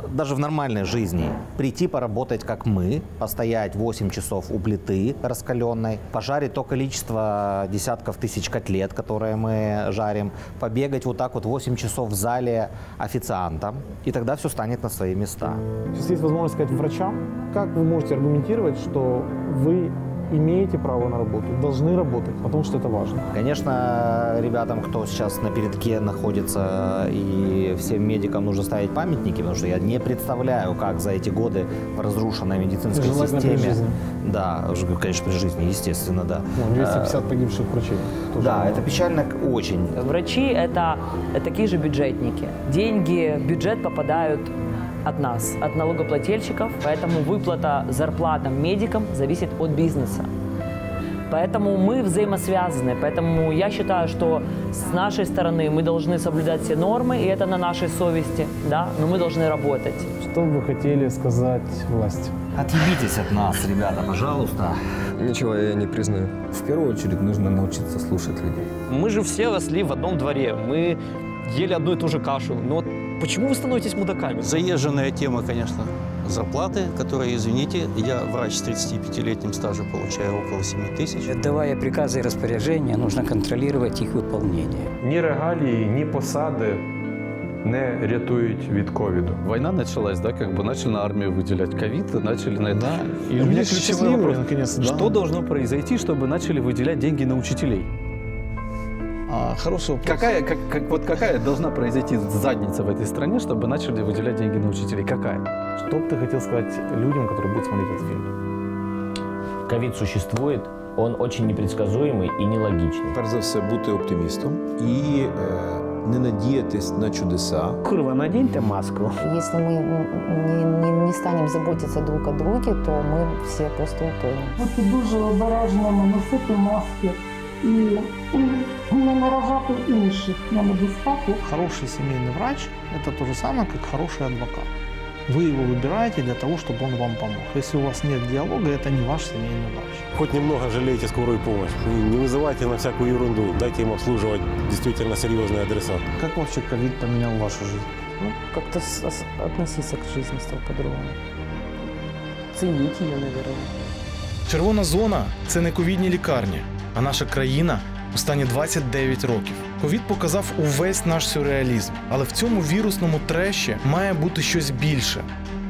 S8: даже в нормальной жизни прийти поработать, как мы, постоять 8 часов у плиты раскаленной, пожарить то количество десятков тысяч котлет, которые мы жарим, побегать вот так вот 8 часов в зале официантом, и тогда все станет на свои места.
S6: Сейчас есть возможность сказать врачам, как вы можете аргументировать, что вы имеете право на работу, должны работать, потому что это важно.
S8: Конечно, ребятам, кто сейчас на передке находится, и всем медикам нужно ставить памятники, потому что я не представляю, как за эти годы в разрушенной медицинской
S6: Желательно
S8: системе...
S6: при жизни.
S8: Да, конечно, при жизни, естественно, да.
S6: 250 погибших врачей.
S8: Да, это печально очень.
S5: Врачи – это такие же бюджетники. Деньги в бюджет попадают от нас, от налогоплательщиков, поэтому выплата зарплатам медикам зависит от бизнеса. Поэтому мы взаимосвязаны, поэтому я считаю, что с нашей стороны мы должны соблюдать все нормы, и это на нашей совести, да, но мы должны работать.
S6: Что бы вы хотели сказать власти?
S8: Отъебитесь от нас, ребята, пожалуйста.
S7: Ничего я не признаю.
S25: В первую очередь нужно научиться слушать людей.
S9: Мы же все росли в одном дворе, мы ели одну и ту же кашу. Но почему вы становитесь мудаками?
S10: Заезженная тема, конечно, зарплаты, которые, извините, я врач с 35-летним стажем, получаю около 7 тысяч.
S11: Отдавая приказы и распоряжения, нужно контролировать их выполнение.
S20: Ні регалії, ні посади не рятують від ковіду.
S18: Война началась, да, как бы начали на армию выделять ковид, начали на это.
S17: Да.
S18: И у меня ключевой вопрос,
S17: наконец, да.
S18: Что должно произойти, чтобы начали выделять деньги на учителей?
S17: Хороший вопрос.
S18: Какая должна произойти задница в этой стране, чтобы начали выделять деньги на учителей? Какая?
S17: Что бы ты хотел сказать людям, которые будут смотреть этот фильм?
S16: Ковид существует, он очень непредсказуемый и нелогичный.
S3: Перш за все, бути оптимістом і не надіятись на чудеса.
S4: Курва, наденьте маску.
S19: Если мы не станем заботиться друг о друге, то мы все просто утонем.
S12: Бути дуже обережними, носити маски і не наражати інших на небезпеку.
S6: Хороший семейный врач – это то же самое, как хороший адвокат. Вы его выбираете для того, чтобы он вам помог. Если у вас нет диалога, это не ваш семейный врач.
S21: Хоть немного жалейте скорую помощь. Не вызывайте на всякую ерунду. Дайте им обслуживать действительно серьезные адреса.
S6: Как вообще ковид поменял вашу жизнь?
S19: Ну, как-то относиться к жизни стал по-другому. Ценить ее, наверное.
S1: Червона зона – це не ковідні лікарні, а наша країна у стані 29 років. Ковід показав увесь наш сюрреалізм, але в цьому вірусному треші має бути щось більше.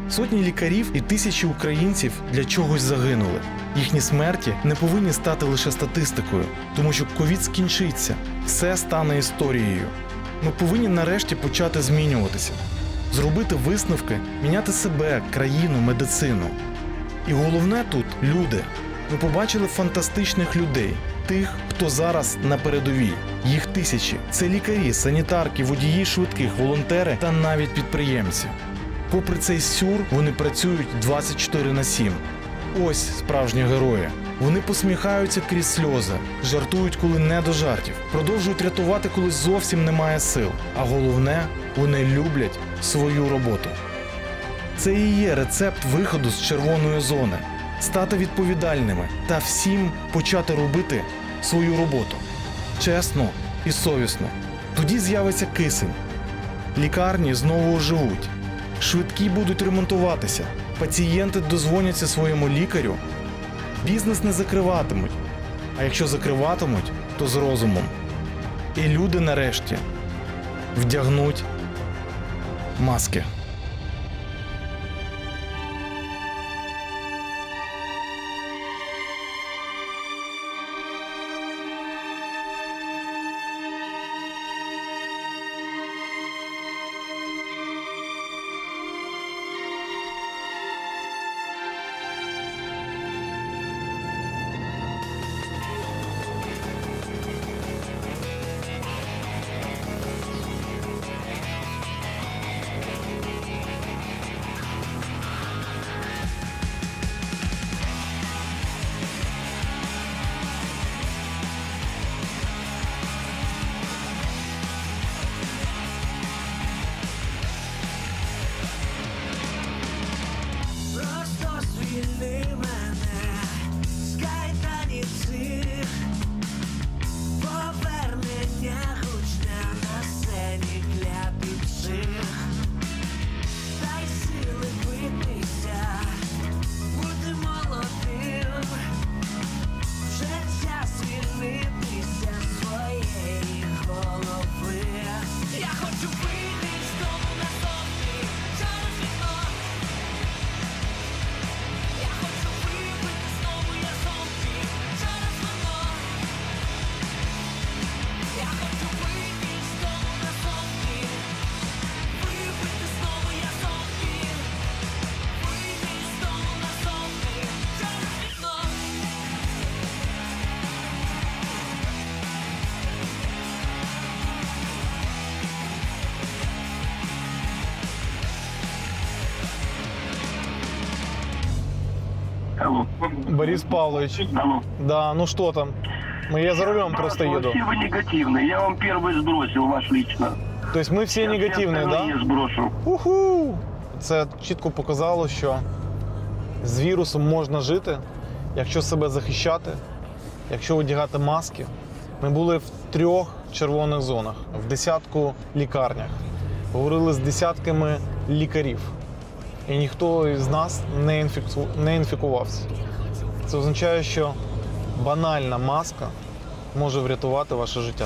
S1: Сотні лікарів і тисячі українців для чогось загинули. Їхні смерті не повинні стати лише статистикою, тому що ковід скінчиться, все стане історією. Ми повинні нарешті почати змінюватися, зробити висновки, міняти себе, країну, медицину. І головне тут – люди. Ми побачили фантастичних людей, тих, хто зараз на передовій. Їх тисячі. Це лікарі, санітарки, водії швидких, волонтери та навіть підприємці. Попри цей сюр, вони працюють 24/7. Ось справжні герої. Вони посміхаються крізь сльози, жартують, коли не до жартів, продовжують рятувати, коли зовсім немає сил. А головне, вони люблять свою роботу. Це і є рецепт виходу з червоної зони. Стати відповідальними та всім почати робити свою роботу. Чесно і совісно. Тоді з'явиться кисень. Лікарні знову оживуть. Швидкі будуть ремонтуватися. Пацієнти дозвоняться своєму лікарю. Бізнес не закриватимуть. А якщо закриватимуть, то з розумом. І люди нарешті вдягнуть маски.
S2: Алло.
S17: Борис Павлович.
S2: Алло.
S17: Да, ну что там? Я за рулем просто еду.
S2: Все вы негативные. Я вам первый сбросил ваш лично.
S17: То есть ми всі негативні, да?
S2: Я сброшу.
S17: Уху! Це чітко показало, що з вірусом можна жити, якщо себе захищати, якщо одягати маски. Ми були в 3 червоних зонах, в 10 лікарнях, говорили з десятками лікарів. І ніхто із нас не інфікувався. Це означає, що банальна маска може врятувати ваше життя.